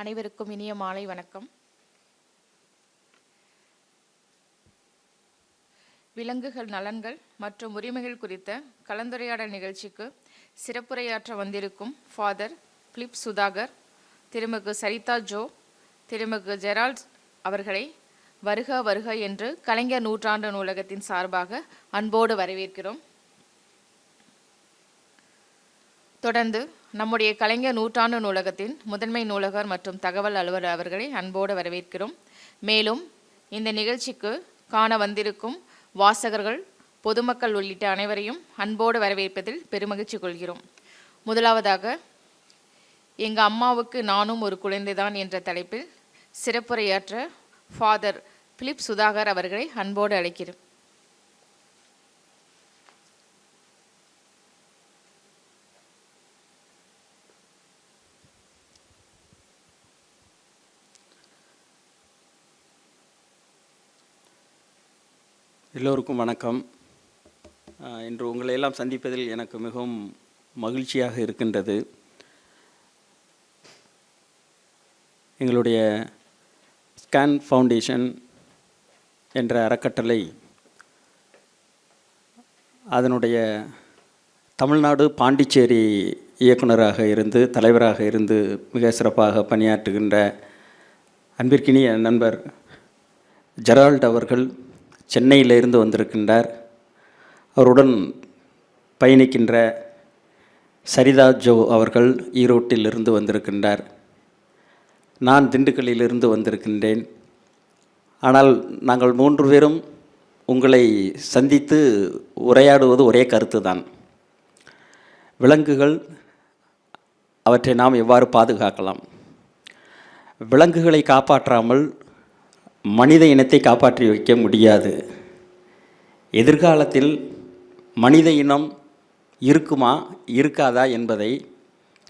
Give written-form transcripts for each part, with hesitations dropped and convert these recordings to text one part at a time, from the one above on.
அனைவருக்கும் இனிய மாலை வணக்கம். விலங்குகள் நலன்கள் மற்றும் உரிமைகள் குறித்த கலந்துரையாடல் நிகழ்ச்சிக்கு சிறப்புரையாற்ற வந்திருக்கும் ஃபாதர் பிலிப் சுதாகர், திருமிகு சரிதா ஜோ, திருமிகு ஜெரால்ட் அவர்களை வருக வருக என்று கலைஞர் நூற்றாண்டு நூலகத்தின் சார்பாக அன்போடு வரவேற்கிறோம். தொடர்ந்து நம்முடைய கலைஞர் நூற்றாண்டு நூலகத்தின் முதன்மை நூலகர் மற்றும் தகவல் அலுவலர் அவர்களை அன்போடு வரவேற்கிறோம். மேலும் இந்த நிகழ்ச்சிக்கு காண வந்திருக்கும் வாசகர்கள், பொதுமக்கள் உள்ளிட்ட அனைவரையும் அன்போடு வரவேற்பதில் பெருமகிழ்ச்சி கொள்கிறோம். முதலாவதாக, எங்கள் அம்மாவுக்கு நானும் ஒரு குழந்தைதான் என்ற தலைப்பில் சிறப்புரையாற்ற ஃபாதர் பிலிப் சுதாகர் அவர்களை அன்போடு அழைக்கிறோம். எல்லோருக்கும் வணக்கம். இன்று உங்களையெல்லாம் சந்திப்பதில் எனக்கு மிகவும் மகிழ்ச்சியாக இருக்கின்றது. எங்களுடைய ஸ்கேன் ஃபவுண்டேஷன் என்ற அறக்கட்டளை அதனுடைய தமிழ்நாடு பாண்டிச்சேரி இயக்குனராக இருந்து தலைவராக இருந்து மிக சிறப்பாக பணியாற்றுகின்ற அன்பிற்கினிய நண்பர் ஜெரால்ட் அவர்கள் சென்னையிலிருந்து வந்திருக்கின்றார். அவருடன் பயணிக்கின்ற சரிதா ஜோ அவர்கள் ஈரோட்டிலிருந்து வந்திருக்கின்றார். நான் திண்டுக்கல்லிலிருந்து வந்திருக்கின்றேன். ஆனால் நாங்கள் 3 பேரும் உங்களை சந்தித்து உரையாடுவது ஒரே கருத்து தான். விலங்குகள், அவற்றை நாம் எவ்வாறு பாதுகாக்கலாம்? விலங்குகளை காப்பாற்றாமல் மனித இனத்தை காப்பாற்றி வைக்க முடியாது. எதிர்காலத்தில் மனித இனம் இருக்குமா இருக்காதா என்பதை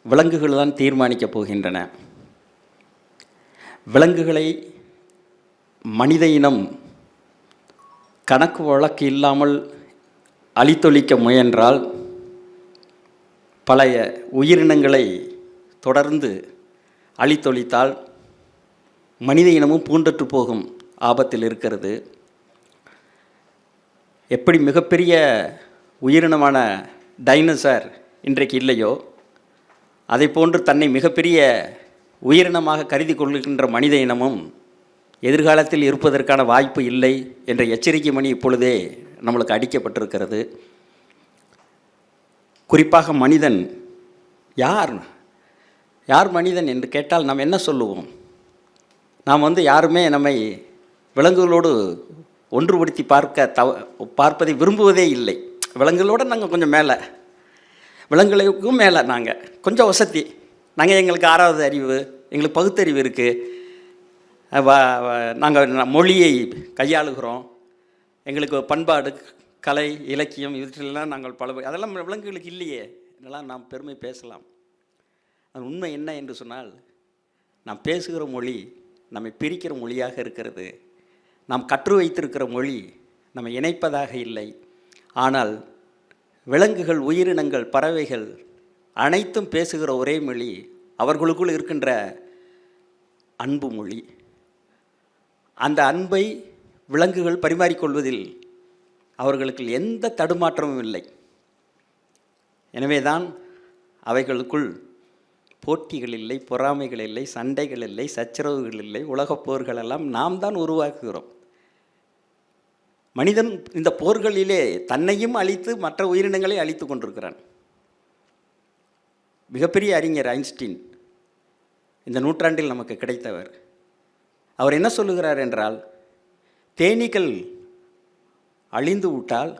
விலங்குகள் தான் தீர்மானிக்கப் போகின்றன. விலங்குகளை மனித இனம் கணக்கு வழக்கு இல்லாமல் அழித்தொழிக்க முயன்றால் பழைய உயிரினங்களை தொடர்ந்து அழித்தொழித்தால் மனித இனமும் பூண்டற்று போகும் ஆபத்தில் இருக்கிறது. எப்படி மிகப்பெரிய உயிரினமான டைனோசர் இன்றைக்கு இல்லையோ, அதை போன்று தன்னை மிகப்பெரிய உயிரினமாக கருதி கொள்கின்ற மனித இனமும் எதிர்காலத்தில் இருப்பதற்கான வாய்ப்பு இல்லை என்ற எச்சரிக்கை மணி இப்பொழுதே நம்மளுக்கு அடிக்கப்பட்டிருக்கிறது. குறிப்பாக மனிதன் யார் மனிதன் என்று கேட்டால் நாம் என்ன சொல்லுவோம்? நாம் யாருமே நம்மை விலங்குகளோடு ஒன்றுபடுத்தி பார்ப்பதை விரும்புவதே இல்லை. விலங்குகளோடு நாங்கள் கொஞ்சம் மேலே, விலங்குகளுக்கும் மேலே நாங்கள் கொஞ்சம் வசதி. எங்களுக்கு 6வது அறிவு, எங்களுக்கு பகுத்தறிவு இருக்குது. நாங்கள் மொழியை கையாளுகிறோம். எங்களுக்கு பண்பாடு, கலை, இலக்கியம் இவற்றெல்லாம் நாங்கள் அதெல்லாம் விலங்குகளுக்கு இல்லையே. இதெல்லாம் நாம் பெருமை பேசலாம். அது உண்மை என்ன என்று சொன்னால், நாம் பேசுகிற மொழி நம்மை பிரிக்கிற மொழியாக இருக்கிறது. நாம் கற்று வைத்திருக்கிற மொழி நம்மை இணைப்பதாக இல்லை. ஆனால் விலங்குகள், உயிரினங்கள், பறவைகள் அனைத்தும் பேசுகிற ஒரே மொழி அவர்களுக்குள் இருக்கின்ற அன்பு மொழி. அந்த அன்பை விலங்குகள் பரிமாறிக்கொள்வதில் அவர்களுக்கு எந்த தடுமாற்றமும் இல்லை. எனவே தான் அவைகளுக்குள் போட்டிகள் இல்லை, பொறாமைகள் இல்லை, சண்டைகள் இல்லை, சச்சரவுகள் இல்லை, உலகப் போர்களெல்லாம் நாம் தான் உருவாக்குகிறோம். மனிதன் இந்த போர்களிலே தன்னையும் அழித்து மற்ற உயிரினங்களை அழித்து கொண்டிருக்கிறான். மிகப்பெரிய அறிஞர் ஐன்ஸ்டீன் இந்த நூற்றாண்டில் நமக்கு கிடைத்தவர். அவர் என்ன சொல்லுகிறார் என்றால், தேனீக்கள் அழிந்து விட்டால்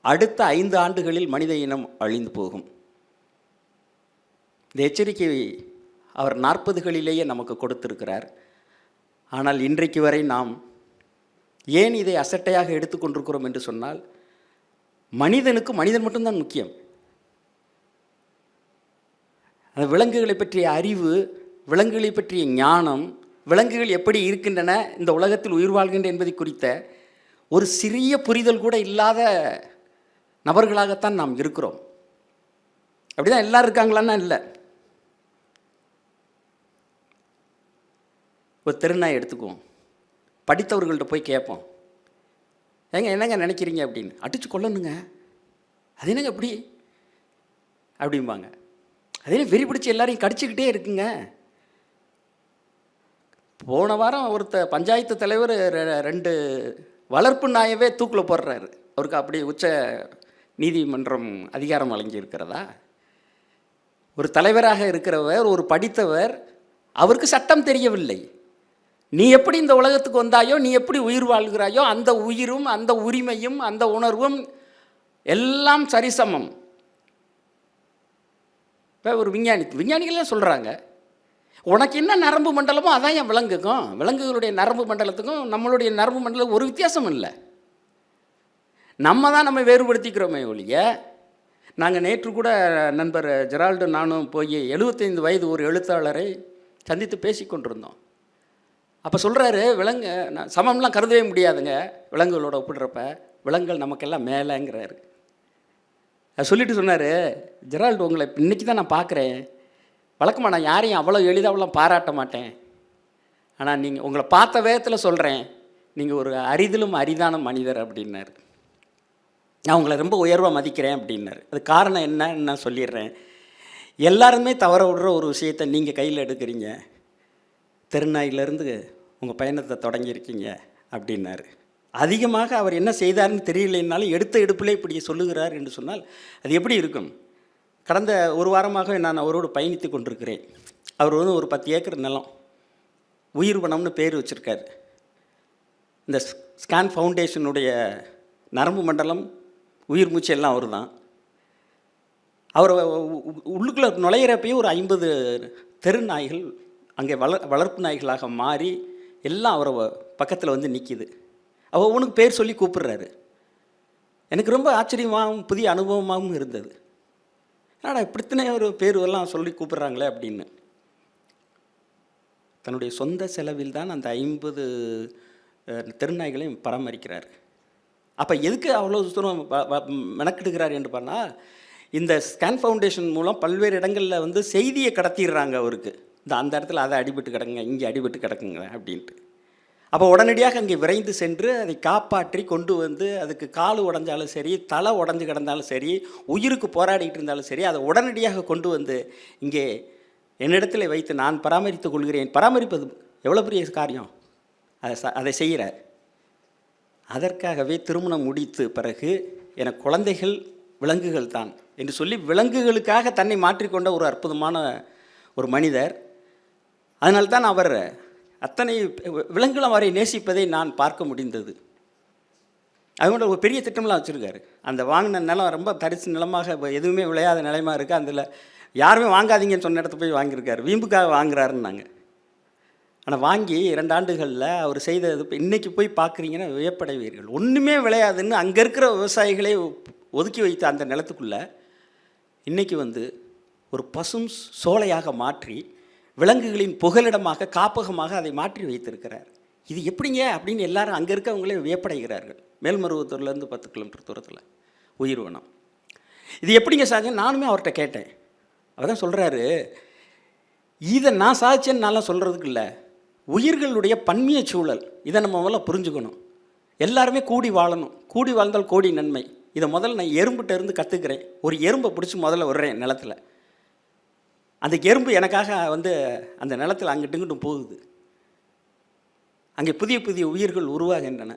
அடுத்த 5 ஆண்டுகளில் மனித இனம் அழிந்து போகும். இந்த எச்சரிக்கை அவர் 40களிலேயே நமக்கு கொடுத்திருக்கிறார். ஆனால் இன்றைக்கு வரை நாம் ஏன் இதை அசட்டையாக எடுத்துக்கொண்டிருக்கிறோம் என்று சொன்னால், மனிதனுக்கு மனிதன் மட்டும்தான் முக்கியம். அந்த விலங்குகளை பற்றிய அறிவு, விலங்குகளை பற்றிய ஞானம், விலங்குகள் எப்படி இருக்கின்றன, இந்த உலகத்தில் உயிர் வாழ்கின்றன என்பதை குறித்த ஒரு சிறிய புரிதல் கூட இல்லாத நபர்களாகத்தான் நாம் இருக்கிறோம். அப்படி தான் எல்லோரும் இருக்காங்களான்னா இல்லை. ஒரு தெருநாய் எடுத்துக்குவோம். படித்தவர்கள்ட்ட போய் கேட்போம், ஏங்க என்னங்க நினைக்கிறீங்க அப்படின்னு. அடித்து கொல்லணுங்க. அது என்னங்க இப்படி அப்படிம்பாங்க. அதே வெறி பிடிச்சி எல்லாரையும் கடிச்சிக்கிட்டே இருக்குங்க. போன வாரம் பஞ்சாயத்து தலைவர் 2 வளர்ப்பு நாயவே தூக்கில் போடுறாரு. அவருக்கு அப்படி உச்ச நீதிமன்றம் அதிகாரம் வழங்கியிருக்கிறதா? ஒரு தலைவராக இருக்கிறவர், ஒரு படித்தவர், அவருக்கு சட்டம் தெரியவில்லை. நீ எப்படி இந்த உலகத்துக்கு வந்தாயோ, நீ எப்படி உயிர் வாழ்கிறாயோ, அந்த உயிரும் அந்த உரிமையும் அந்த உணர்வும் எல்லாம் சரிசமம். இப்போ ஒரு விஞ்ஞானிகள்லாம் சொல்கிறாங்க, உனக்கு என்ன நரம்பு மண்டலமோ அதான் என் விலங்குக்கும், விலங்குகளுடைய நரம்பு மண்டலத்துக்கும் நம்மளுடைய நரம்பு மண்டலம் ஒரு வித்தியாசம் இல்லை. நம்ம தான் நம்ம வேறுபடுத்திக்கிறோமே ஒழிய. நாங்கள் நேற்று கூட நண்பர் ஜெரால்டு நானும் போய் 75 வயது ஒரு எழுத்தாளரை சந்தித்து பேசி கொண்டிருந்தோம். அப்போ சொல்கிறாரு, நான் சமம்லாம் கருதவே முடியாதுங்க விலங்குகளோட ஒப்பிடுறப்ப, விலங்குகள் நமக்கெல்லாம் மேலேங்கிறாரு. அது சொல்லிட்டு சொன்னார், ஜெரால்டு உங்களை இன்றைக்கி தான் நான் பார்க்குறேன், வழக்கமாக நான் யாரையும் அவ்வளோ எளிதாகலாம் பாராட்ட மாட்டேன், ஆனால் நீங்கள் உங்களை பார்த்த வேகத்தில் சொல்கிறேன், நீங்கள் ஒரு அரிதிலும் அரிதான மனிதர் அப்படின்னாரு. நான் உங்களை ரொம்ப உயர்வாக மதிக்கிறேன் அப்படின்னாரு. அது காரணம் என்னன்னு நான் சொல்லிடுறேன். எல்லாருமே தவற விடுற ஒரு விஷயத்தை நீங்கள் கையில் எடுக்கிறீங்க, தெருநாயிலேருந்து உங்கள் பயணத்தை தொடங்கியிருக்கீங்க அப்படின்னாரு. அதிகமாக அவர் என்ன செய்தார்னு தெரியலைன்னாலும் எடுத்த எடுப்பிலே இப்படி சொல்லுகிறார் என்று சொன்னால் அது எப்படி இருக்கும்? கடந்த ஒரு வாரமாக நான் அவரோடு பயணித்து கொண்டிருக்கிறேன். அவர் வந்து ஒரு 10 ஏக்கர் நிலம், உயிர் வனம்னு பேர் வச்சுருக்காரு. இந்த ஸ்கான் ஃபவுண்டேஷனுடைய நரம்பு மண்டலம், உயிர் மூச்சு எல்லாம் அவர் தான். அவர் உள்ளுக்குள்ளே நுழையிறப்பையும் ஒரு 50 தெரு நாய்கள் அங்கே வளர்ப்பு நாய்களாக மாறி எல்லாம் அவரை பக்கத்தில் வந்து நிற்கிது. அவள் உனக்கு பேர் சொல்லி கூப்பிடுறாரு. எனக்கு ரொம்ப ஆச்சரியமாகவும் புதிய அனுபவமாகவும் இருந்தது. ஆனால் இப்படித்தனே ஒரு பேர் எல்லாம் சொல்லி கூப்பிட்றாங்களே அப்படின்னு. தன்னுடைய சொந்த செலவில் தான் அந்த 50 தெருநாய்களையும் பராமரிக்கிறார். அப்போ எதுக்கு அவ்வளோ தூரம் மெனக்கெடுக்கிறார் என்று பண்ணால், இந்த ஸ்கேன் ஃபவுண்டேஷன் மூலம் பல்வேறு இடங்களில் வந்து செய்தியை கடத்திடுறாங்க அவருக்கு. அந்த இடத்துல அதை அடிபட்டு கிடக்குங்க, இங்கே அடிபட்டு கிடக்குங்க அப்படின்ட்டு. அப்போ உடனடியாக அங்கே விரைந்து சென்று அதை காப்பாற்றி கொண்டு வந்து, அதுக்கு கால் உடஞ்சாலும் சரி, தலை உடஞ்சி கிடந்தாலும் சரி, உயிருக்கு போராடிக்கிட்டு இருந்தாலும் சரி, அதை உடனடியாக கொண்டு வந்து இங்கே என்னிடத்தில் வைத்து நான் பராமரித்து கொள்கிறேன். பராமரிப்பது எவ்வளோ பெரிய காரியம், அதை செய்கிறார். அதற்காகவே திருமணம் முடித்து பிறகு எனக்கு குழந்தைகள் விலங்குகள் தான் என்று சொல்லி விலங்குகளுக்காக தன்னை மாற்றிக்கொண்ட ஒரு அற்புதமான ஒரு மனிதர். அதனால்தான் அவர் அத்தனை விலங்குகள் அவரை நேசிப்பதை நான் பார்க்க முடிந்தது. அதுபோல் ஒரு பெரிய திட்டம்லாம் வச்சுருக்காரு. அந்த வாங்கின நிலம் ரொம்ப தரிசு நிலமாக எதுவுமே விளையாத நிலமாக இருக்குது. அதில் யாருமே வாங்காதீங்கன்னு சொன்ன இடத்த போய் வாங்கியிருக்காரு. வீம்புக்காக வாங்குறாருன்னாங்க. ஆனால் வாங்கி 2 ஆண்டுகளில் அவர் செய்தது இப்போ இன்றைக்கி போய் பார்க்குறீங்கன்னா வியப்படைவீர்கள். ஒன்றுமே விளையாதுன்னு அங்கே இருக்கிற விவசாயிகளே ஒதுக்கி வைத்த அந்த நிலத்துக்குள்ளே இன்றைக்கி வந்து ஒரு பசும் சோலையாக மாற்றி விலங்குகளின் புகலிடமாக காப்பகமாக அதை மாற்றி வைத்திருக்கிறார். இது எப்படிங்க அப்படின்னு எல்லாரும் அங்கே இருக்கவங்களே வியப்படைகிறார்கள். மேல்மருவத்தூர்லேருந்து 10 கிலோமீட்டர் தூரத்தில் உயிர் வனம். இது எப்படிங்க சாதிச்சேன்? நானுமே அவர்கிட்ட கேட்டேன். அவர் தான் சொல்கிறாரு, இதை நான் சாதிச்சேன்னு நான்லாம் சொல்கிறதுக்கு இல்லை, உயிர்களுடைய பன்மிய சூழல், இதை நம்ம முதல்ல புரிஞ்சுக்கணும். எல்லாருமே கூடி வாழணும், கூடி வாழ்ந்தால் கோடி நன்மை. இதை முதல்ல நான் எறும்புகிட்ட இருந்து கற்றுக்கிறேன். ஒரு எறும்பை பிடிச்சி முதல்ல விடுறேன் நிலத்தில். அந்த எறும்பு எனக்காக வந்து அந்த நிலத்தில் அங்கிட்டு இங்கிட்டும் போகுது. அங்கே புதிய புதிய உயிர்கள் உருவாகின்றன.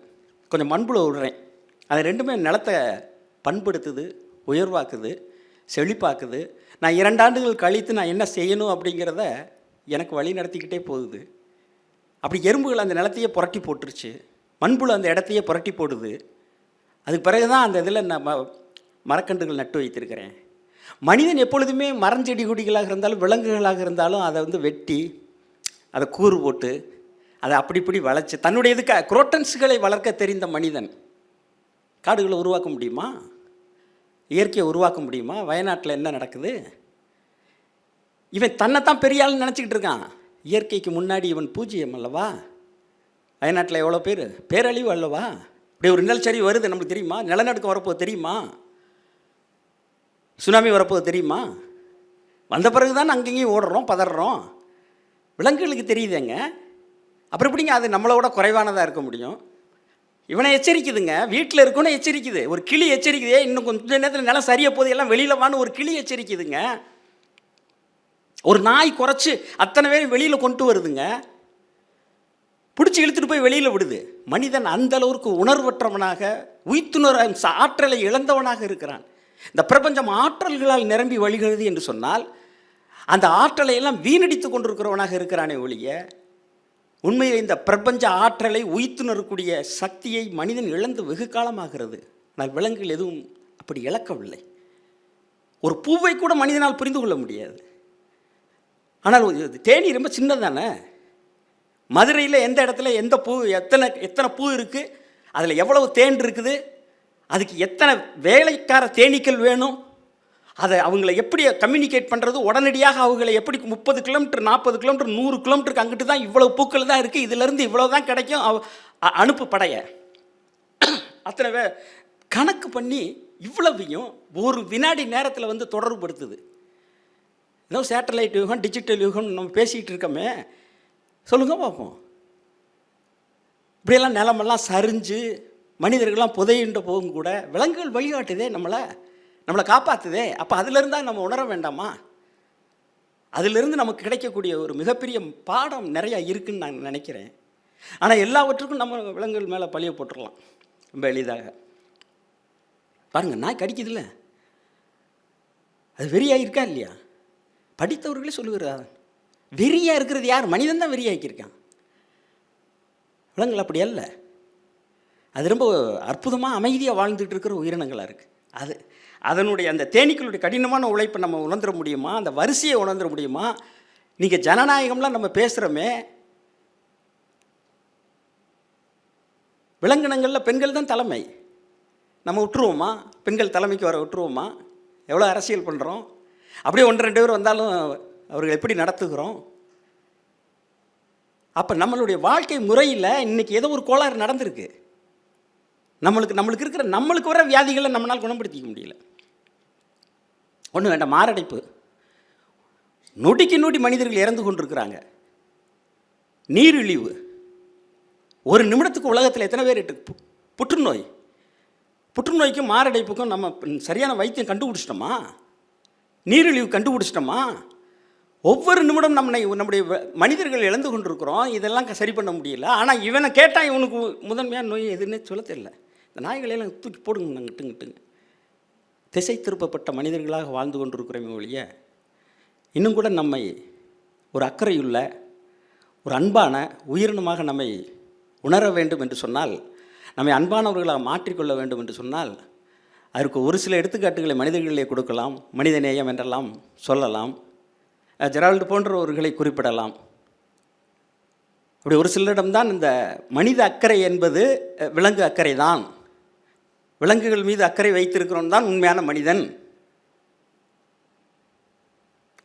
கொஞ்சம் மண்புழு விடுறேன். அது ரெண்டுமே நிலத்தை பண்படுத்துது, உயர்வாக்குது, செழிப்பாக்குது. நான் 2 ஆண்டுகள் கழித்து நான் என்ன செய்யணும் அப்படிங்கிறத எனக்கு வழி நடத்திக்கிட்டே போகுது. அப்படி எறும்புகள் அந்த நிலத்தையே புரட்டி போட்டுருச்சு, மண்புழு அந்த இடத்தையே புரட்டி போடுது. அதுக்கு பிறகு தான் அந்த இதில் நான் மரக்கன்றுகள் நட்டு வைத்திருக்கிறேன். மனிதன் எப்பொழுதுமே மரஞ்செடி கொடிகளாக இருந்தாலும் விலங்குகளாக இருந்தாலும் அதை வந்து வெட்டி அதை கூறு போட்டு அதை அப்படி இப்படி வளைச்சி தன்னுடைய இதுக்கு குரோட்டன்ஸுகளை வளர்க்க தெரிந்த மனிதன் காடுகளை உருவாக்க முடியுமா? இயற்கையை உருவாக்க முடியுமா? வயநாட்டில் என்ன நடக்குது? இவன் தன்னைத்தான் பெரிய ஆள்னு நினச்சிக்கிட்டு இருக்கான். இயற்கைக்கு முன்னாடி இவன் பூஜ்ஜியம் அல்லவா? வயநாட்டில் எவ்வளோ பேர் பேரழிவு அல்லவா? இப்படி ஒரு நிலச்சரிவு வருது, நம்மளுக்கு தெரியுமா? நிலநடுக்கம் வரப்போது தெரியுமா? சுனாமி வரப்போது தெரியுமா? வந்த பிறகு தான் அங்கேயும் ஓடுறோம், பதறோம். விலங்குகளுக்கு தெரியுதுங்க. அப்புறம் எப்படிங்க அது நம்மளோட குறைவானதாக இருக்க முடியும்? இவனை எச்சரிக்குதுங்க, வீட்டில் இருக்கணும் எச்சரிக்குது. ஒரு கிளி எச்சரிக்குதே, இன்னும் கொஞ்ச நேரத்தில் நிலம் சரியாக போது, எல்லாம் வெளியில் வான்னு ஒரு கிளி எச்சரிக்குதுங்க. ஒரு நாய் குறைச்சி அத்தனை பேரும் வெளியில் கொண்டு வருதுங்க, பிடிச்சி இழுத்துட்டு போய் வெளியில் விடுது. மனிதன் அந்த அளவுக்கு உணர்வற்றவனாக, உயிர்த்துணர் ஆற்றலை இழந்தவனாக இருக்கிறான். இந்த பிரபஞ்சம் ஆற்றல்களால் நிரம்பி வழிகிறது என்று சொன்னால், அந்த ஆற்றலை எல்லாம் வீணடித்து கொண்டிருக்கிறவனாக இருக்கிறானே ஒழிய, உண்மையில் இந்த பிரபஞ்ச ஆற்றலை உயிர்த்துணரக்கூடிய சக்தியை மனிதன் இழந்து வெகு காலமாகிறது. ஆனால் விலங்குகள் எதுவும் அப்படி இழக்கவில்லை. ஒரு பூவை கூட மனிதனால் புரிந்து கொள்ள முடியாது. ஆனால் தேனி ரொம்ப சின்னதானே. மதுரையில் எந்த இடத்துல எந்த பூ எத்தனை பூ இருக்குது, அதில் எவ்வளவு தேன் இருக்குது, அதுக்கு எத்தனை வேலைக்கார தேனீக்கள் வேணும், அதை அவங்கள எப்படி கம்யூனிகேட் பண்ணுறது, உடனடியாக அவங்களை எப்படி 30 கிலோமீட்டர் 40 கிலோமீட்டர் 100 கிலோமீட்டருக்கு அங்கிட்டு தான் இவ்வளவு பூக்கள் தான் இருக்குது, இதிலேருந்து இவ்வளோ தான் கிடைக்கும், அனுப்பு படைய அத்தனை கணக்கு பண்ணி இவ்வளவையும் ஒரு வினாடி நேரத்தில் வந்து தொடர்புபடுத்துது. ஏதோ சேட்டலைட் யுகம் டிஜிட்டல் யுகம் நம்ம பேசிகிட்டு இருக்கோமே, சொல்லுங்க பார்ப்போம். இப்படியெல்லாம் நிலமெல்லாம் சரிஞ்சு மனிதர்கள்லாம் புதையின்ற போகும் கூட விலங்குகள் வழிகாட்டுதே, நம்மளை காப்பாற்றுதே. அப்போ அதிலிருந்து தான் நம்ம உணர வேண்டாமா? அதிலிருந்து நமக்கு கிடைக்கக்கூடிய ஒரு மிகப்பெரிய பாடம் நிறையா இருக்குதுன்னு நான் நினைக்கிறேன். ஆனால் எல்லாவற்றுக்கும் நம்ம விலங்குகள் மேலே பழிய போட்டுடலாம் ரொம்ப எளிதாக. பாருங்கள், நாய் கடிக்குதுல்ல, அது வெறியாக இருக்கா இல்லையா? படித்தவர்களே சொல்லுகிறார், வெறியாக இருக்கிறது யார்? மனிதன் தான் வெறியாக்கியிருக்கான். விலங்குகள் அப்படி அல்ல. அது ரொம்ப அற்புதமாக அமைதியாக வாழ்ந்துட்டு இருக்கிற உயிரினங்களாக இருக்குது. அதனுடைய அந்த தேனீக்களுடைய கடினமான உழைப்பை நம்ம உணர்ந்துட முடியுமா? அந்த வரிசையை உணர்ந்துட முடியுமா? நீங்கள் ஜனநாயகம்லாம் நம்ம பேசுகிறோமே, விலங்கினங்களில் பெண்கள் தான் தலைமை. நம்ம விட்டுருவோமா? பெண்கள் தலைமைக்கு வர விட்டுருவோமா? எவ்வளோ அரசியல் பண்ணுறோம்? அப்படியே 1-2 பேர் வந்தாலும் அவர்கள் எப்படி நடத்துகிறோம்? அப்போ நம்மளுடைய வாழ்க்கை முறையில் இன்றைக்கி ஏதோ ஒரு கோளாறு நடந்திருக்கு. நம்மளுக்கு இருக்கிற நம்மளுக்கு வர வியாதிகளை நம்மளால் குணப்படுத்திக்க முடியல. ஒன்றும் வேண்டாம், மாரடைப்பு நொடிக்கு நொடி மனிதர்கள் இறந்து கொண்டிருக்கிறாங்க. நீரிழிவு, ஒரு நிமிடத்துக்கு உலகத்தில் எத்தனை பேர் புற்றுநோய்க்கும் மாரடைப்புக்கும் நம்ம சரியான வைத்தியம் கண்டுபிடிச்சிட்டோமா? நீரிழிவு கண்டுபிடிச்சிட்டோமா? ஒவ்வொரு நிமிடம் நம்முடைய மனிதர்கள் இழந்து கொண்டிருக்கிறோம். இதெல்லாம் சரி பண்ண முடியல. ஆனால் இவனை கேட்டால் இவனுக்கு முதன்மையான நோய் எதுன்னே சொல்ல தெரியல. இந்த நாய்களையெல்லாம் தூக்கி போடுங்க, நாங்கள் திசை திருப்பப்பட்ட மனிதர்களாக வாழ்ந்து கொண்டிருக்கிறோமே ஒழிய, இன்னும் கூட நம்மை ஒரு அக்கறையுள்ள ஒரு அன்பான உயிரினமாக நம்மை உணர வேண்டும் என்று சொன்னால், நம்மை அன்பானவர்களாக மாற்றிக்கொள்ள வேண்டும் என்று சொன்னால், அதற்கு ஒரு சில எடுத்துக்காட்டுகளை மனிதர்களிலே கொடுக்கலாம். மனிதநேயம் என்றெல்லாம் சொல்லலாம். ஜெரால்டு போன்றவர்களை குறிப்பிடலாம். அப்படி ஒரு சிலரிடம்தான் இந்த மனித அக்கறை என்பது விலங்கு அக்கறை தான். விலங்குகள் மீது அக்கறை வைத்திருக்கிறோம் தான் உண்மையான மனிதன்.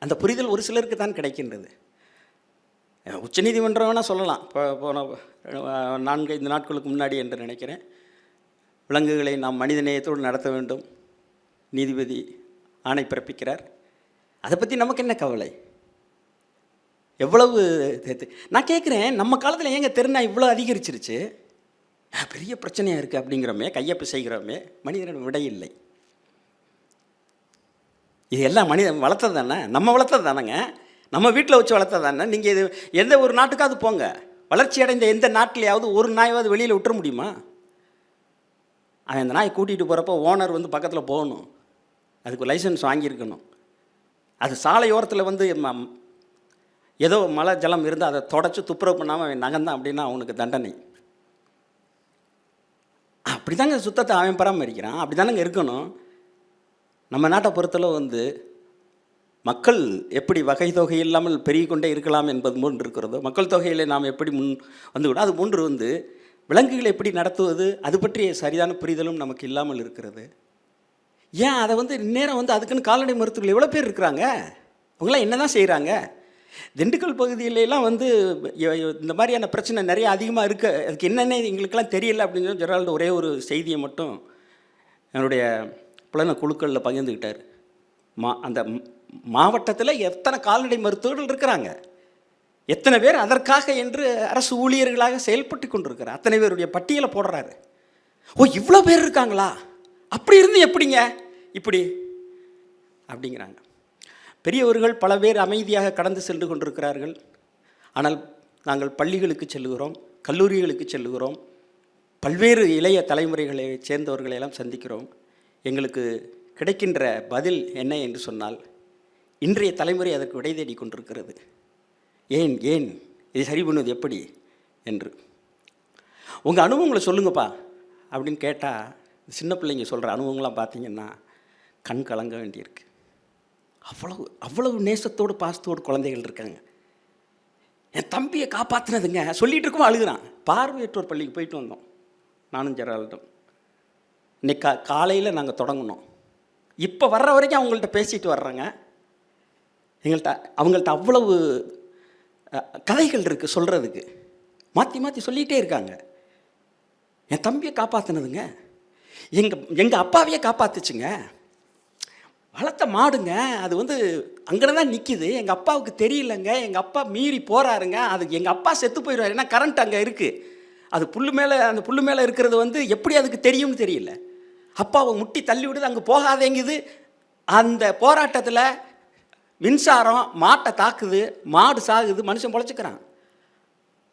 அந்த புரிதல் ஒரு சிலருக்கு தான் கிடைக்கின்றது. உச்சநீதிமன்றம் வேணால் சொல்லலாம். போன 4-5 நாட்களுக்கு முன்னாடி என்று நினைக்கிறேன், விலங்குகளை நாம் மனித நேயத்தோடு நடத்த வேண்டும் நீதிபதி ஆணை பிறப்பிக்கிறார். அதை பற்றி நமக்கு என்ன கவலை? எவ்வளவு நான் கேட்குறேன், நம்ம காலத்தில் ஏங்க தெருநாய் இவ்வளோ அதிகரிச்சிருச்சு? பெரிய பிரச்சனையாக இருக்குது அப்படிங்கிறோமே, கையப்பு செய்கிறோமே, மனிதனிடம் விடை இல்லை. இது எல்லாம் மனிதன் வளர்த்தது தானே, நம்ம வளர்த்தது தானேங்க, நம்ம வீட்டில் வச்சு வளர்த்தது தானே. நீங்கள் இது எந்த ஒரு நாட்டுக்காவது போங்க, வளர்ச்சி அடைந்த எந்த நாட்டிலையாவது ஒரு நாயாவது வெளியில் விட்டுற முடியுமா? அவன் அந்த நாயை கூட்டிகிட்டு போகிறப்போ ஓனர் வந்து பக்கத்தில் போகணும், அதுக்கு லைசன்ஸ் வாங்கியிருக்கணும். அது சாலையோரத்தில் வந்து ஏதோ மழை ஜலம் இருந்து அதை தொடச்சி துப்புரவு பண்ணாமல் அவன் நகர்ந்தான் அப்படின்னா அவனுக்கு தண்டனை. அப்படி தாங்க சுத்தத்தை அவன் பராமரிக்கிறான். அப்படி தானங்க இருக்கணும். நம்ம நாட்டை பொறுத்தளவு வந்து மக்கள் எப்படி வகை தொகை இல்லாமல் பெருகிக்கொண்டே இருக்கலாம் என்பது போன்று இருக்கிறதோ, மக்கள் தொகையில் நாம் எப்படி வந்துவிடும் அது போன்று வந்து விலங்குகளை எப்படி நடத்துவது அது பற்றிய சரியான புரிதலும் நமக்கு இல்லாமல் இருக்கிறது. ஏன் அதை வந்து நேரம் வந்து அதுக்குன்னு கால்நடை மருத்துவர்கள் எவ்வளோ பேர் இருக்கிறாங்க, அவங்களாம் என்ன தான் செய்கிறாங்க? திண்டுக்கல் பகுதியிலலாம் வந்து இந்த மாதிரியான பிரச்சனை நிறைய அதிகமாக இருக்குது. அதுக்கு என்னென்ன எங்களுக்கெல்லாம் தெரியல அப்படின்னு சொல்லி ஜெரால்டு ஒரே ஒரு செய்தியை மட்டும் என்னுடைய புலன குழுக்களில் பகிர்ந்துக்கிட்டார். அந்த மாவட்டத்தில் எத்தனை கால்நடை மருத்துவர்கள் இருக்கிறாங்க, எத்தனை பேர் அதற்காக என்று அரசு ஊழியர்களாக செயல்பட்டு கொண்டிருக்கிறார், அத்தனை பேருடைய பட்டியலை போடுறாரு. ஓ, இவ்வளோ பேர் இருக்காங்களா, அப்படி இருந்து எப்படிங்க இப்படி அப்படிங்கிறாங்க. பெரியவர்கள் பல பேர் அமைதியாக கடந்து சென்று கொண்டிருக்கிறார்கள். ஆனால் நாங்கள் பள்ளிகளுக்கு செல்லுகிறோம், கல்லூரிகளுக்கு செல்லுகிறோம், பல்வேறு இளைய தலைமுறைகளை சேர்ந்தவர்களை எல்லாம் சந்திக்கிறோம். எங்களுக்கு கிடைக்கின்ற பதில் என்ன என்று சொன்னால், இன்றைய தலைமுறை அதற்கு விடை தேடி கொண்டிருக்கிறது. ஏன் ஏன் இதை சரி பண்ணுவது எப்படி என்று உங்கள் அனுபவங்களை சொல்லுங்கப்பா அப்படின்னு கேட்டால், சின்ன பிள்ளைங்க சொல்கிற அனுபவங்கள்லாம் பார்த்தீங்கன்னா கண் கலங்க வேண்டியிருக்கு. அவ்வளவு நேசத்தோடு பாசத்தோடு குழந்தைகள் இருக்காங்க. என் தம்பியை காப்பாற்றினதுங்க சொல்லிகிட்டு இருக்கோம், அழுகுறான். பார்வையற்றோர் பள்ளிக்கு போயிட்டு வந்தோம் நானும் ஜெரால்டும். இன்னைக்கு காலையில் நாங்கள் தொடங்கினோம். இப்போ வர்ற வரைக்கும் அவங்கள்ட்ட பேசிட்டு வர்றாங்க. அவங்கள்ட்ட அவ்வளவு கதைகள் இருக்குது சொல்கிறதுக்கு, மாற்றி மாற்றி சொல்லிகிட்டே இருக்காங்க. என் தம்பியை காப்பாற்றினதுங்க எங்கள் அப்பாவையே காப்பாற்றுச்சுங்க. வளர்த்த மாடுங்க, அது அங்கே தான் நிற்கிது. எங்கள் அப்பாவுக்கு தெரியலங்க, எங்கள் அப்பா மீறி போகிறாருங்க. அதுக்கு எங்கள் அப்பா செத்து போயிடுவார், ஏன்னா கரண்ட் அங்கே இருக்குது. அது அந்த புல்லு மேலே இருக்கிறது எப்படி அதுக்கு தெரியும்னு தெரியல. அப்பாவை முட்டி தள்ளி விடுது, அங்கே போகாதேங்குது. அந்த போராட்டத்தில் மின்சாரம் மாட்டை தாக்குது, மாடு சாகுது, மனுஷன் பொழைச்சிக்கிறான்.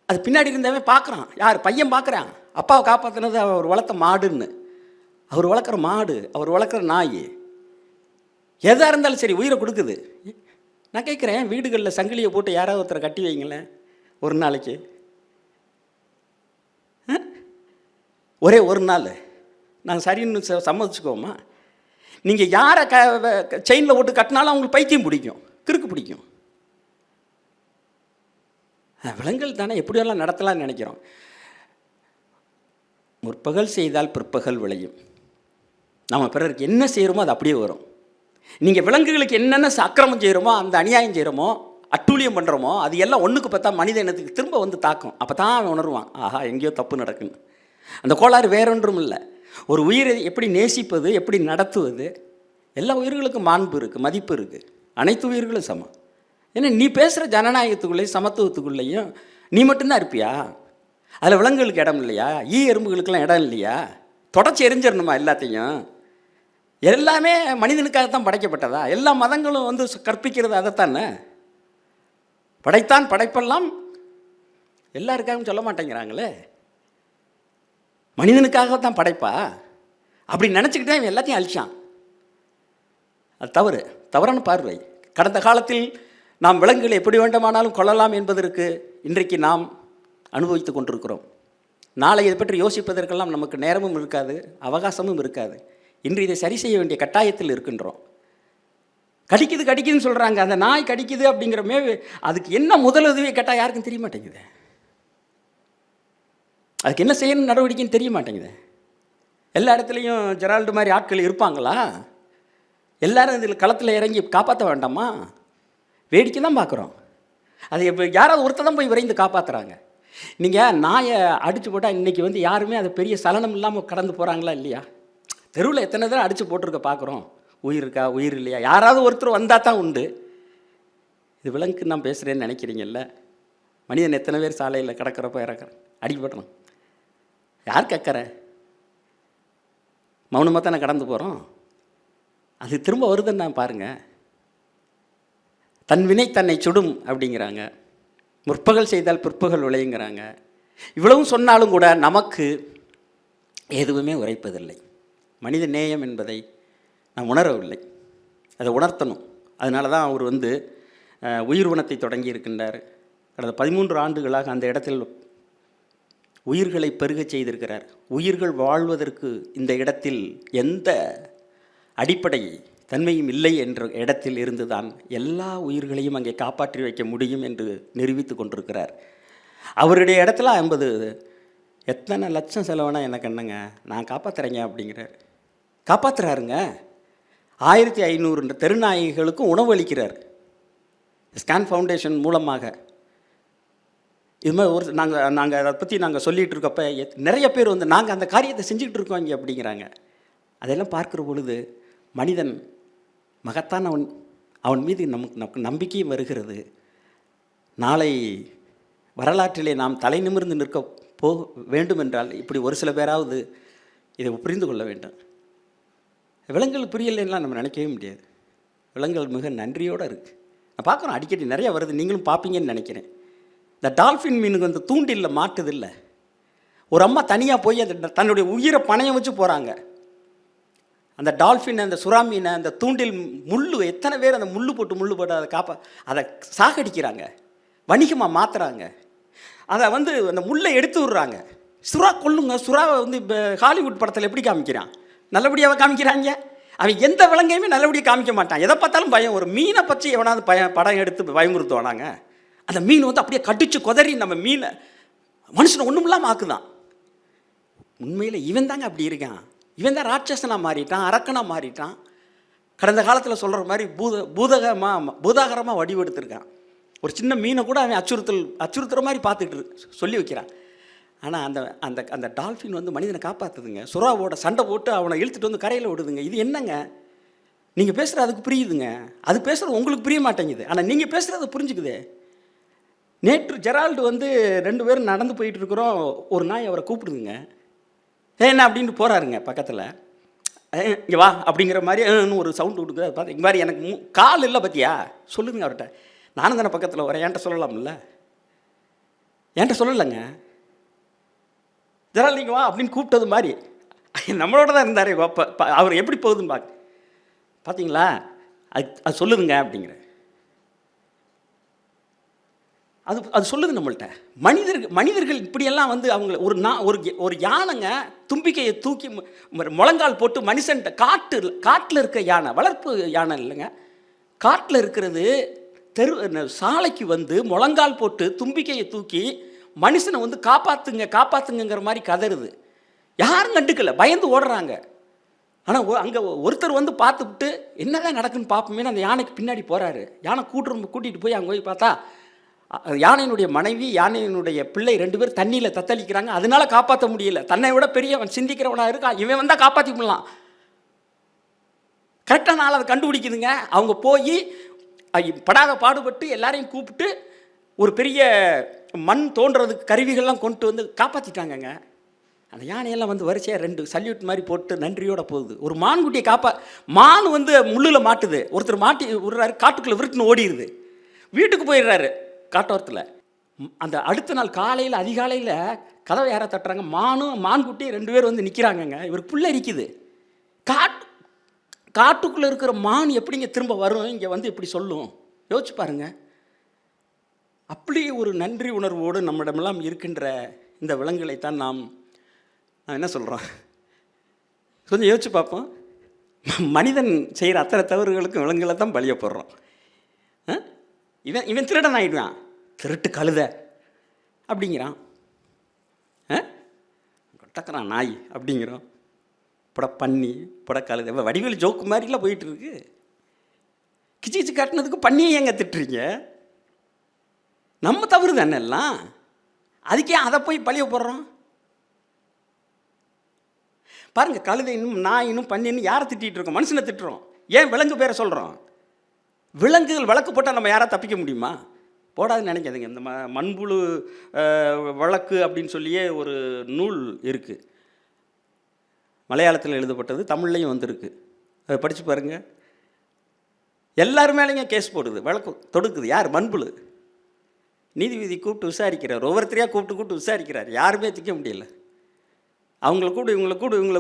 அது பின்னாடி இருந்தவன் பார்க்குறான், யார் பையன் பார்க்குறான், அப்பாவை காப்பாற்றினது அவர் வளர்த்த மாடுன்னு. அவர் வளர்க்குற மாடு, அவர் வளர்க்குற நாய், எதாக இருந்தாலும் சரி உயிரை கொடுக்குது. நான் கேட்குறேன், வீடுகளில் சங்கிலியை போட்டு யாராவது ஒருத்தரை கட்டி வைங்களேன் ஒரு நாளைக்கு, ஒரே ஒரு நாள் நாங்கள் சரின்னு சம்மதிச்சுக்கோமா? நீங்கள் யாரை செயினில் போட்டு கட்டினாலும் அவங்களுக்கு பைத்தியம் பிடிக்கும், கிறுக்கு பிடிக்கும். விலங்குகள் தானே, எப்படியெல்லாம் நடத்தலாம்னு நினைக்கிறோம். முற்பகல் செய்தால் பிற்பகல் விளையும். நம்ம பிறருக்கு என்ன செய்கிறோமோ அது அப்படியே வரும். நீங்கள் விலங்குகளுக்கு என்னென்ன அக்கிரமம் செய்கிறோமோ, அந்த அநியாயம் செய்கிறோமோ, அட்டூழியம் பண்ணுறோமோ, அது எல்லாம் ஒன்றுக்கு பார்த்தா மனித இனத்துக்கு திரும்ப தாக்கும். அப்போ தான் அவன் உணர்வான், ஆஹா எங்கேயோ தப்பு நடக்குன்னு. அந்த கோளாறு வேறொன்றும் இல்லை. ஒரு உயிரை எப்படி நேசிப்பது, எப்படி நடத்துவது. எல்லா உயிர்களுக்கும் மாண்பு இருக்குது, மதிப்பு இருக்குது. அனைத்து உயிர்களும் சமம். ஏன்னா நீ பேசுகிற ஜனநாயகத்துக்குள்ளேயும் சமத்துவத்துக்குள்ளேயும் நீ மட்டும்தான் இருப்பியா? அதில் விலங்குகளுக்கு இடம் இல்லையா? எறும்புகளுக்கெல்லாம் இடம் இல்லையா? தொடச்சி எரிஞ்சிடணுமா எல்லாத்தையும்? எல்லாமே மனிதனுக்காகத்தான் படைக்கப்பட்டதா? எல்லா மதங்களும் கற்பிக்கிறது அதைத்தானே. படைத்தான் படைப்பெல்லாம் எல்லாருக்காகவும் சொல்ல மாட்டேங்கிறாங்களே. மனிதனுக்காகத்தான் படைப்பா அப்படி நினச்சிக்கிட்டே இவன் எல்லாத்தையும் அழிச்சான். அது தவறான பார்வை. கடந்த காலத்தில் நாம் விலங்குகளை எப்படி வேண்டுமானாலும் கொள்ளலாம் என்பதற்கு இன்றைக்கு நாம் அனுபவித்து கொண்டிருக்கிறோம். நாளை இதை பற்றி யோசிப்பதற்கெல்லாம் நமக்கு நேரமும் இருக்காது, அவகாசமும் இருக்காது. இன்று இதை சரி செய்ய வேண்டிய கட்டாயத்தில் இருக்கின்றோம். கடிக்குதுன்னு சொல்கிறாங்க, அந்த நாய் கடிக்குது அப்படிங்கிறமே அதுக்கு என்ன முதலுதவி கேட்டால் யாருக்கும் தெரிய மாட்டேங்குது. அதுக்கு என்ன செய்யணும் நடவடிக்கைன்னு தெரிய மாட்டேங்குது. எல்லா இடத்துலையும் ஜெரால்டு மாதிரி ஆட்கள் இருப்பாங்களா? எல்லாரும் இதில் களத்தில் இறங்கி காப்பாற்ற வேண்டாமா? வேடிக்கை தான் பார்க்குறோம். அது இப்போ யாராவது ஒருத்தர் தான் போய் விரைந்து காப்பாற்றுறாங்க. நீங்கள் நாயை அடித்து போட்டால் இன்றைக்கி யாருமே அதை பெரிய சலனம் இல்லாமல் கடந்து போகிறாங்களா இல்லையா? தெருவில் எத்தனை தடவை அடித்து போட்டிருக்க பார்க்குறோம். உயிர் இருக்கா உயிர் இல்லையா? யாராவது ஒருத்தர் வந்தால் தான் உண்டு. இது விலங்குக்கு நான் பேசுகிறேன்னு நினைக்கிறீங்கல்ல? மனிதன் எத்தனை பேர் சாலையில் கிடக்கிறப்போ இறக்குறேன், அடிக்கப்பட்டணும். யார் கேட்குற? மௌனமாக தானே கடந்து போகிறோம். அது திரும்ப வருதுன்னு நான் பாருங்கள். தன் வினை தன்னை சுடும் அப்படிங்கிறாங்க. முற்பகல் செய்தால் பிற்பகல் விளையுங்கிறாங்க. இவ்வளவும் சொன்னாலும் கூட நமக்கு எதுவுமே உரைப்பதில்லை. மனித நேயம் என்பதை நாம் உணரவில்லை. அதை உணர்த்தணும். அதனால தான் அவர் உயிர் உணத்தை தொடங்கி இருக்கின்றார். கடந்த 13 ஆண்டுகளாக அந்த இடத்தில் உயிர்களை பெருகச் செய்திருக்கிறார். உயிர்கள் வாழ்வதற்கு இந்த இடத்தில் எந்த அடிப்படை தன்மையும் இல்லை என்ற இடத்தில் இருந்துதான் எல்லா உயிர்களையும் அங்கே காப்பாற்றி வைக்க முடியும் என்று நிரூபித்து கொண்டிருக்கிறார். அவருடைய இடத்துல 50 எத்தனை லட்சம் செலவுனா எனக்கு என்னங்க, நான் காப்பாற்றுறேங்க அப்படிங்கிறார். காப்பாற்றுறாருங்க. 1500 தெருநாயகிகளுக்கும் உணவு அளிக்கிறார் ஸ்கேன் ஃபவுண்டேஷன் மூலமாக. இது மாதிரி நாங்கள் அதை பற்றி நாங்கள் சொல்லிகிட்டு இருக்கப்போ நிறைய பேர் நாங்கள் அந்த காரியத்தை செஞ்சுக்கிட்டு இருக்கோம் இங்கே அப்படிங்கிறாங்க. அதெல்லாம் பார்க்குற பொழுது மனிதன் மகத்தான் அவன் மீது நமக்கு நம்பிக்கையும் வருகிறது. நாளை வரலாற்றிலே நாம் தலை நிமிர்ந்து நிற்க வேண்டும் என்றால் இப்படி ஒரு சில பேராவது இதை புரிந்து கொள்ள வேண்டும். விலங்குகள் புரியலைன்னா நம்ம நினைக்கவே முடியாது. விலங்குகள் மிக நன்றியோடு இருக்குது. நான் பார்க்குறோம், அடிக்கடி நிறையா வருது, நீங்களும் பார்ப்பீங்கன்னு நினைக்கிறேன். இந்த டால்ஃபின் மீனுக்கு வந்து தூண்டிலில் மாட்டுது இல்லை, ஒரு அம்மா தனியாக போய் அந்த தன்னுடைய உயிரை பணையம் வச்சு போகிறாங்க. அந்த டால்ஃபின், அந்த சுறா மீனை, அந்த தூண்டில் எத்தனை பேர் அந்த முள் போட்டு அதை அதை சாகடிக்கிறாங்க, வணிகமாக மாற்றுறாங்க. அதை வந்து அந்த முள்ளை எடுத்து விடுறாங்க. சுறா கொல்லுங்க. சுறாவை வந்து இப்போ ஹாலிவுட் படத்தில் எப்படி காமிக்கிறான், நல்லபடியாக காமிக்கிறாங்க. அவன் எந்த விலங்கையுமே நல்லபடியாக காமிக்க மாட்டான். எதை பார்த்தாலும் பயம். ஒரு மீனை பற்றி எவனாவது படம் எடுத்து பயமுறுத்துவானாங்க. அந்த மீன் வந்து அப்படியே கடிச்சு கொதறி நம்ம மீனை மனுஷனை ஒன்றும் இல்லாமல் ஆக்குதான். உண்மையில் இவன் தாங்க அப்படி இருக்கான். இவன் தான் ராட்சசனாக மாறிட்டான், அரக்கனாக மாறிட்டான். கடந்த காலத்தில் சொல்கிற மாதிரி பூதாகரமாக வடிவெடுத்திருக்கான். ஒரு சின்ன மீனை கூட அவன் அச்சுறுத்துற மாதிரி பார்த்துட்டு சொல்லி வைக்கிறான். ஆனால் அந்த அந்த அந்த டால்ஃபின் வந்து மனிதனை காப்பாற்றுதுங்க. சுறாவோட சண்டை போட்டு அவனை இழுத்துட்டு வந்து கரையில் விடுதுங்க. இது என்னங்க? நீங்கள் பேசுகிறது அதுக்கு புரியுதுங்க, அது பேசுகிறது உங்களுக்கு புரிய மாட்டேங்குது. ஆனால் நீங்கள் பேசுகிறது புரிஞ்சுக்குது. நேற்று ஜெரால்டு வந்து 2 பேரும் நடந்து போயிட்டு இருக்கிறோம். ஒரு நாய் அவரை கூப்பிடுதுங்க. என்ன அப்படின்ட்டு போகிறாருங்க பக்கத்தில். இங்கே வா அப்படிங்கிற மாதிரி ஒரு சவுண்டு கொடுக்குது. அதை பார்த்து இங்கே மாதிரி எனக்கு கால் இல்லை பார்த்தியா சொல்லுதுங்க அவர்கிட்ட. நானும் தானே பக்கத்தில் வரேன், என்கிட்ட சொல்லலாம்ல. என்கிட்ட சொல்லலைங்க. ஜெரால்டு நீங்கள் வா அப்படின்னு கூப்பிட்டது மாதிரி நம்மளோட தான் இருந்தார். அவர் எப்படி போகுதுன்னு பார்த்தீங்களா, அது சொல்லுதுங்க அப்படிங்கிற. அது சொல்லுது நம்மள்கிட்ட. மனிதர்கள் இப்படியெல்லாம் வந்து அவங்க ஒரு யானைங்க தும்பிக்கையை தூக்கி முழங்கால் போட்டு மனுஷன் காட்டில் இருக்க யானை, வளர்ப்பு யானை இல்லைங்க, காட்டில் இருக்கிறது சாலைக்கு வந்து முழங்கால் போட்டு தும்பிக்கையை தூக்கி மனுஷனை வந்து காப்பாத்துங்கிற மாதிரி கதறுது. யாரும் கண்டுக்கல, பயந்து ஓடுறாங்க. ஆனால் அங்கே ஒருத்தர் வந்து பார்த்துவிட்டு என்னதான் நடக்குன்னு பார்ப்போமே அந்த யானைக்கு பின்னாடி போகிறாரு. யானை கூட்டிகிட்டு போய் அங்கே போய் பார்த்தா யானையினுடைய மனைவி, யானையினுடைய பிள்ளை 2 பேர் தண்ணியில் தத்தளிக்கிறாங்க. அதனால காப்பாற்ற முடியல. தன்னை விட பெரியவன் சிந்திக்கிறவனாக இருக்கான், இவன் வந்தால் காப்பாற்றி விடலாம். கரெக்டாக நாள் அதை கண்டுபிடிக்குதுங்க. அவங்க போய் படாத பாடுபட்டு எல்லாரையும் கூப்பிட்டு ஒரு பெரிய மண் தோன்றதுக்கு கருவிகள்லாம் கொண்டு வந்து காப்பாற்றிட்டாங்கங்க. அந்த யானையெல்லாம் வந்து வரிசையாக 2 சல்யூட் மாதிரி போட்டு நன்றியோடு போகுது. ஒரு மான்குட்டியை மான் வந்து முள்ளில் மாட்டுது. ஒருத்தர் மாட்டி விடுறாரு, காட்டுக்குள்ளே விருட்டுன்னு ஓடிடுது. வீட்டுக்கு போயிடுறாரு காட்டோரத்தில். அந்த அடுத்த நாள் காலையில் அதிகாலையில் கதவை யாரை தட்டுறாங்க, மான்குட்டி 2 பேர் வந்து நிற்கிறாங்கங்க. இவருக்கு புள்ள இருக்குது. காட்டுக்குள்ளே இருக்கிற மான் எப்படிங்க திரும்ப வரும் இங்கே வந்து இப்படி சொல்லும்? யோசிச்சு பாருங்க. அப்படி ஒரு நன்றி உணர்வோடு நம்மிடமெல்லாம் இருக்கின்ற இந்த விலங்குகளைத்தான் நான் என்ன சொல்கிறோம், கொஞ்சம் யோசிச்சு பார்ப்போம். மனிதன் செய்கிற அத்தனை தவறுகளுக்கும் விலங்குகளை தான் பலிய போடுறோம். இவன் திருடன் ஆகிடுவான், திருட்டு கழுத அப்படிங்கிறான், கொட்டக்கிறான் நாய் அப்படிங்கிறோம், புட பன்னி புட கழுத. வடிவேலு ஜோக்கு மாதிரிலாம் போயிட்டுருக்கு. கிச்சு காட்டினதுக்கு பண்ணியை ஏங்க திட்டுறீங்க? நம்ம தவறு தானே எல்லாம், அதுக்கே அதை போய் பழிய போடுறோம்? பாருங்கள், கழுதைன்னும் நாயினும் பன்னின்னு யாரை திட்டிகிட்டு இருக்கோம்? மனுஷனை திட்டுறோம். ஏன் விலங்கு பேரை சொல்கிறோம்? விலங்குகள் வழக்கு போட்டால் நம்ம யாராவது தப்பிக்க முடியுமா? போடாதுன்னு நினைக்காதுங்க. இந்த மண்புழு வழக்கு அப்படின்னு சொல்லியே ஒரு நூல் இருக்குது, மலையாளத்தில் எழுதப்பட்டது, தமிழ்லையும் வந்திருக்கு. அதை படித்து பாருங்கள். எல்லாரும் மேலேயும் கேஸ் போடுது, வழக்கு தொடுக்குது. யார்? மண்புழு. நீதிபதி கூப்பிட்டு விசாரிக்கிறார், ஒவ்வொருத்தரையாக கூப்பிட்டு விசாரிக்கிறார். யாருமே திக்க முடியல. அவங்கள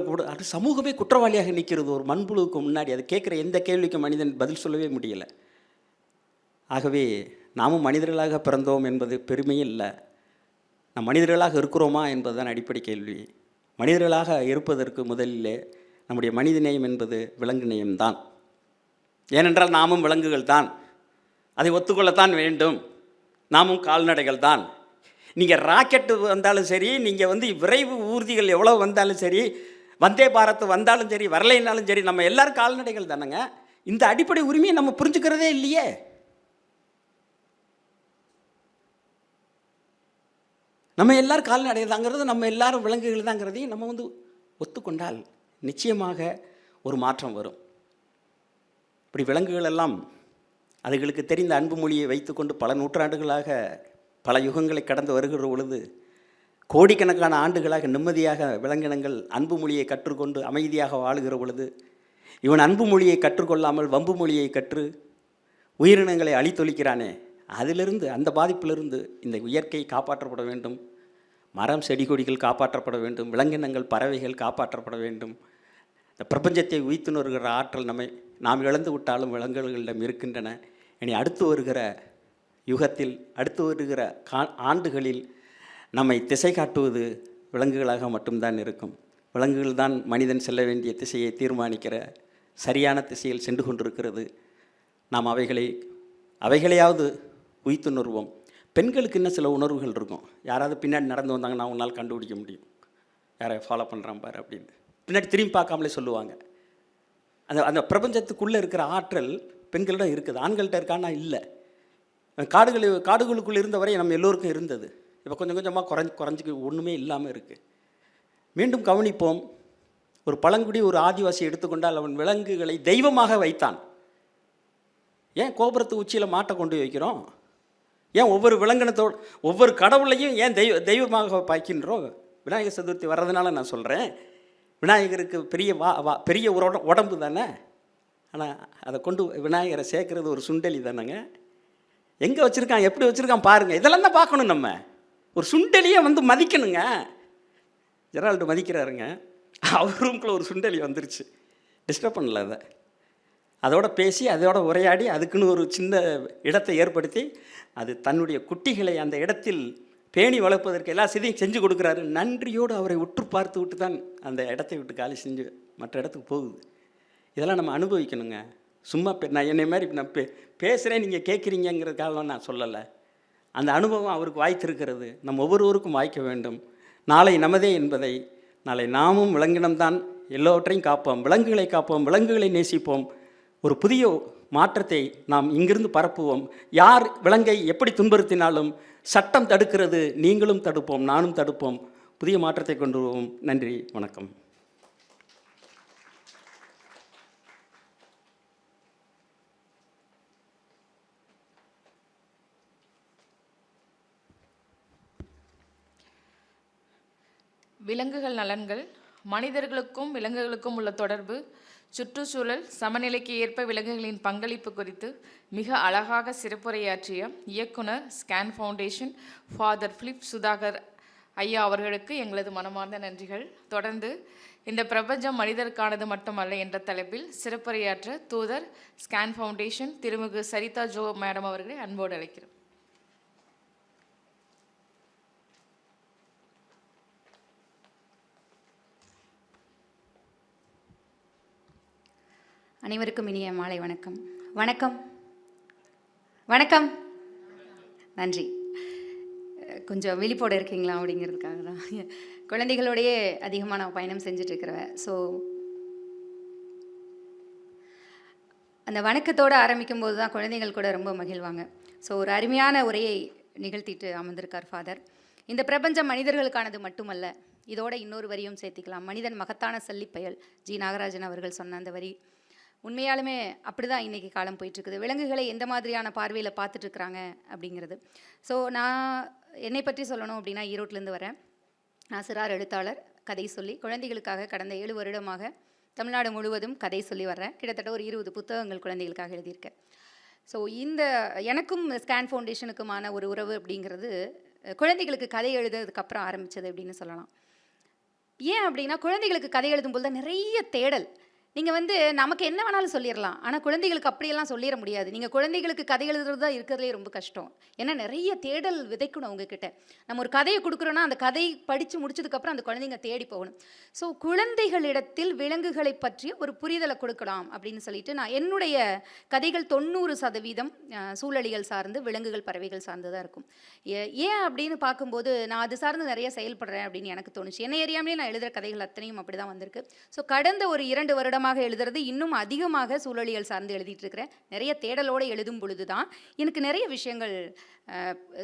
கூட அது சமூகமே குற்றவாளியாக நிற்கிறது ஒரு மண்புழுவுக்கு முன்னாடி. அது கேட்குற எந்த கேள்விக்கும் மனிதன் பதில் சொல்லவே முடியலை. ஆகவே நாமும் மனிதர்களாக பிறந்தோம் என்பது பெருமையும் இல்லை, நாம் மனிதர்களாக இருக்கிறோமா என்பது தான் அடிப்படை கேள்வி. மனிதர்களாக இருப்பதற்கு முதலிலே நம்முடைய மனிதநேயம் என்பது விலங்கு நேயம்தான். ஏனென்றால் நாமும் விலங்குகள் தான், அதை ஒத்துக்கொள்ளத்தான் வேண்டும். நாமும் கால்நடைகள் தான். நீங்கள் ராக்கெட்டு வந்தாலும் சரி, நீங்கள் வந்து விரைவு ஊர்திகள் எவ்வளோ வந்தாலும் சரி, வந்தே பாரத் வந்தாலும் சரி, வரலைன்னாலும் சரி, நம்ம எல்லோரும் கால்நடைகள் தானேங்க. இந்த அடிப்படை உரிமையை நம்ம புரிஞ்சுக்கிறதே இல்லையே. நம்ம எல்லோரும் கால்நடை தாங்கிறது, நம்ம எல்லாரும் விலங்குகள் தாங்கிறதையும் நம்ம வந்து ஒத்துக்கொண்டால் நிச்சயமாக ஒரு மாற்றம் வரும். இப்படி விலங்குகள் எல்லாம் அதுகளுக்கு தெரிந்த அன்பு மொழியை வைத்துக்கொண்டு பல நூற்றாண்டுகளாக பல யுகங்களை கடந்து வருகிற பொழுது கோடிக்கணக்கான ஆண்டுகளாக நிம்மதியாக விலங்கினங்கள் அன்பு மொழியை கற்றுக்கொண்டு அமைதியாக வாழுகிற பொழுது இவன் அன்பு மொழியை கற்றுக்கொள்ளாமல் வம்பு மொழியை கற்று உயிரினங்களை அழித்தொழிக்கிறானே, அதிலிருந்து அந்த பாதிப்பிலிருந்து இந்த இயற்கை காப்பாற்றப்பட வேண்டும். மரம் செடி கொடிகள் காப்பாற்றப்பட வேண்டும். விலங்கினங்கள் பறவைகள் காப்பாற்றப்பட வேண்டும். இந்த பிரபஞ்சத்தை உய்த்துணர்கிற ஆற்றல் நாம் இழந்து விட்டாலும் விலங்குகளிடம் இருக்கின்றன. இனி அடுத்து வருகிற யுகத்தில் அடுத்து வருகிற ஆண்டுகளில் நம்மை திசை காட்டுவது விலங்குகளாக மட்டும்தான் இருக்கும். விலங்குகள் தான் மனிதன் செல்ல வேண்டிய திசையை தீர்மானிக்கிற சரியான திசையில் சென்று கொண்டிருக்கிறது. நாம் அவைகளையாவது உய்த்துணர்வோம். பெண்களுக்கு இன்னும் சில உணர்வுகள் இருக்கும். யாராவது பின்னாடி நடந்து வந்தாங்கன்னா அவங்களால் கண்டுபிடிக்க முடியும், யாரை ஃபாலோ பண்ணுறான் பாரு அப்படின்னு. பின்னாடி திரும்பி பார்க்காமலே சொல்லுவாங்க. அந்த பிரபஞ்சத்துக்குள்ளே இருக்கிற ஆற்றல் பெண்களிடம் இருக்குது, ஆண்கள்கிட்ட இருக்கான்னா இல்லை. காடுகளுக்குள்ளே இருந்த வரை நம்ம எல்லோருக்கும் இருந்தது. இப்போ கொஞ்சம் கொஞ்சமாக குறைஞ்சிக்கு ஒன்றுமே இல்லாமல் இருக்குது. மீண்டும் கவனிப்போம். ஒரு பழங்குடி ஒரு ஆதிவாசி எடுத்துக்கொண்டால் அவன் விலங்குகளை தெய்வமாக வைத்தான். ஏன் கோபுரத்து உச்சியில் மாட்டை கொண்டு வைக்கிறோம்? ஏன் ஒவ்வொரு விலங்கினத்தோடு ஒவ்வொரு கடவுளையும் ஏன் தெய்வமாக பாய்க்கின்றோம்? விநாயகர் சதுர்த்தி வர்றதுனால நான் சொல்கிறேன். விநாயகருக்கு பெரிய உடம்பு தானே. ஆனால் அதை கொண்டு விநாயகரை சேர்க்கறது ஒரு சுண்டலி தானேங்க. எங்கே வச்சுருக்கான், எப்படி வச்சுருக்கான் பாருங்கள். இதெல்லாம் தான் பார்க்கணும். நம்ம ஒரு சுண்டலியை மதிக்கணுங்க. ஜெரால்டு மதிக்கிறாருங்க. அவர் ரூம்குள்ளே ஒரு சுண்டலி வந்துருச்சு. டிஸ்டர்ப் பண்ணல. அதோட பேசி அதோட உரையாடி அதுக்குன்னு ஒரு சின்ன இடத்தை ஏற்படுத்தி அது தன்னுடைய குட்டிகளை அந்த இடத்தில் பேணி வளர்ப்பதற்கு எல்லா செய்தியும் செஞ்சு கொடுக்குறாரு. நன்றியோடு அவரை உற்று பார்த்து விட்டு தான் அந்த இடத்தை விட்டு காலி செஞ்சு மற்ற இடத்துக்கு போகுது. இதெல்லாம் நம்ம அனுபவிக்கணுங்க. சும்மா நான் என்னை மாதிரி நான் பேசுகிறேன், நீங்கள் கேட்குறீங்கிறதுக்காக நான் சொல்லலை. அந்த அனுபவம் அவருக்கு வாய்த்திருக்கிறது. நம்ம ஒவ்வொருவருக்கும் வாய்க்க வேண்டும். நாளை நமதே என்பதை, நாளை நாமும் விலங்கினம்தான், எல்லோற்றையும் காப்போம், விலங்குகளை காப்போம், விலங்குகளை நேசிப்போம். ஒரு புதிய மாற்றத்தை நாம் இங்கிருந்து பரப்புவோம். யார் விலங்கை எப்படி துன்புறுத்தினாலும் சட்டம் தடுக்கிறது, நீங்களும் தடுப்போம், நானும் தடுப்போம். புதிய மாற்றத்தை கொண்டு வருவோம். நன்றி, வணக்கம். விலங்குகள் நலன்கள், மனிதர்களுக்கும் விலங்குகளுக்கும் உள்ள தொடர்பு, சுற்றுச்சூழல் சமநிலைக்கு ஏற்ப விலங்குகளின் பங்களிப்பு குறித்து மிக அழகாக சிறப்புரையாற்றிய இயக்குனர் Scan Foundation father Philip Sudhakar ஐயா அவர்களுக்கு எங்களது மனமார்ந்த நன்றிகள். தொடர்ந்து இந்த பிரபஞ்சம் மனிதருக்கானது மட்டுமல்ல என்ற தலைப்பில் சிறப்புரையாற்ற தூதர் ஸ்கேன் ஃபவுண்டேஷன் திருமிகு சரிதா ஜோ மேடம் அவர்களை அன்போடு அழைக்கிறோம். அனைவருக்கும் இனிய மாலை வணக்கம். வணக்கம் வணக்கம். நன்றி. கொஞ்சம் விழிப்போடு இருக்கீங்களா அப்படிங்கிறதுக்காக தான். குழந்தைகளோடையே அதிகமாக நான் பயணம் செஞ்சிட்ருக்கிறேன். ஸோ அந்த வணக்கத்தோடு ஆரம்பிக்கும் போது தான் குழந்தைகள் கூட ரொம்ப மகிழ்வாங்க. ஸோ ஒரு அருமையான உரையை நிகழ்த்திட்டு அமர்ந்திருக்கார் ஃபாதர். இந்த பிரபஞ்சம் மனிதர்களுக்கானது மட்டுமல்ல, இதோட இன்னொரு வரியும் சேர்த்திக்கலாம். மனிதன் மகத்தான சல்லிப்பயல். ஜி நாகராஜன் அவர்கள் சொன்ன அந்த வரி உண்மையாலுமே அப்படி தான் இன்றைக்கி காலம் போயிட்டுருக்குது. விலங்குகளை எந்த மாதிரியான பார்வையில் பார்த்துட்ருக்குறாங்க அப்படிங்கிறது. ஸோ நான் என்னை பற்றி சொல்லணும் அப்படின்னா, ஈரோட்டிலேருந்து வரேன். நான் சிறார் எழுத்தாளர், கதை சொல்லி குழந்தைகளுக்காக கடந்த 7 வருடமாக தமிழ்நாடு முழுவதும் கதை சொல்லி வர்றேன். கிட்டத்தட்ட ஒரு 20 புத்தகங்கள் குழந்தைகளுக்காக எழுதியிருக்கேன். ஸோ இந்த எனக்கும் ஸ்கேன் ஃபவுண்டேஷனுக்குமான ஒரு உறவு அப்படிங்கிறது குழந்தைகளுக்கு கதை எழுதுறதுக்கப்புறம் ஆரம்பித்தது அப்படின்னு சொல்லலாம். ஏன் அப்படின்னா, குழந்தைகளுக்கு கதை எழுதும்போது தான் நிறைய தேடல். நீங்கள் நமக்கு என்ன வேணாலும் சொல்லிடலாம், ஆனால் குழந்தைகளுக்கு அப்படியெல்லாம் சொல்லிட முடியாது. நீங்கள் குழந்தைகளுக்கு கதை எழுதுறது தான் இருக்கிறதுலே ரொம்ப கஷ்டம். ஏன்னா நிறைய தேடல் விதைக்கணும் அவங்கக்கிட்ட. நம்ம ஒரு கதையை கொடுக்குறோன்னா அந்த கதை படித்து முடிச்சதுக்கப்புறம் அந்த குழந்தைங்க தேடி போகணும். ஸோ குழந்தைகளிடத்தில் விலங்குகளை பற்றிய ஒரு புரிதலை கொடுக்கலாம் அப்படின்னு சொல்லிட்டு நான் என்னுடைய கதைகள் 90% சூழலியல் சார்ந்து, விலங்குகள் பறவைகள் சார்ந்து தான் இருக்கும். ஏன் அப்படின்னு பார்க்கும்போது நான் அது சார்ந்து நிறைய செயல்படுறேன் அப்படின்னு எனக்கு தோணுச்சு. என்ன ஏரியாமலே நான் எழுதுகிற கதைகள் அத்தனையும் அப்படி தான் வந்திருக்கு. ஸோ கடந்த ஒரு 2 வருடம் எழுதுறது இன்னும் அதிகமாக சூழலியல் சார்ந்து எழுதிட்டு இருக்கிறேன். நிறைய தேடலோடு எழுதும் பொழுது தான் எனக்கு நிறைய விஷயங்கள்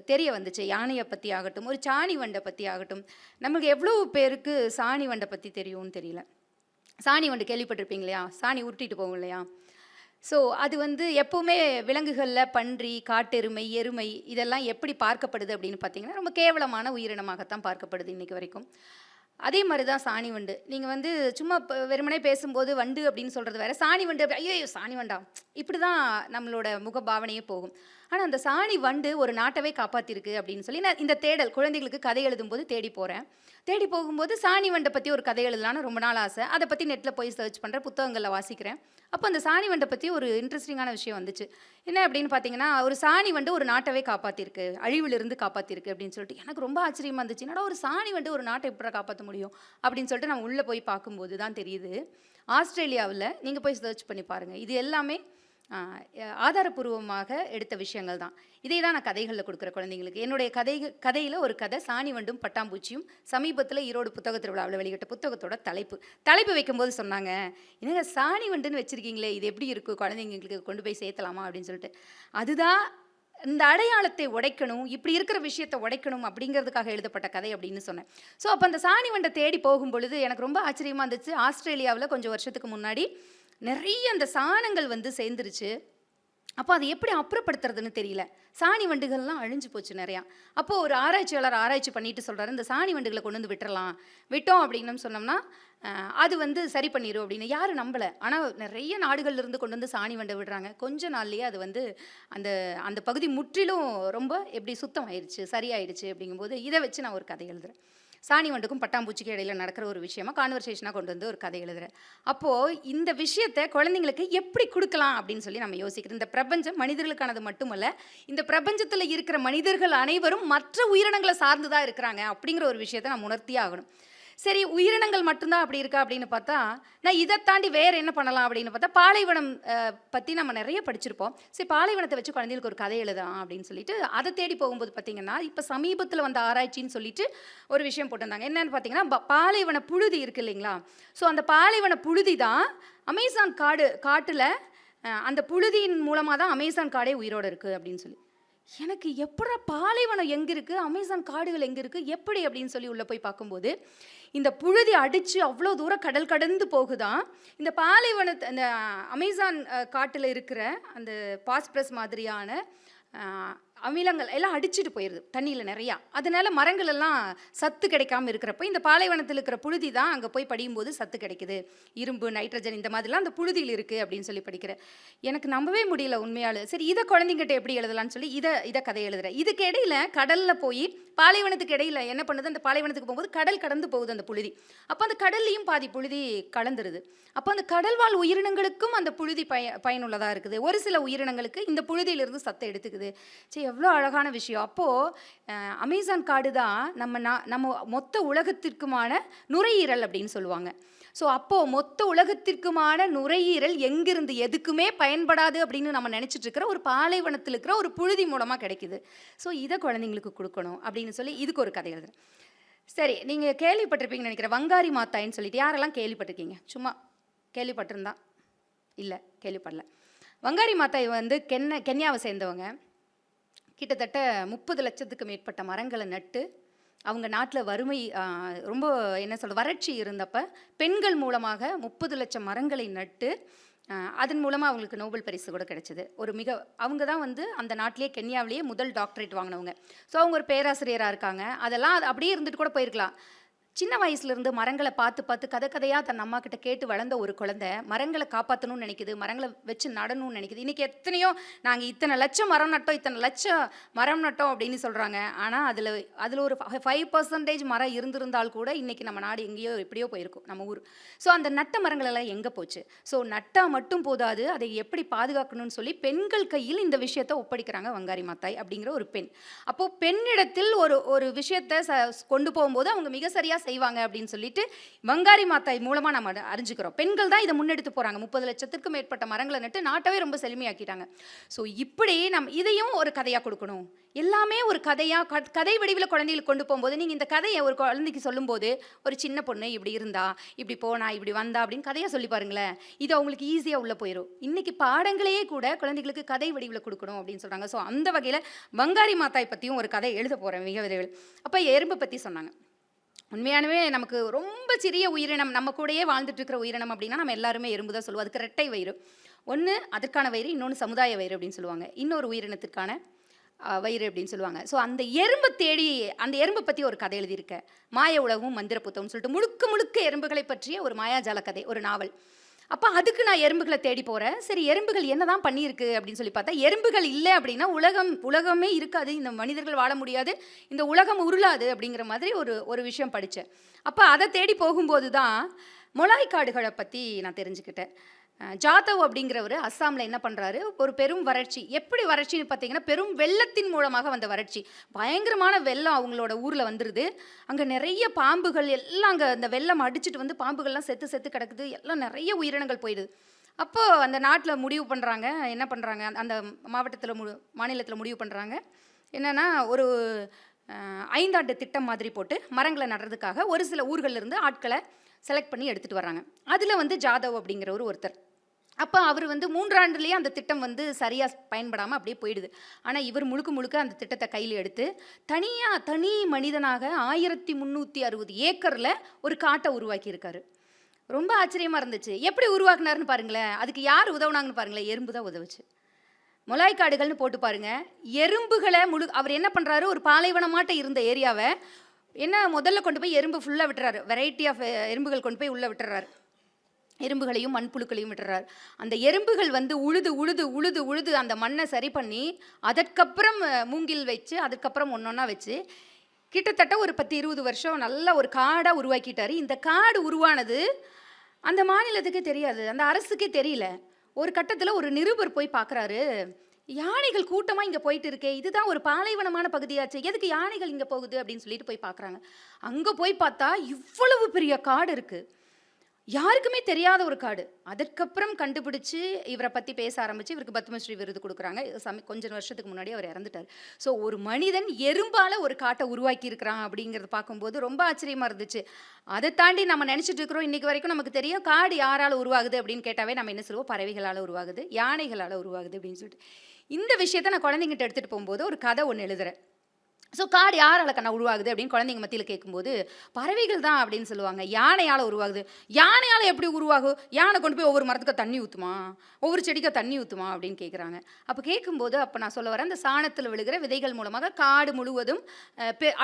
தெரிய வந்துச்சு. யானையை பற்றி ஆகட்டும், ஒரு சாணி வண்டை பற்றி ஆகட்டும். நமக்கு எவ்வளோ பேருக்கு சாணி வண்டை பற்றி தெரியும்னு தெரியல. சாணி வண்டு கேள்விப்பட்டிருப்பீங்க இல்லையா? சாணி உருட்டிட்டு போகும் இல்லையா? ஸோ அது வந்து எப்போவுமே விலங்குகளில் பன்றி, காட்டெருமை, எருமை இதெல்லாம் எப்படி பார்க்கப்படுது அப்படின்னு பார்த்தீங்கன்னா, ரொம்ப கேவலமான உயிரினமாகத்தான் பார்க்கப்படுது இன்னைக்கு வரைக்கும். அதே மாரி தான் சாணி வண்டு. நீங்க வந்து சும்மா வெறுமனே பேசும்போது வண்டு அப்படின்னு சொல்றது வேற. சாணி வண்டு ஐயய்யோ! சாணி வண்டா? இப்படி தான் நம்மளோட முகபாவனையே போகும். ஆனா அந்த சாணி வண்டு ஒரு நாட்டவே காப்பாத்திருக்கு அப்படின்னு சொல்லி நான் இந்த தேடல் குழந்தைகளுக்கு கதை எழுதும்போது தேடி போறேன். தேடி போகும்போது சாணி வண்டை பத்தி ஒரு கதை எழுதலான்னு ரொம்ப நாள் ஆசை. அத பத்தி நெட்ல போய் சர்ச் பண்றேன். புத்தகங்கள்ல வாசிக்கிறேன். அப்போ அந்த சாணி வண்டை பத்தி ஒரு இன்ட்ரெஸ்டிங்கான விஷயம் வந்துச்சு. என்ன அப்படின்னு பார்த்தீங்கன்னா, ஒரு சாணி வண்டு ஒரு நாட்டவே காப்பாத்திருக்கு. அழிவிலிருந்து காப்பாத்திருக்கு அப்படின்னு சொல்லிட்டு எனக்கு ரொம்ப ஆச்சரியமா இருந்துச்சு. என்னடா ஒரு சாணி வண்டு ஒரு நாட்டை எப்படிடா காப்பாத்த முடியும்? அப்படின்னு சொல்லிட்டு நான் உள்ள போய் பார்க்கும்போது தான் தெரியுது. ஆஸ்திரேலியாவுல நீங்க போய் சர்ச் பண்ணி பாருங்க. இது எல்லாமே ஆதாரப்பூர்வமாக எடுத்த விஷயங்கள் தான். இதை தான் நான் கதைகளில் கொடுக்குற குழந்தைங்களுக்கு. என்னுடைய கதையில் ஒரு கதை சாணி வண்டும் பட்டாம்பூச்சியும் சமீபத்தில் ஈரோடு புத்தக திருவிழாவில் வெளியிட்ட புத்தகத்தோட தலைப்பு வைக்கும்போது சொன்னாங்க, என்னங்க சாணி வண்டுன்னு வச்சுருக்கீங்களே, இது எப்படி இருக்கும், குழந்தைங்களுக்கு கொண்டு போய் சேர்த்தலாமா அப்படின்னு சொல்லிட்டு. அதுதான் இந்த அடையாளத்தை உடைக்கணும், இப்படி இருக்கிற விஷயத்தை உடைக்கணும் அப்படிங்கிறதுக்காக எழுதப்பட்ட கதை அப்படின்னு சொன்னேன். ஸோ அப்போ அந்த சாணி வண்டை தேடி போகும் பொழுது எனக்கு ரொம்ப ஆச்சரியமாக இருந்துச்சு. ஆஸ்திரேலியாவில் கொஞ்சம் வருஷத்துக்கு முன்னாடி நிறைய அந்த சாணங்கள் வந்து சேர்ந்துருச்சு. அப்போ அதை எப்படி அப்புறப்படுத்துறதுன்னு தெரியல. சாணி வண்டுகள்லாம் அழிஞ்சு போச்சு நிறையா. அப்போது ஒரு ஆராய்ச்சியாளர் ஆராய்ச்சி பண்ணிட்டு சொல்கிறாரு, இந்த சாணி வண்டுகளை கொண்டு வந்து விட்டுறலாம், விட்டோம் அப்படின்னு சொன்னோம்னா அது வந்து சரி பண்ணிடும் அப்படின்னு. யாரும் நம்பலை. ஆனால் நிறைய நாடுகள்லேருந்து கொண்டு வந்து சாணி வண்டை விடுறாங்க. கொஞ்ச நாள்லேயே அது வந்து அந்த அந்த பகுதி முற்றிலும் ரொம்ப எப்படி சுத்தம் ஆயிடுச்சு, சரியாயிடுச்சு. அப்படிங்கும்போது இதை வச்சு நான் ஒரு கதை எழுதுகிறேன். சாணி வண்டுக்கும் பட்டாம்பூச்சிக்கும் இடையில நடக்கிற ஒரு விஷயமா கான்வர்சேஷனாக கொண்டு வந்து ஒரு கதை எழுதுகிறேன். அப்போது இந்த விஷயத்தை குழந்தைங்களுக்கு எப்படி கொடுக்கலாம் அப்படின்னு சொல்லி நம்ம யோசிக்கிறோம். இந்த பிரபஞ்சம் மனிதர்களுக்கானது மட்டுமல்ல, இந்த பிரபஞ்சத்தில் இருக்கிற மனிதர்கள் அனைவரும் மற்ற உயிரினங்களை சார்ந்து தான் இருக்கிறாங்க அப்படிங்கிற ஒரு விஷயத்தை நம்ம உணர்த்தியே ஆகணும். சரி, உயிரினங்கள் மட்டும்தான் அப்படி இருக்கா அப்படின்னு பார்த்தா, நான் இதை தாண்டி வேறு என்ன பண்ணலாம் அப்படின்னு பார்த்தா, பாலைவனம் பற்றி நம்ம நிறைய படிச்சிருப்போம். சரி, பாலைவனத்தை வச்சு குழந்தைகளுக்கு ஒரு கதை எழுதலாம் அப்படின்னு சொல்லிட்டு அதை தேடி போகும்போது பார்த்தீங்கன்னா, இப்போ சமீபத்தில் வந்த ஆராய்ச்சின்னு சொல்லிட்டு ஒரு விஷயம் போட்டிருந்தாங்க. என்னன்னு பார்த்தீங்கன்னா, பாலைவன புழுதி இருக்குது இல்லைங்களா? ஸோ அந்த பாலைவன புழுதி தான் அமேசான் காட்டில் அந்த புழுதியின் மூலமாக தான் அமேசான் காடே உயிரோடு இருக்குது அப்படின்னு சொல்லி. எனக்கு எப்படா பாலைவனம் எங்கே இருக்குது, அமேசான் காடுகள் எங்கே இருக்குது, எப்படி அப்படின்னு சொல்லி உள்ளே போய் பார்க்கும்போது, இந்த புழுதி அடித்து அவ்வளோ தூரம் கடல் கடந்து போகுதான். இந்த அந்த அமேசான் காட்டில் இருக்கிற அந்த பாஸ்பரஸ் மாதிரியான அமிலங்கள் எல்லாம் அடிச்சுட்டு போயிடுது தண்ணியில் நிறையா. அதனால மரங்கள் எல்லாம் சத்து கிடைக்காம இருக்கிறப்ப இந்த பாலைவனத்தில் இருக்கிற புழுதி தான் அங்கே போய் படியும்போது சத்து கிடைக்குது. இரும்பு, நைட்ரஜன் இந்த மாதிரிலாம் அந்த புழுதியில் இருக்குது அப்படின்னு சொல்லி படிக்கிறேன். எனக்கு நம்பவே முடியல உண்மையால். சரி, இதை குழந்தைங்கிட்ட எப்படி எழுதலான்னு சொல்லி இதை கதை எழுதுகிறேன். இதுக்கு இடையில் கடலில் போய் பாலைவனத்துக்கு இடையில் என்ன பண்ணுது, அந்த பாலைவனத்துக்கு போகும்போது கடல் கடந்து போகுது அந்த புழுதி. அப்போ அந்த கடல்லையும் பாதி புழுதி கலந்துருது. அப்போ அந்த கடல்வாழ் உயிரினங்களுக்கும் அந்த புழுதி பயனுள்ளதாக இருக்குது. ஒரு சில உயிரினங்களுக்கு இந்த புழுதியிலிருந்து சத்தை எடுத்துக்குது. சரி, எவ்வளோ அழகான விஷயம். அப்போது அமேசான் காடு தான் நம்ம மொத்த உலகத்திற்குமான நுரையீரல் அப்படின்னு சொல்லுவாங்க. ஸோ அப்போது மொத்த உலகத்திற்குமான நுரையீரல் எங்கிருந்து எதுக்குமே பயன்படாது அப்படின்னு நம்ம நினச்சிட்டு இருக்கிற ஒரு பாலைவனத்தில் இருக்கிற ஒரு புழுதி மூலமாக கிடைக்குது. ஸோ இதை குழந்தைங்களுக்கு கொடுக்கணும் அப்படின்னு சொல்லி இதுக்கு ஒரு கதை எழுதுறேன். சரி, நீங்கள் கேள்விப்பட்டிருப்பீங்கன்னு நினைக்கிறேன், வங்காரி மாத்தாயின்னு சொல்லிட்டு. யாரெல்லாம் கேள்விப்பட்டிருக்கீங்க? சும்மா கேள்விப்பட்டிருந்தா? இல்லை, கேள்விப்படல. வங்காரி மாத்தாய் வந்து கென்யாவை சேர்ந்தவங்க. கிட்டத்தட்ட 30 லட்சத்துக்கு மேற்பட்ட மரங்களை நட்டு அவங்க நாட்டில் வறுமை ரொம்ப வறட்சி இருந்தப்ப பெண்கள் மூலமாக 30 லட்சம் மரங்களை நட்டு அதன் மூலமாக அவங்களுக்கு நோபல் பரிசு கூட கிடைச்சிது. அவங்க தான் வந்து அந்த நாட்டிலேயே கென்யாவிலேயே முதல் டாக்டரேட் வாங்கினவங்க. ஸோ அவங்க ஒரு பேராசிரியராக இருக்காங்க. அதெல்லாம் அப்படியே இருந்துட்டு கூட போயிருக்கலாம். சின்ன வயசுலேருந்து மரங்களை பார்த்து கதையாக தன் அம்மா கிட்ட கேட்டு வளர்ந்த ஒரு குழந்தை மரங்களை காப்பாற்றணும்னு நினைக்குது, மரங்களை வச்சு நடணும்னு நினைக்குது. இன்றைக்கி எத்தனையோ நாங்கள் இத்தனை லட்சம் மரம் நட்டோம் அப்படின்னு சொல்கிறாங்க. ஆனால் அதில் ஒரு 5% மரம் இருந்திருந்தால் கூட இன்றைக்கி நம்ம நாடு எங்கேயோ எப்படியோ போயிருக்கும், நம்ம ஊர். ஸோ அந்த நட்ட மரங்களெல்லாம் எங்கே போச்சு? ஸோ நட்டால் மட்டும் போதாது, அதை எப்படி பாதுகாக்கணும்னு சொல்லி பெண்கள் கையில் இந்த விஷயத்தை ஒப்படைக்கிறாங்க வங்காரி மாத்தாய் அப்படிங்கிற ஒரு பெண். அப்போது பெண்ணிடத்தில் ஒரு விஷயத்தை கொண்டு போகும்போது அவங்க மிக சரியாக செய்வாங்க அப்படின்னு சொல்லிட்டு வங்காரி மாத்தாய் மூலமாக நம்ம அறிஞ்சுக்கிறோம். பெண்கள் தான் இதை முன்னெடுத்து போகிறாங்க. 30 லட்சத்துக்கும் மேற்பட்ட மரங்களை நட்டு நாட்டவே ரொம்ப செழுமையாக்கிட்டாங்க. ஸோ இப்படி நம்ம இதையும் ஒரு கதையாக கொடுக்கணும். எல்லாமே ஒரு கதை வடிவில் குழந்தைகளுக்கு கொண்டு போகும்போது, நீங்கள் இந்த கதையை ஒரு குழந்தைக்கு சொல்லும்போது, ஒரு சின்ன பொண்ணு இப்படி இருந்தா, இப்படி போனா, இப்படி வந்தா அப்படின்னு கதையாக சொல்லி பாருங்களேன். இது அவங்களுக்கு ஈஸியாக உள்ளே போயிடும். இன்னைக்கு பாடங்களையே கூட குழந்தைகளுக்கு கதை வடிவில் கொடுக்கணும் அப்படின்னு சொல்கிறாங்க. ஸோ அந்த வகையில் வங்காரி மாத்தாய் பற்றியும் ஒரு கதை எழுத போகிறேன் மிக விரைவில். அப்போ எறும்பு பற்றி சொன்னாங்க. உண்மையானவே நமக்கு ரொம்ப சிறிய உயிரினம், நம்ம கூடயே வாழ்ந்துட்டு இருக்கிற உயிரினம் அப்படின்னா நம்ம எல்லாருமே எறும்பு தான் சொல்லுவோம். அதுக்கு ரெட்டை வயிறு. ஒன்று அதற்கான வயிறு, இன்னொன்று சமுதாய வயிறு அப்படின்னு சொல்லுவாங்க, இன்னொரு உயிரினத்திற்கான வயிறு அப்படின்னு சொல்லுவாங்க. ஸோ அந்த எறும்பை தேடி, அந்த எறும்பை பற்றி ஒரு கதை எழுதியிருக்கேன், மாய உலகமும் மந்திர புத்தகம்னு சொல்லிட்டு, முழுக்க முழுக்க எறும்புகளை பற்றிய ஒரு மாயாஜால கதை, ஒரு நாவல். அப்போ அதுக்கு நான் எறும்புகளை தேடி போகிறேன். சரி, எறும்புகள் என்ன தான் பண்ணியிருக்கு அப்படின்னு சொல்லி பார்த்தா, எறும்புகள் இல்லை அப்படின்னா உலகமே இருக்காது, இந்த மனிதர்கள் வாழ முடியாது, இந்த உலகம் உருளாது அப்படிங்கிற மாதிரி ஒரு விஷயம் படித்தேன். அப்போ அதை தேடி போகும்போது தான் மொலாய் காடுகளை பற்றி நான் தெரிஞ்சுக்கிட்டேன். ஜாதவ் அப்படிங்கிறவர் அஸ்ஸாமில் என்ன பண்ணுறாரு, ஒரு பெரும் வறட்சி. எப்படி வறட்சின்னு பார்த்தீங்கன்னா, பெரும் வெள்ளத்தின் மூலமாக வந்த வறட்சி. பயங்கரமான வெள்ளம் அவங்களோட ஊரில் வந்துடுது. அங்கே நிறைய பாம்புகள் எல்லாம், அங்கே அந்த வெள்ளம் அடிச்சுட்டு வந்து பாம்புகள்லாம் செத்து கிடக்குது, எல்லாம் நிறைய உயிரினங்கள் போயிடுது. அப்போது அந்த நாட்டில் முடிவு பண்ணுறாங்க, என்ன பண்ணுறாங்க, அந்த மாநிலத்தில் முடிவு பண்ணுறாங்க என்னென்னா, ஒரு 5 ஆண்டு திட்டம் மாதிரி போட்டு மரங்களை நடுறதுக்காக ஒரு சில ஊர்களிலிருந்து ஆட்களை செலக்ட் பண்ணி எடுத்துகிட்டு வர்றாங்க. அதில் வந்து ஜாதவ் அப்படிங்கிறவர் ஒருத்தர். அப்போ அவர் வந்து 3 ஆண்டுலேயே அந்த திட்டம் வந்து சரியாக பயன்படாமல் அப்படியே போயிடுது. ஆனால் இவர் முழுக்க அந்த திட்டத்தை கையில் எடுத்து தனி மனிதனாக 1360 ஏக்கரில் ஒரு காட்டை உருவாக்கியிருக்காரு. ரொம்ப ஆச்சரியமாக இருந்துச்சு. எப்படி உருவாக்குனாருன்னு பாருங்களேன். அதுக்கு யார் உதவுனாங்கன்னு பாருங்களேன். எறும்பு தான் உதவுச்சு. மொலாய் காடுகள்னு போட்டு பாருங்க. எறும்புகளை அவர் என்ன பண்ணுறாரு, ஒரு பாலைவனமாட்ட இருந்த ஏரியாவை என்ன முதல்ல கொண்டு போய் எறும்பு ஃபுல்லாக விட்டுறாரு. வெரைட்டி ஆஃப் எறும்புகள் கொண்டு போய் உள்ளே விட்டுறாரு. எறும்புகளையும் மண்புழுக்களையும் விட்டுறாரு. அந்த எறும்புகள் வந்து உழுது அந்த மண்ணை சரி பண்ணி, அதற்கப்புறம் மூங்கில் வச்சு, அதுக்கப்புறம் ஒன்றொன்னா வச்சு, கிட்டத்தட்ட ஒரு 10-20 வருஷம் நல்ல ஒரு காடாக உருவாக்கிட்டாரு. இந்த காடு உருவானது அந்த மாநிலத்துக்கே தெரியாது, அந்த அரசுக்கே தெரியல. ஒரு கட்டத்தில் ஒரு நிருபர் போய் பார்க்குறாரு, யானைகள் கூட்டமாக இங்கே போயிட்டு இருக்கே, இதுதான் ஒரு பாலைவனமான பகுதியாச்சு, எதுக்கு யானைகள் இங்கே போகுது அப்படின்னு சொல்லிட்டு போய் பார்க்குறாங்க. அங்கே போய் பார்த்தா இவ்வளவு பெரிய காடு இருக்குது, யாருக்குமே தெரியாத ஒரு காடு. அதற்கப்புறம் கண்டுபிடிச்சு இவரை பற்றி பேச ஆரம்பித்து இவருக்கு பத்மஸ்ரீ விருது கொடுக்குறாங்க. கொஞ்சம் வருஷத்துக்கு முன்னாடி அவர் இறந்துட்டார். ஸோ ஒரு மனிதன் எறும்பால் ஒரு காட்டை உருவாக்கி இருக்கிறான் அப்படிங்கிறத பார்க்கும்போது ரொம்ப ஆச்சரியமாக இருந்துச்சு. அதை தாண்டி நம்ம நினச்சிட்டு இருக்கிறோம், இன்றைக்கி வரைக்கும் நமக்கு தெரியும் காடு யாரால் உருவாகுது அப்படின்னு கேட்டாவே நம்ம என்ன சொல்லுவோம், பறவைகளால் உருவாகுது, யானைகளால் உருவாகுது அப்படின்னு சொல்லிட்டு. இந்த விஷயத்தை நான் குழந்தைங்கிட்ட எடுத்துகிட்டு போகும்போது ஒரு கதை ஒன்று எழுதுகிறேன். ஸோ காடு யாரால் கண்ணா உருவாகுது அப்படின்னு குழந்தைங்க மத்தியில் கேட்கும்போது பறவைகள் தான் அப்படின்னு சொல்லுவாங்க. யானையால் உருவாகுது. யானையால் எப்படி உருவாகும்? யானை கொண்டு போய் ஒவ்வொரு மரத்துக்கு தண்ணி ஊற்றுமா, ஒவ்வொரு செடிக்கு தண்ணி ஊற்றுமா அப்படின்னு கேட்குறாங்க. அப்போ நான் சொல்ல வரேன், அந்த சாணத்தில் விழுகிற விதைகள் மூலமாக காடு முழுவதும்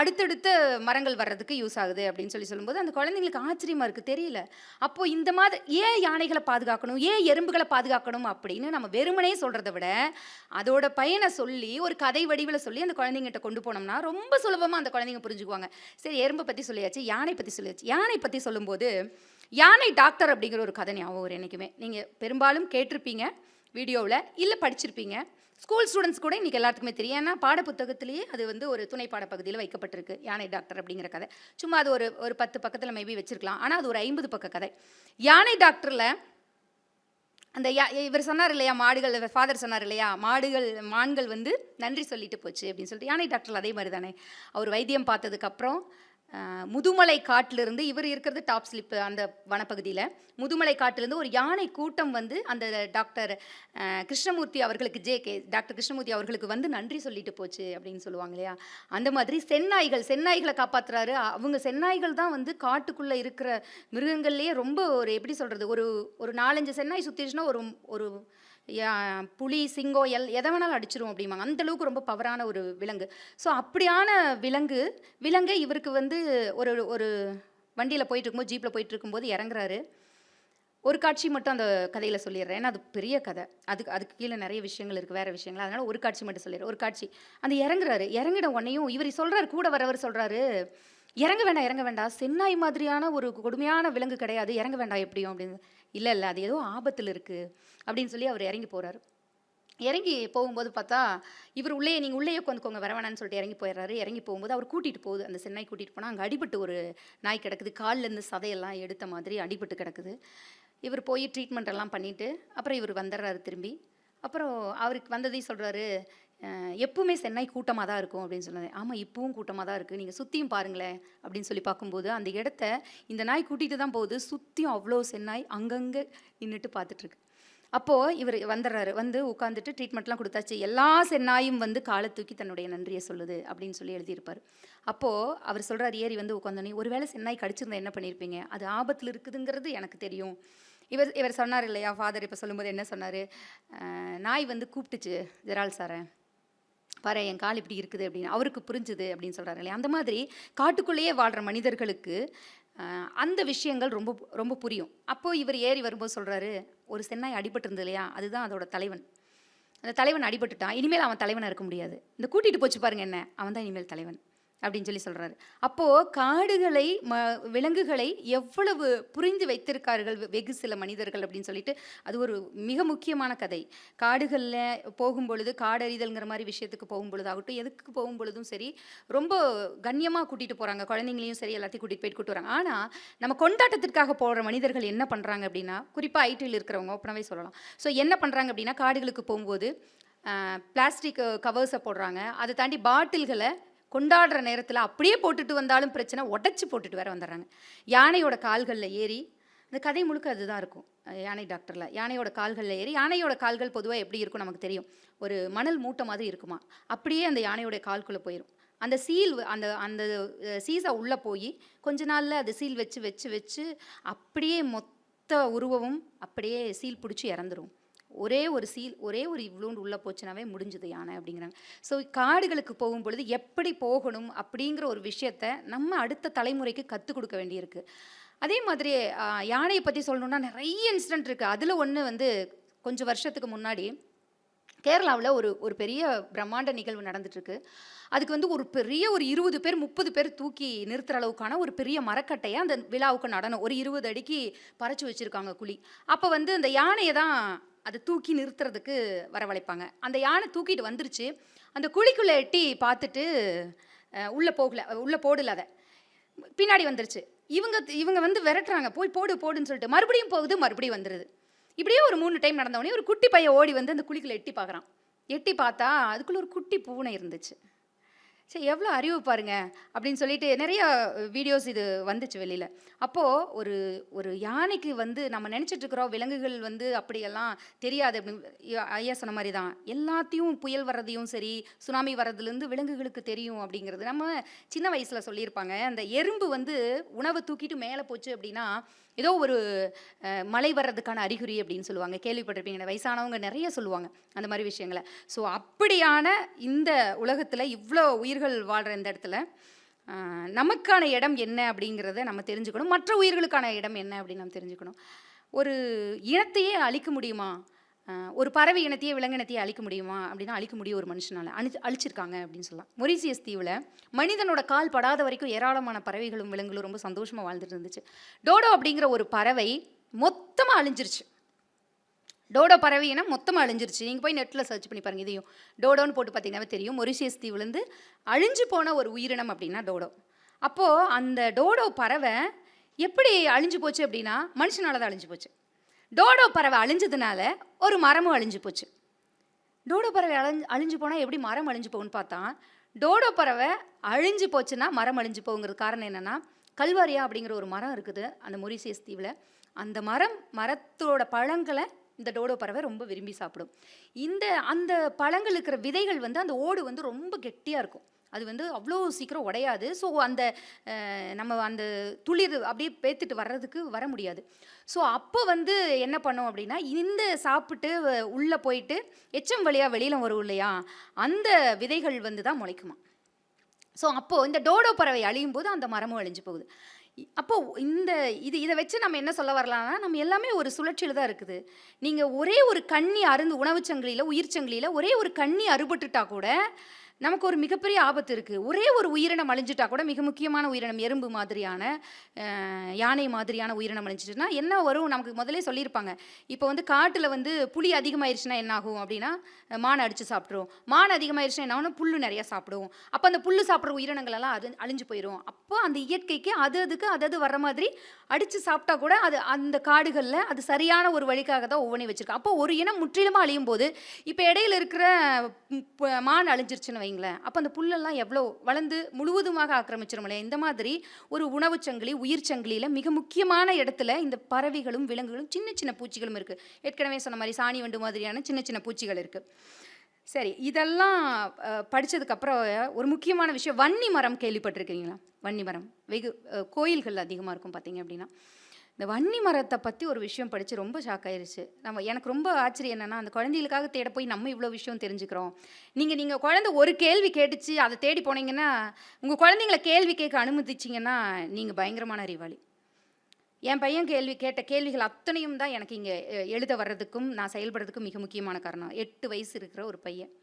அடுத்தடுத்த மரங்கள் வர்றதுக்கு யூஸ் ஆகுது அப்படின்னு சொல்லும்போது அந்த குழந்தைங்களுக்கு ஆச்சரியமாக இருக்குது, தெரியல. அப்போது இந்த மாதிரி ஏன் யானைகளை பாதுகாக்கணும், ஏன் எறும்புகளை பாதுகாக்கணும் அப்படின்னு நம்ம வெறுமனே சொல்கிறத விட அதோட பயனை சொல்லி ஒரு கதை வடிவில் சொல்லி அந்த குழந்தைங்கிட்ட கொண்டு போனோம்னா ரொம்ப சுலபமாக அந்த குழந்தைங்க புரிஞ்சுக்குவாங்க. சரி, எறும்பை பற்றி சொல்லியாச்சு, யானை பற்றி சொல்லியாச்சு. யானை பற்றி சொல்லும்போது யானை டாக்டர் அப்படிங்கிற ஒரு கதை ஞாபகம் வரும் என்றைக்குமே. நீங்கள் பெரும்பாலும் கேட்டிருப்பீங்க வீடியோவில், இல்லை படிச்சிருப்பீங்க. ஸ்கூல் ஸ்டூடெண்ட்ஸ் கூட இன்றைக்கி எல்லாத்துக்குமே தெரியும். ஏன்னா பாடப்புத்தகத்திலேயே அது வந்து ஒரு துணை பாட பகுதியில் வைக்கப்பட்டிருக்கு, யானை டாக்டர் அப்படிங்கிற கதை. சும்மா அது ஒரு 10 பக்கத்தில் மேபி வச்சுருக்கலாம். ஆனால் அது ஒரு 50 பக்க கதை. யானை டாக்டரில் அந்த இவர் சொன்னார் இல்லையா, மாடுகள், ஃபாதர் சொன்னார் இல்லையா, மான்கள் வந்து நன்றி சொல்லிட்டு போச்சு அப்படின்னு சொல்லிட்டு. யானை டாக்டர் அதே மாதிரி தானே. அவர் வைத்தியம் பார்த்ததுக்கப்புறம் முதுமலை காட்டிலிருந்து, இவர் இருக்கிறது டாப் ஸ்லிப்பு அந்த வனப்பகுதியில், முதுமலை காட்டிலிருந்து ஒரு யானை கூட்டம் வந்து அந்த டாக்டர் கிருஷ்ணமூர்த்தி அவர்களுக்கு டாக்டர் கிருஷ்ணமூர்த்தி அவர்களுக்கு வந்து நன்றி சொல்லிட்டு போச்சு அப்படின்னு சொல்லுவாங்க இல்லையா. அந்த மாதிரி செந்நாய்களை காப்பாற்றுறாரு. அவங்க செந்நாய்கள் தான் வந்து காட்டுக்குள்ளே இருக்கிற மிருகங்கள்லேயே ரொம்ப ஒரு எப்படி சொல்கிறது, ஒரு 4-5 செந்நாய் சுற்றிச்சுன்னா ஒரு புலி, சிங்கம் எதை வேணாலும் அடிச்சிரும் அப்படிம்பாங்க. அந்தளவுக்கு ரொம்ப பவரான ஒரு விலங்கு. ஸோ அப்படியான விலங்கை இவருக்கு வந்து ஒரு வண்டியில் போயிட்டு இருக்கும்போது, ஜீப்பில் போயிட்டு இருக்கும்போது இறங்குறாரு. ஒரு காட்சி மட்டும் அந்த கதையில் சொல்லிடுறேன், ஏன்னா அது பெரிய கதை, அதுக்கு கீழே நிறைய விஷயங்கள் இருக்குது, வேறு விஷயங்கள். அதனால் ஒரு காட்சி மட்டும் சொல்லிடுறேன். ஒரு காட்சி, அந்த இறங்கின உடனேயும் இவர் சொல்கிறார், கூட வரவர் சொல்கிறாரு, இறங்க வேண்டாம், செந்நாய் மாதிரியான ஒரு கொடுமையான விலங்கு கிடையாது, இறங்க வேண்டாம் எப்படியும் அப்படின்னு. இல்லை அது ஏதோ ஆபத்தில் இருக்குது அப்படின்னு சொல்லி அவர் இறங்கி போகிறாரு. இறங்கி போகும்போது பார்த்தா இவர் நீங்கள் உள்ளே உட்காந்துக்கோங்க, வர வேணான்னு சொல்லிட்டு இறங்கி போயிடுறாரு. இறங்கி போகும்போது அவர் கூட்டிகிட்டு போகுது, அந்த செந்நாய் கூட்டிகிட்டு போனால் அங்கே அடிபட்டு ஒரு நாய் கிடக்குது, காலிலேருந்து சதையெல்லாம் எடுத்த மாதிரி அடிபட்டு கிடக்குது. இவர் போய் ட்ரீட்மெண்ட் எல்லாம் பண்ணிவிட்டு அப்புறம் இவர் வந்துடுறாரு திரும்பி. அப்புறம் அவருக்கு வந்ததையும் சொல்கிறாரு, எப்பவுமே செந்நாய் கூட்டமாக தான் இருக்கும் அப்படின்னு சொன்னாங்க. ஆமாம், இப்பவும் கூட்டமாக தான் இருக்குது, நீங்கள் சுற்றியும் பாருங்களேன் அப்படின்னு சொல்லி பார்க்கும்போது அந்த இடத்த இந்த நாய் கூட்டிகிட்டு தான் போகுது. சுற்றியும் அவ்வளோ செந்நாய் அங்கங்கே நின்றுட்டு பார்த்துட்ருக்கு. அப்போது இவர் வந்துடுறாரு, வந்து உட்காந்துட்டு ட்ரீட்மெண்ட்லாம் கொடுத்தாச்சு. எல்லா செந்நாயும் வந்து காலை தூக்கி தன்னுடைய நன்றியை சொல்லுது அப்படின்னு சொல்லி எழுதியிருப்பார். அப்போது அவர் சொல்கிறார், ஏறி வந்து உட்காந்தோன்னே, ஒருவேளை செந்நாய் கடிச்சிருந்தா என்ன பண்ணியிருப்பீங்க, அது ஆபத்தில் இருக்குதுங்கிறது எனக்கு தெரியும், இவர் இவர் சொன்னார் இல்லையா, ஃபாதர் இப்போ சொல்லும்போது என்ன சொன்னார், நாய் வந்து கூப்பிட்டுச்சு ஜெரால் சாரை, பாரு என் கால் இப்படி இருக்குது அப்படின்னு, அவருக்கு புரிஞ்சுது அப்படின்னு சொல்கிறாரு இல்லையா. அந்த மாதிரி காட்டுக்குள்ளேயே வாழ்கிற மனிதர்களுக்கு அந்த விஷயங்கள் ரொம்ப ரொம்ப புரியும். அப்போது இவர் ஏறி வரும்போது சொல்கிறாரு, ஒரு சென்னாய் அடிபட்டு இருந்தது இல்லையா, அதுதான் அதோட தலைவன். அந்த தலைவன் அடிபட்டுட்டான், இனிமேல் அவன் தலைவனாக இருக்க முடியாது, இந்த கூட்டிகிட்டு போச்சு பாருங்க என்ன, அவன் தான் இனிமேல் தலைவன் அப்படின்னு சொல்லி சொல்கிறாரு. அப்போது காடுகளை விலங்குகளை எவ்வளவு புரிந்து வைத்திருக்கார்கள் வெகு சில மனிதர்கள் அப்படின்னு சொல்லிட்டு, அது ஒரு மிக முக்கியமான கதை. காடுகளில் போகும்பொழுது, காடறிதல்ங்கிற மாதிரி விஷயத்துக்கு போகும்பொழுது ஆகட்டும், எதுக்கு போகும்பொழுதும் சரி, ரொம்ப கண்ணியமாக கூட்டிகிட்டு போகிறாங்க, குழந்தைங்களையும் சரி எல்லாத்தையும் கூட்டிகிட்டு போயிட்டு கூட்டு வராங்க. ஆனால் நம்ம கொண்டாட்டத்திற்காக போகிற மனிதர்கள் என்ன பண்ணுறாங்க அப்படின்னா, குறிப்பாக ஐடியில் இருக்கிறவங்க ஓப்பனாகவே சொல்லலாம். ஸோ என்ன பண்ணுறாங்க அப்படின்னா, காடுகளுக்கு போகும்போது பிளாஸ்டிக் கவர்ஸை போடுறாங்க, அதை தாண்டி பாட்டில்களை கொண்டாடுற நேரத்தில் அப்படியே போட்டுட்டு வந்தாலும் பிரச்சனை, உடச்சி போட்டுட்டு வேற வந்துடுறாங்க. யானையோட கால்களில் ஏறி, இந்த கதை முழுக்க அதுதான் இருக்கும். யானை டாக்டரில் யானையோட கால்களில் ஏறி, யானையோட கால்கள் பொதுவாக எப்படி இருக்கும் நமக்கு தெரியும், ஒரு மணல் மூட்டை மாதிரி இருக்குமா, அப்படியே அந்த யானையோட கால்குள்ளே போயிடும். அந்த சீல் அந்த அந்த சீசா உள்ளே போய் கொஞ்ச நாளில் அது சீல் வச்சு வச்சு வச்சு அப்படியே மொத்த உருவமும் அப்படியே சீல் பிடிச்சி இறந்துடும். ஒரே ஒரு சீல், ஒரே ஒரு இவ்வளோண்டு உள்ளே போச்சுனாவே முடிஞ்சுது யானை அப்படிங்கிறாங்க. ஸோ காடுகளுக்கு போகும்பொழுது எப்படி போகணும் அப்படிங்கிற ஒரு விஷயத்த நம்ம அடுத்த தலைமுறைக்கு கற்றுக் கொடுக்க வேண்டியிருக்கு. அதே மாதிரி யானையை பற்றி சொல்லணுன்னா நிறைய இன்சிடென்ட் இருக்குது. அதில் ஒன்று வந்து கொஞ்சம் வருஷத்துக்கு முன்னாடி கேரளாவில் ஒரு பெரிய பிரம்மாண்ட நிகழ்வு நடந்துட்டுருக்கு. அதுக்கு வந்து ஒரு பெரிய ஒரு 20 பேர் 30 பேர் தூக்கி நிறுத்துகிற அளவுக்கான ஒரு பெரிய மரக்கட்டையை அந்த விழாவுக்கு நடனம் ஒரு 20 அடிக்கு பறிச்சு வச்சுருக்காங்க குழி. அப்போ வந்து அந்த யானையை தான் அதை தூக்கி நிறுத்துறதுக்கு வரவழைப்பாங்க. அந்த யானை தூக்கிட்டு வந்துருச்சு, அந்த குழிக்குள்ளே எட்டி பார்த்துட்டு உள்ளே போடல, அதை பின்னாடி வந்துருச்சு. இவங்க வந்து விரட்டுறாங்க, போய் போடுன்னு சொல்லிட்டு மறுபடியும் போகுது, மறுபடியும் வந்துடுது. இப்படியே ஒரு 3 டைம் நடந்தவொடனே ஒரு குட்டி பையன் ஓடி வந்து அந்த குழிக்குள்ளே எட்டி பார்க்குறான். எட்டி பார்த்தா அதுக்குள்ளே ஒரு குட்டி பூனை இருந்துச்சு. சரி எவ்வளோ அறிவு பாருங்க அப்படின்னு சொல்லிட்டு நிறைய வீடியோஸ் இது வந்துச்சு வெளியில். அப்போது ஒரு யானைக்கு வந்து நம்ம நினச்சிட்ருக்குறோம் விலங்குகள் வந்து அப்படியெல்லாம் தெரியாது அப்படின்னு, ஐயா சொன்ன மாதிரி தான் எல்லாத்தையும், புயல் வர்றதையும் சரி சுனாமி வர்றதுலேருந்து விலங்குகளுக்கு தெரியும் அப்படிங்கிறது. நம்ம சின்ன வயசில் சொல்லியிருப்பாங்க, அந்த எறும்பு வந்து உணவை தூக்கிட்டு மேலே போச்சு அப்படின்னா ஏதோ ஒரு மழை வர்றதுக்கான அறிகுறி அப்படின்னு சொல்லுவாங்க, கேள்விப்பட்டிருப்பீங்க, வயசானவங்க நிறைய சொல்லுவாங்க அந்த மாதிரி விஷயங்களை. ஸோ அப்படியான இந்த உலகத்தில் இவ்வளோ உயிர்கள் வாழ்கிற இந்த இடத்துல நமக்கான இடம் என்ன அப்படிங்கிறத நம்ம தெரிஞ்சுக்கணும், மற்ற உயிர்களுக்கான இடம் என்ன அப்படின்னு நம்ம தெரிஞ்சுக்கணும். ஒரு இனத்தையே அழிக்க முடியுமா, ஒரு பறவை இனத்தையே விலங்கினத்தையே அழிக்க முடியுமா அப்படின்னா அழிக்க முடியும் ஒரு மனுஷனால், அழிச்சிருக்காங்க அப்படின்னு சொல்லலாம். மொரீசியஸ் தீவில் மனிதனோட கால் படாத வரைக்கும் ஏராளமான பறவைகளும் விலங்குகளும் ரொம்ப சந்தோஷமாக வாழ்ந்துட்டு இருந்துச்சு. டோடோ அப்படிங்கிற ஒரு பறவை மொத்தமாக அழிஞ்சிருச்சு. டோடோ பறவை இனம் மொத்தமாக அழிஞ்சிருச்சு. நீங்கள் போய் நெட்டில் சர்ச் பண்ணி பாருங்கள், இதையும் டோடோன்னு போட்டு பார்த்தீங்கன்னா தெரியும். மொரீசியஸ் தீவுலேருந்து அழிஞ்சு போன ஒரு உயிரினம் அப்படின்னா டோடோ. அப்போது அந்த டோடோ பறவை எப்படி அழிஞ்சு போச்சு அப்படின்னா மனுஷனால தான் அழிஞ்சு போச்சு. டோடோ பறவை அழிஞ்சதுனால ஒரு மரமும் அழிஞ்சு போச்சு. டோடோ பறவை அழிஞ்சு போனால் எப்படி மரம் அழிஞ்சு போகுன்னு பார்த்தா, டோடோ பறவை அழிஞ்சு போச்சுன்னா மரம் அழிஞ்சு போகுங்கிறது காரணம் என்னென்னா, கல்வாரியா அப்படிங்கிற ஒரு மரம் இருக்குது அந்த மொரீசியஸ் தீவில். அந்த மரத்தோட பழங்களை இந்த டோடோ பறவை ரொம்ப விரும்பி சாப்பிடும். அந்த பழங்கள் இருக்கிற விதைகள் வந்து அந்த ஓடு வந்து ரொம்ப கெட்டியாக இருக்கும், அது வந்து அவ்வளோ சீக்கிரம் உடையாது. ஸோ நம்ம அந்த துளிர் அப்படியே பேத்துட்டு வர முடியாது. ஸோ அப்போ வந்து என்ன பண்ணோம் அப்படின்னா, இந்த சாப்பிட்டு உள்ளே போயிட்டு எச்சம் வழியாக வெளியில் வரும் இல்லையா, அந்த விதைகள் வந்து தான் முளைக்குமா. ஸோ அப்போது இந்த டோடோ பறவை அழியும் போது அந்த மரமும் அழிஞ்சு போகுது. அப்போது இதை வச்சு நம்ம என்ன சொல்ல வரலாம்னா, நம்ம எல்லாமே ஒரு சுழற்சியில் தான் இருக்குது. நீங்கள் ஒரே ஒரு கண்ணி உணவுச் சங்கிலியில், உயிர் சங்கிலியில் ஒரே ஒரு கண்ணி அறுபட்டுட்டா கூட நமக்கு ஒரு மிகப்பெரிய ஆபத்து இருக்குது. ஒரே ஒரு உயிரினம் அழிஞ்சிட்டா கூட, மிக முக்கியமான உயிரினம் எறும்பு மாதிரியான, யானை மாதிரியான உயிரினம் அழிஞ்சிட்டுனா என்ன வரும் நமக்கு முதலே சொல்லியிருப்பாங்க. இப்போ வந்து காட்டில் வந்து புலி அதிகமாகிடுச்சுன்னா என்ன ஆகும் அப்படின்னா, மானை அடித்து சாப்பிட்ருவோம். மான் அதிகமாகிடுச்சுன்னா என்ன ஆகும், புல் நிறையா சாப்பிடுவோம். அப்போ அந்த புல் சாப்பிட்ற உயிரினங்களெல்லாம் அழிஞ்சு போயிடும். அப்போ அந்த இயற்கைக்கு அது வர்ற மாதிரி அடித்து சாப்பிட்டா கூட அது அந்த காடுகளில் அது சரியான ஒரு வழிக்காக தான் ஒவ்வொன்றையும் வச்சுருக்கோம். அப்போ ஒரு இனம் முற்றிலுமாக அழியும் போது, இப்போ இடையில இருக்கிற மான் அழிஞ்சிருச்சுன்னு வைங்களேன், அப்போ அந்த புல்லெல்லாம் எவ்வளோ வளர்ந்து முழுவதுமாக ஆக்கிரமிச்சிரும் இல்லையா. இந்த மாதிரி ஒரு உணவுச் சங்கிலி, உயிர் சங்கிலியில் மிக முக்கியமான இடத்துல இந்த பறவைகளும் விலங்குகளும் சின்ன சின்ன பூச்சிகளும் இருக்குது. ஏற்கனவே சொன்ன மாதிரி சாணி வண்டு மாதிரியான சின்ன சின்ன பூச்சிகள் இருக்குது. சரி, இதெல்லாம் படித்ததுக்கப்புறம் ஒரு முக்கியமான விஷயம், வன்னி மரம் கேள்விப்பட்டிருக்கீங்களா? வன்னி மரம் வெகு கோயில்கள் அதிகமாக இருக்கும் பார்த்தீங்க அப்படின்னா. இந்த வன்னி மரத்தை பற்றி ஒரு விஷயம் படித்து ரொம்ப ஷாக் ஆயிருச்சு. எனக்கு ரொம்ப ஆச்சரியம் என்னென்னா, அந்த குழந்தைகளுக்காக தேட போய் நம்ம இவ்வளோ விஷயம் தெரிஞ்சுக்கிறோம். நீங்கள் குழந்தை ஒரு கேள்வி கேட்டுச்சு அதை தேடி போனீங்கன்னா, உங்கள் குழந்தைங்கள கேள்வி கேட்க அனுமதிச்சிங்கன்னா நீங்கள் பயங்கரமான அறிவாளி. என் பையன் கேட்ட கேள்விகள் அத்தனையும் தான் எனக்கு இங்கே எழுத வர்றதுக்கும் நான் செயல்படுறதுக்கும் மிக முக்கியமான காரணம். 8 வயசு இருக்கிற ஒரு பையன்.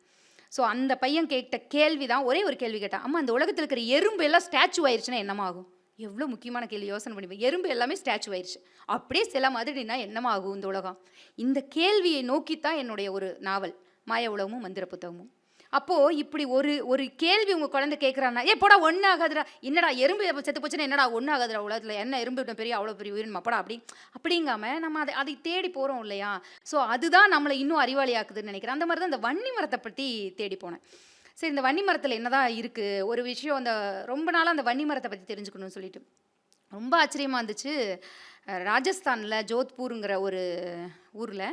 ஸோ அந்த பையன் கேட்ட கேள்வி தான், ஒரே ஒரு கேள்வி கேட்டான், அம்மா அந்த உலகத்தில் இருக்கிற எறும்பு எல்லாம் ஸ்டாச்சு ஆயிடுச்சுன்னா என்னமா ஆகும்? எவ்வளோ முக்கியமான கேள்வி, யோசனை பண்ணிப்பேன். எறும்பு எல்லாமே ஸ்டாச்சு ஆயிடுச்சு, அப்படியே சில மாதிரினா என்னமா ஆகும் இந்த உலகம்? இந்த கேள்வியை நோக்கித்தான் என்னுடைய ஒரு நாவல் மாய உலகமும் மந்திர புத்தகமும். அப்போது இப்படி ஒரு கேள்வி உங்கள் குழந்தை கேட்குறான்னா, போடா ஒன்றும் ஆகாதுடா, என்னடா எறும்பு செத்து போச்சுன்னா என்னடா ஒன்றும் ஆகாதுடா உலகத்தில், என்ன எறும்பு பெரிய அவ்வளோ பெரிய உயிரினம் அப்படா அப்படிங்காம நம்ம அதை தேடி போகிறோம் இல்லையா? ஸோ அதுதான் நம்மளை இன்னும் அறிவாளியாக்குதுன்னு நினைக்கிறேன். அந்த மாதிரி தான் இந்த வன்னி மரத்தை பற்றி தேடி போனேன். சரி, இந்த வன்னி மரத்தில் என்னதான் இருக்குது ஒரு விஷயம், அந்த ரொம்ப நாளாக அந்த வன்னி மரத்தை பற்றி தெரிஞ்சுக்கணும்னு சொல்லிட்டு ரொம்ப ஆச்சரியமாக இருந்துச்சு. ராஜஸ்தானில் ஜோத்பூருங்கிற ஒரு ஊரில்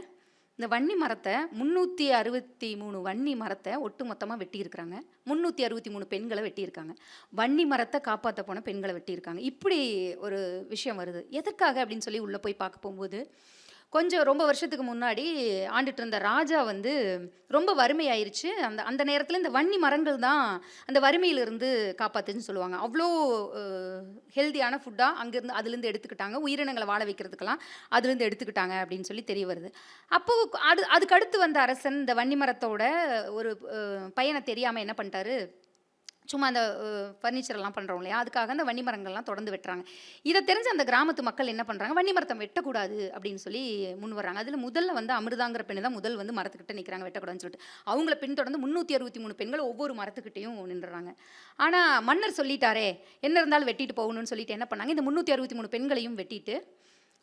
இந்த வன்னி மரத்தை 363 வன்னி மரத்தை ஒட்டு மொத்தமாக வெட்டியிருக்கிறாங்க. 363 பெண்களை வெட்டியிருக்காங்க. வன்னி மரத்தை காப்பாற்ற போன பெண்களை வெட்டியிருக்காங்க. இப்படி ஒரு விஷயம் வருது. எதற்காக அப்படின்னு சொல்லி உள்ளே போய் பார்க்க போகும்போது, கொஞ்சம் ரொம்ப வருஷத்துக்கு முன்னாடி ஆண்டுட்டு இருந்த ராஜா வந்து ரொம்ப வறுமையாயிருச்சு. அந்த நேரத்தில் இந்த வன்னி மரங்கள் தான் அந்த வறுமையிலிருந்து காப்பாற்றுன்னு சொல்லுவாங்க. அவ்வளோ ஹெல்த்தியான ஃபுட்டாக அங்கேருந்து அதுலேருந்து எடுத்துக்கிட்டாங்க. உயிரினங்களை வாழ வைக்கிறதுக்கெல்லாம் அதுலேருந்து எடுத்துக்கிட்டாங்க அப்படின்னு சொல்லி தெரிய வருது. அப்போது அதுக்கு அடுத்து வந்த அரசன் இந்த வன்னி மரத்தோட ஒரு பையனை தெரியாமல் என்ன பண்ணிட்டாரு, சும்மா அந்த ஃபர்னிச்சர்லாம் பண்ணுறோம் இல்லையா, அதுக்காக அந்த வன்னி மரங்கள்லாம் தொடர்ந்து வெட்டுறாங்க. இதை தெரிஞ்ச அந்த கிராமத்து மக்கள் என்ன பண்ணுறாங்க, வன்னி மரத்தை வெட்டக்கூடாது அப்படின்னு சொல்லி முன் வர்றாங்க. அதில் முதல்ல வந்து அமிர்தாங்கிற பெண்ணு தான் முதல் வந்து மரத்துக்கிட்ட நிற்கிறாங்க வெட்டக்கூடாதுன்னு சொல்லிட்டு. அவங்கள பின்தொடர்ந்து 363 பெண்கள் ஒவ்வொரு மரத்துக்கிட்டையும் நின்றுறாங்க. ஆனால் மன்னர் சொல்லிட்டாரே, என்ன இருந்தாலும் வெட்டிட்டு போகணும்னு சொல்லிட்டு என்ன பண்ணாங்க, இந்த 363 பெண்களையும் வெட்டிட்டு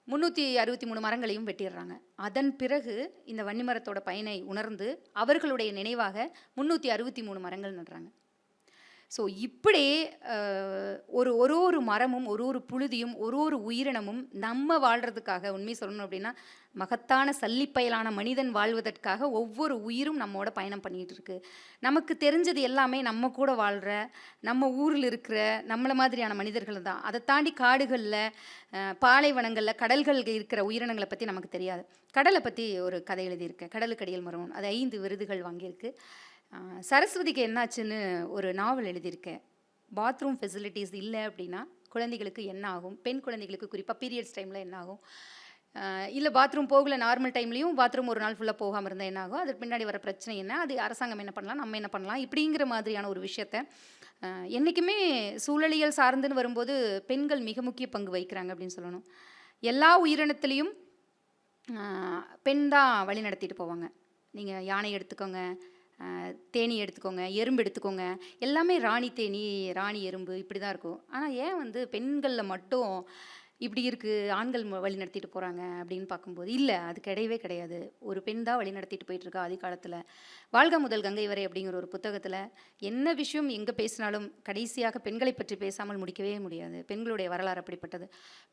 363 மரங்களையும் வெட்டிடுறாங்க. அதன் பிறகு இந்த வன்னி மரத்தோட பயனை உணர்ந்து அவர்களுடைய நினைவாக 363 மரங்கள் நடுறாங்க. ஸோ இப்படி ஒரு மரமும் ஒரு புழுதியும் ஒரு உயிரினமும் நம்ம வாழ்கிறதுக்காக, உண்மை சொல்லணும் அப்படின்னா மகத்தான சல்லிப்பயலான மனிதன் வாழ்வதற்காக ஒவ்வொரு உயிரும் நம்மோட பயணம் பண்ணிகிட்டு இருக்கு. நமக்கு தெரிஞ்சது எல்லாமே நம்ம கூட வாழ்கிற, நம்ம ஊரில் இருக்கிற நம்மளை மாதிரியான மனிதர்கள் தான். அதை தாண்டி காடுகளில், பாலைவனங்களில், கடல்கள் இருக்கிற உயிரினங்களை பற்றி நமக்கு தெரியாது. கடலை பற்றி ஒரு கதை எழுதியிருக்கேன், கடலுக்கடியில் மரம். அது 5 விருதுகள் வாங்கியிருக்கு. சரஸ்வதிக்கு என்னாச்சுன்னு ஒரு நாவல் எழுதியிருக்கேன். பாத்ரூம் ஃபெசிலிட்டிஸ் இல்லை அப்படின்னா குழந்தைகளுக்கு என்ன ஆகும், பெண் குழந்தைகளுக்கு குறிப்பாக பீரியட்ஸ் டைமில் என்ன ஆகும், இல்லை பாத்ரூம் போகல நார்மல் டைம்லேயும் பாத்ரூம் ஒரு நாள் ஃபுல்லாக போகாமல் இருந்தால் என்ன ஆகும், அதுக்கு பின்னாடி வர பிரச்சனை என்ன, அது அரசாங்கம் என்ன பண்ணலாம், நம்ம என்ன பண்ணலாம், இப்படிங்கிற மாதிரியான ஒரு விஷயத்த என்றைக்குமே சூழலியல் சார்ந்துன்னு வரும்போது பெண்கள் மிக முக்கிய பங்கு வகிக்கிறாங்க அப்படின்னு சொல்லணும். எல்லா உயிரினத்துலேயும் பெண் தான் வழி நடத்திட்டு போவாங்க. நீங்கள் யானை எடுத்துக்கோங்க, தேனி எடுத்துக்கோங்க, எறும்பு எடுத்துக்கோங்க, எல்லாமே ராணி தேனி, ராணி எறும்பு இப்படி தான் இருக்கும். ஆனால் ஏன் வந்து பெண்களில் மட்டும் இப்படி இருக்குது, ஆண்கள் வழி நடத்திட்டு போகிறாங்க அப்படின்னு பார்க்கும்போது, இல்லை, அது கிடையவே கிடையாது. ஒரு பெண் தான் வழி நடத்திட்டு போயிட்டுருக்கா. ஆதி காலத்தில் வாழ்க முதல் கங்கை வரை அப்படிங்கிற ஒரு புத்தகத்தில் என்ன விஷயம் எங்கே பேசினாலும் கடைசியாக பெண்களை பற்றி பேசாமல் முடிக்கவே முடியாது. பெண்களுடைய வரலாறு அப்படிப்பட்டது.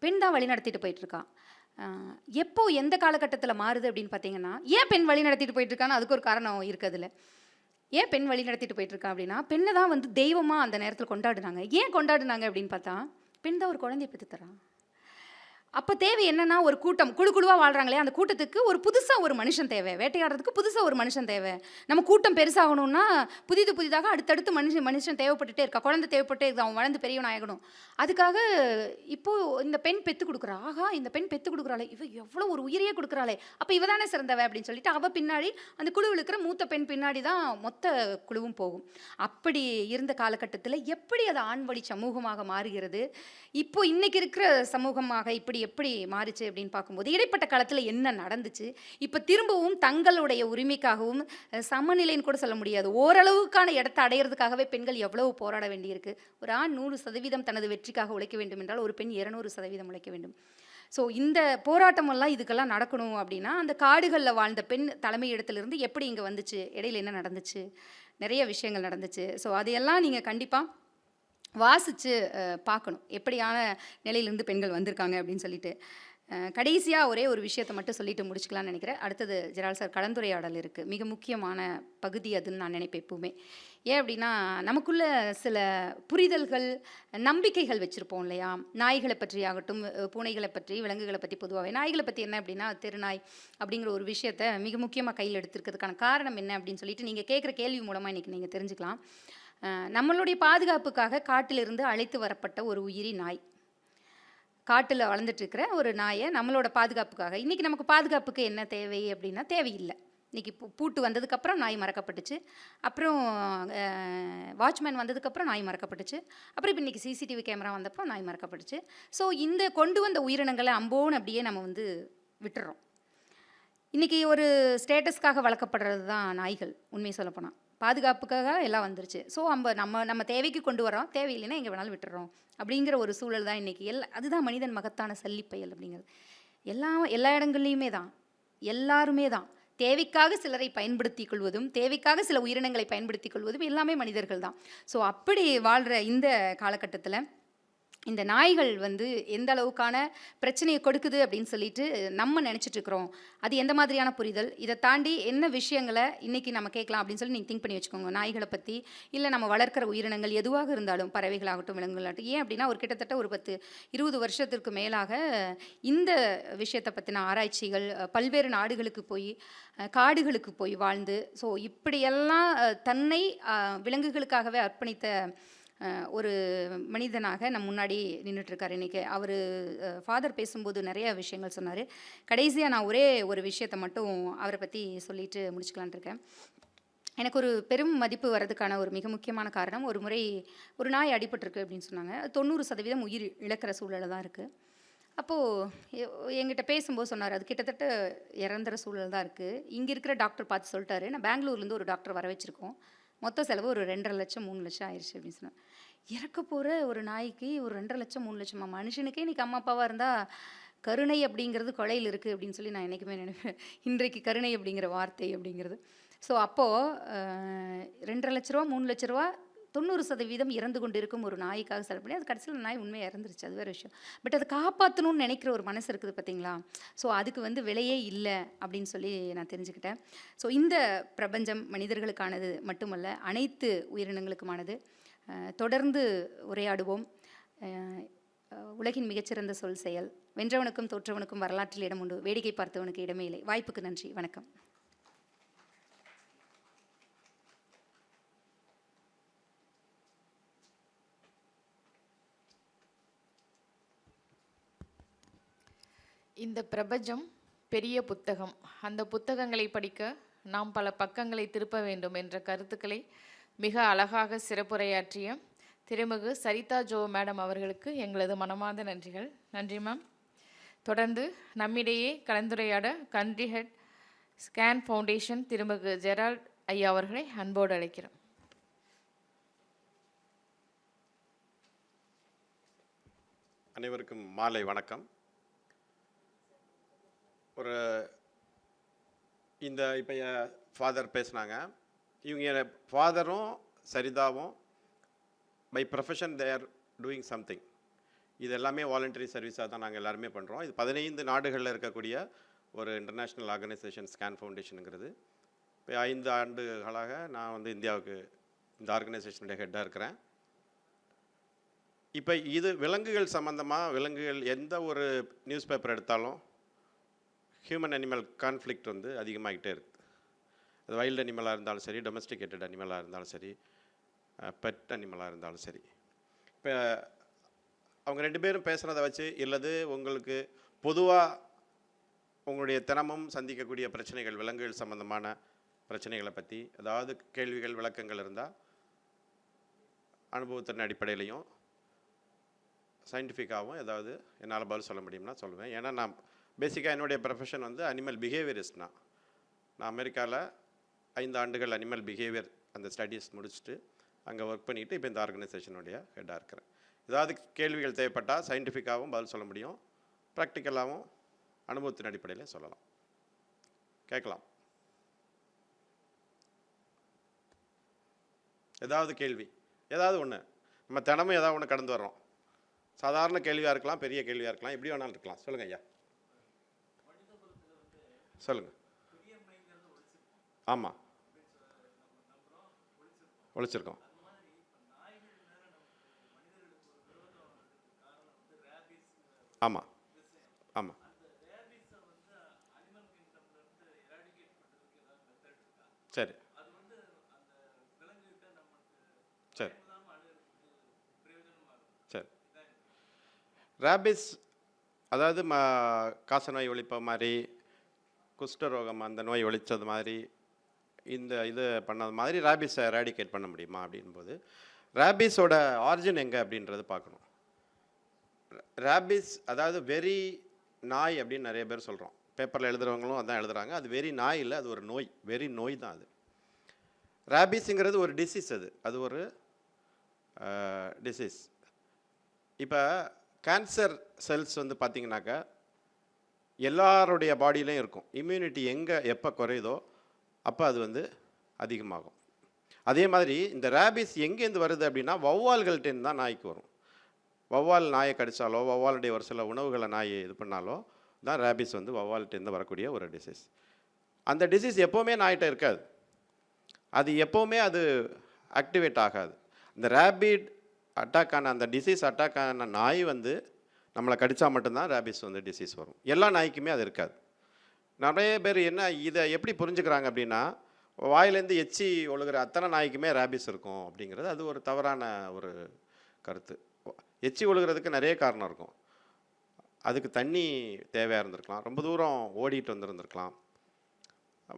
பெண் தான் வழி நடத்திட்டு போயிட்டுருக்கா. எப்போ எந்த காலகட்டத்தில் மாறுது அப்படின்னு பார்த்தீங்கன்னா, ஏன் பெண் வழி நடத்திட்டு போயிட்டுருக்கான்னு அதுக்கு ஒரு காரணம் இருக்குது. அதில் ஏன் பெண் வழி நடத்திட்டு போயிட்டுருக்கா அப்படின்னா, பெண்ணை தான் வந்து தெய்வமாக அந்த நேரத்தில் கொண்டாடுனாங்க. ஏன் கொண்டாடுனாங்க அப்படின்னு பார்த்தா, பெண் தான் ஒரு குழந்தைய பெற்று தரான். அப்போ தேவை என்னன்னா, ஒரு கூட்டம் குழுவாக வாழ்கிறாங்களே, அந்த கூட்டத்துக்கு ஒரு புதுசாக ஒரு மனுஷன் தேவை. வேட்டையாடுறதுக்கு புதுசாக ஒரு மனுஷன் தேவை. நம்ம கூட்டம் பெருசாகணும்னா புதிதாக அடுத்தடுத்து மனுஷன் தேவைப்பட்டுட்டே இருக்கா, குழந்தை தேவைப்பட்டே இருக்கா, அவன் வளர்ந்து பெரியவன் ஆகணும். அதுக்காக இப்போது இந்த பெண் பெற்று கொடுக்குறா. ஆகா, இந்த பெண் பெற்று கொடுக்குறாளே, இவ எவ்வளோ ஒரு உயிரையே கொடுக்குறாளே, அப்போ இவ தானே சிறந்தவ அப்படின்னு சொல்லிட்டு அவள் பின்னாடி, அந்த குழுவில் இருக்கிற மூத்த பெண் பின்னாடி தான் மொத்த குழுவும் போகும். அப்படி இருந்த காலகட்டத்தில் எப்படி அது ஆண்வழி சமூகமாக மாறுகிறது, இப்போ இன்னைக்கு இருக்கிற சமூகமாக எப்படி மாறுச்சு அப்படின்னு பார்க்கும்போது, இடைப்பட்ட காலத்தில் என்ன நடந்துச்சு, இப்போ திரும்பவும் தங்களுடைய உரிமைக்காகவும் சமநிலைன்னு கூட சொல்ல முடியாது, ஓரளவுக்கான இடத்தை அடையிறதுக்காகவே பெண்கள் எவ்வளவு போராட வேண்டியிருக்கு. ஒரு ஆண் 100% தனது வெற்றிக்காக உழைக்க வேண்டும் என்றால் ஒரு பெண் 200% உழைக்க வேண்டும். ஸோ இந்த போராட்டமெல்லாம் இதுக்கெல்லாம் நடக்கணும் அப்படின்னா, அந்த காடுகளில் வாழ்ந்த பெண் தலைமை இடத்துலேருந்து எப்படி இங்கே வந்துச்சு, இடையில என்ன நடந்துச்சு, நிறைய விஷயங்கள் நடந்துச்சு. ஸோ அதையெல்லாம் நீங்கள் கண்டிப்பாக வாசித்து பார்க்கணும், எப்படியான நிலையிலேருந்து பெண்கள் வந்திருக்காங்க அப்படின்னு சொல்லிட்டு. கடைசியாக ஒரே ஒரு விஷயத்தை மட்டும் சொல்லிட்டு முடிச்சுக்கலாம்னு நினைக்கிறேன். அடுத்தது ஜெரால்ட் சார் கலந்துரையாடல் இருக்குது. மிக முக்கியமான பகுதி அதுன்னு நான் நினைப்பேன் எப்பவுமே. ஏன் அப்படின்னா, நமக்குள்ள சில புரிதல்கள், நம்பிக்கைகள் வச்சுருப்போம் இல்லையா? நாய்களை பற்றி ஆகட்டும், பூனைகளை பற்றி, விலங்குகளை பற்றி பொதுவாகவே. நாய்களை பற்றி என்ன அப்படின்னா, தெருநாய் அப்படிங்கிற ஒரு விஷயத்தை மிக முக்கியமாக கையில் எடுத்துருக்கிறதுக்கான காரணம் என்ன அப்படின்னு சொல்லிட்டு நீங்கள் கேட்குற கேள்வி மூலமாக இன்றைக்கி நீங்கள் தெரிஞ்சுக்கலாம். நம்மளுடைய பாதுகாப்புக்காக காட்டிலிருந்து அழைத்து வரப்பட்ட ஒரு உயிரி நாய். காட்டில் வளர்ந்துட்டுருக்கிற ஒரு நாயை நம்மளோட பாதுகாப்புக்காக. இன்றைக்கி நமக்கு பாதுகாப்புக்கு என்ன தேவை அப்படின்னா தேவையில்லை. இன்றைக்கி பூட்டு வந்ததுக்கப்புறம் நாய் மறக்கப்பட்டுச்சு. அப்புறம் வாட்ச்மேன் வந்ததுக்கப்புறம் நாய் மறக்கப்பட்டுச்சு. அப்புறம் இப்போ இன்றைக்கி சிசிடிவி கேமரா வந்தப்போ நாய் மறக்கப்பட்டுச்சு. ஸோ இந்த கொண்டு வந்த உயிரினங்களை அம்போன்னு அப்படியே நம்ம விட்டுறோம். இன்றைக்கி ஒரு ஸ்டேட்டஸ்க்காக வளர்க்கப்படுறது தான் நாய்கள். உண்மையை சொல்லப்போனால் பாதுகாப்புக்காக எல்லாம் வந்துருச்சு. ஸோ நம்ம தேவைக்கு கொண்டு வரோம், தேவையில்லைன்னா எங்கே வேணாலும் விட்டுறோம் அப்படிங்கிற ஒரு சூழல் தான் இன்றைக்கி. அதுதான் மனிதன் மகத்தான சல்லிப்பயல் அப்படிங்கிறது. எல்லா இடங்கள்லையுமே தான், எல்லாருமே தான். தேவைக்காக சிலரை பயன்படுத்தி கொள்வதும், தேவைக்காக சில உயிரினங்களை பயன்படுத்தி கொள்வதும் எல்லாமே மனிதர்கள் தான். ஸோ அப்படி வாழ்கிற இந்த காலகட்டத்தில் இந்த நாய்கள் எந்த அளவுக்கான பிரச்சனையை கொடுக்குது அப்படின்னு சொல்லிட்டு நம்ம நினச்சிட்டு இருக்கிறோம். அது எந்த மாதிரியான புரிதல், இதை தாண்டி என்ன விஷயங்களை இன்றைக்கி நம்ம கேட்கலாம் அப்படின்னு சொல்லி நீங்கள் திங்க் பண்ணி வச்சுக்கோங்க. நாய்களை பற்றி, இல்லை நம்ம வளர்க்குற உயிரினங்கள் எதுவாக இருந்தாலும், பறவைகளாகட்டும் விலங்குகளாகட்டும். ஏன் அப்படின்னா, கிட்டத்தட்ட ஒரு 10-20 வருஷத்திற்கு மேலாக இந்த விஷயத்தை பற்றின ஆராய்ச்சிகள், பல்வேறு நாடுகளுக்கு போய், காடுகளுக்கு போய் வாழ்ந்து, ஸோ இப்படியெல்லாம் தன்னை விலங்குகளுக்காகவே அர்ப்பணித்த ஒரு மனிதனாக நம்ம முன்னாடி நின்றுட்டுருக்கார் இன்றைக்கி. அவர் ஃபாதர் பேசும்போது நிறைய விஷயங்கள் சொன்னார். கடைசியாக நான் ஒரே ஒரு விஷயத்தை மட்டும் அவரை பற்றி சொல்லிட்டு முடிச்சுக்கலான் இருக்கேன். எனக்கு ஒரு பெரும் மதிப்பு வர்றதுக்கான ஒரு மிக முக்கியமான காரணம், ஒரு முறை ஒரு நாய் அடிபட்டிருக்கு அப்படின்னு சொன்னாங்க. 90% உயிர் இழக்கிற சூழலில் தான் இருக்குது. அப்போது என்கிட்ட பேசும்போது சொன்னார், அது கிட்டத்தட்ட இறந்துற சூழல் தான் இருக்குது. இங்கே இருக்கிற டாக்டர் பார்த்து சொல்லிட்டாரு, நான் பெங்களூர்லேருந்து ஒரு டாக்டர் வர வச்சுருக்கோம், மொத்த செலவு ஒரு 2.5 லட்சம் 3 லட்சம் ஆயிடுச்சு அப்படின்னு சொன்னேன். இறக்க போகிற ஒரு நாய்க்கு ஒரு 2.5 லட்சம் 3 லட்சமா? மனுஷனுக்கே இன்றைக்கி அம்மா அப்பாவாக இருந்தால் கருணை அப்படிங்கிறது கொலையில் இருக்குது அப்படின்னு சொல்லி நான் என்றைக்குமே நினைப்பேன். இன்றைக்கு கருணை அப்படிங்கிற வார்த்தை அப்படிங்கிறது. ஸோ அப்போது 2.5 லட்ச ரூபா 3 லட்ச ரூபா 90% இறந்து கொண்டு இருக்கும் ஒரு நாய்க்காக செலவு பண்ணி, அது கடைசியில் நாய் உண்மையாக இறந்துருச்சு, அது வேறு விஷயம். பட் அதை காப்பாற்றணும்னு நினைக்கிற ஒரு மனசு இருக்குது பார்த்தீங்களா? ஸோ அதுக்கு விலையே இல்லை அப்படின்னு சொல்லி நான் தெரிஞ்சுக்கிட்டேன். ஸோ இந்த பிரபஞ்சம் மனிதர்களுக்கானது மட்டுமல்ல, அனைத்து உயிரினங்களுக்குமானது. தொடர்ந்து உரையாடுவோம். உலகின் மிகச்சிறந்த சொல் செயல். வென்றவனுக்கும் தோற்றவனுக்கும் வரலாற்றில் இடம் உண்டு, வேடிக்கை பார்த்தவனுக்கு இடமே இல்லை. வாய்ப்புக்கு நன்றி, வணக்கம். இந்த பிரபஞ்சம் பெரிய புத்தகம். அந்த புத்தகங்களை படிக்க நாம் பல பக்கங்களை திருப்ப வேண்டும் என்ற கருத்துக்களை மிக அழகாக சிறப்புரையாற்றிய திருமிகு சரிதா ஜோ மேடம் அவர்களுக்கு எங்களது மனமார்ந்த நன்றிகள். நன்றி மேம். தொடர்ந்து நம்மிடையே கலந்துரையாட கண்ட்ரி ஹெட் ஸ்கேன் ஃபவுண்டேஷன் திருமிகு ஜெரால்ட் ஐயா அவர்களை அன்போடு அழைக்கிறோம். அனைவருக்கும் மாலை வணக்கம். இந்த இப்போ ஃபாதர் பேசுனாங்க. இவங்க ஃபாதரும் சரிதாவும் by profession they are doing something. இது எல்லாமே வாலண்டரி சர்வீஸாக தான் நாங்கள் எல்லாருமே பண்ணுறோம். இது 15 நாடுகளில் இருக்கக்கூடிய ஒரு இன்டர்நேஷ்னல் ஆர்கனைசேஷன் ஸ்கேன் ஃபவுண்டேஷனுங்கிறது. இப்போ 5 ஆண்டுகளாக நான் இந்தியாவுக்கு இந்த ஆர்கனைசேஷனுடைய ஹெட்டாக இருக்கிறேன். இப்போ இது விலங்குகள் சம்மந்தமாக, விலங்குகள் எந்த ஒரு நியூஸ் பேப்பர் எடுத்தாலும் ஹியூமன் அனிமல் கான்ஃப்ளிக்ட் அதிகமாகிட்டே இருக்குது. அது வைல்டு அனிமலாக இருந்தாலும் சரி, டொமஸ்டிகேட்டட் அனிமலாக இருந்தாலும் சரி, பெட் அனிமலாக இருந்தாலும் சரி. இப்போ அவங்க 2 பேரும் பேசுகிறத வச்சு, இல்லது உங்களுக்கு பொதுவாக உங்களுடைய தினமும் சந்திக்கக்கூடிய பிரச்சனைகள், விலங்குகள் சம்மந்தமான பிரச்சனைகளை பற்றி ஏதாவது கேள்விகள் விளக்கங்கள் இருந்தால் அனுபவத்தின் அடிப்படையிலையும் சயின்டிஃபிக்காகவும் ஏதாவது என்னால் பதில் சொல்ல முடியும்னா சொல்லுவேன். ஏன்னா நான் பேசிக்காக என்னுடைய ப்ரொஃபஷன் அனிமல் பிஹேவியரிஸ்ட்னா. நான் அமெரிக்காவில் 5 ஆண்டுகள் அனிமல் பிஹேவியர் அந்த ஸ்டடீஸ் முடிச்சுட்டு அங்கே ஒர்க் பண்ணிவிட்டு இப்போ இந்த ஆர்கனைசேஷனுடைய ஹெட்டாக இருக்கிறேன். ஏதாவது கேள்விகள் தேவைப்பட்டால் சயின்டிஃபிக்காகவும் பதில் சொல்ல முடியும், ப்ராக்டிக்கலாகவும் அனுபவத்தின் அடிப்படையில் சொல்லலாம். கேட்கலாம். ஏதாவது கேள்வி, ஏதாவது ஒன்று. நம்ம தினமும் ஏதாவது ஒன்று கடந்து வர்றோம். சாதாரண கேள்வியாக இருக்கலாம், பெரிய கேள்வியாக இருக்கலாம், எப்படி வேணாலும் இருக்கலாம். சொல்லுங்கள் ஐயா. சொல்லுங்கள். ஆமாம், ஒழிச்சிருக்கோம். ஆமாம் ஆமாம். சரி சரி சரி. ரேபிஸ் அதாவது காசநோய் ஒழிப்ப மாதிரி, குஷ்டரோகம் அந்த நோய் ஒழித்தது மாதிரி, இந்த இது பண்ணது மாதிரி ரேபிஸை எராடிகேட் பண்ண முடியுமா அப்படின்போது, ரேபிஸோட ஆரிஜின் எங்கே அப்படின்றது பார்க்கணும். ரேபிஸ் அதாவது வெறி நாய் அப்படின்னு நிறைய பேர் சொல்கிறோம். பேப்பரில் எழுதுகிறவங்களும் அதான் எழுதுகிறாங்க. அது வெறி நாய் இல்லை, அது ஒரு நோய், வெறி நோய் தான் அது. ரேபிஸுங்கிறது ஒரு டிசீஸ், அது ஒரு டிசீஸ். இப்போ கேன்சர் செல்ஸ் வந்து பார்த்திங்கனாக்கா எல்லாருடைய பாடியிலையும் இருக்கும். இம்யூனிட்டி எங்கே எப்போ குறையுதோ அப்போ அது வந்து அதிகமாகும். அதே மாதிரி இந்த ரேபிஸ் எங்கேருந்து வருது அப்படின்னா வௌவால்கள்டேருந்து தான் நாய்க்கு வரும். வௌவால் நாயை கடித்தாலோ, வௌவாலுடைய ஒரு சில உணவுகளை நாயை இது பண்ணாலோ தான் ரேபிஸ் வந்து வௌவால்கிட்டேருந்து வரக்கூடிய ஒரு டிசீஸ். அந்த டிசீஸ் எப்போவுமே நாய்கிட்ட இருக்காது, அது எப்போவுமே அது ஆக்டிவேட் ஆகாது. இந்த ரேபிட் அட்டாக் ஆன அந்த டிசீஸ் அட்டாக் ஆன நாய் வந்து நம்மளை கடித்தா மட்டும்தான் ரேபிஸ் வந்து டிசீஸ் வரும். எல்லா நாய்க்குமே அது இருக்காது. நிறைய பேர் என்ன இதை எப்படி புரிஞ்சுக்கிறாங்க அப்படின்னா, வாயிலேருந்து எச்சி ஒழுகிற அத்தனை நாய்க்குமே ரேபிஸ் இருக்கும் அப்படிங்கிறது அது ஒரு தவறான ஒரு கருத்து. எச்சி ஒழுகிறதுக்கு நிறைய காரணம் இருக்கும். அதுக்கு தண்ணி தேவையாக இருந்திருக்கலாம், ரொம்ப தூரம் ஓடிட்டு வந்திருந்திருக்கலாம்,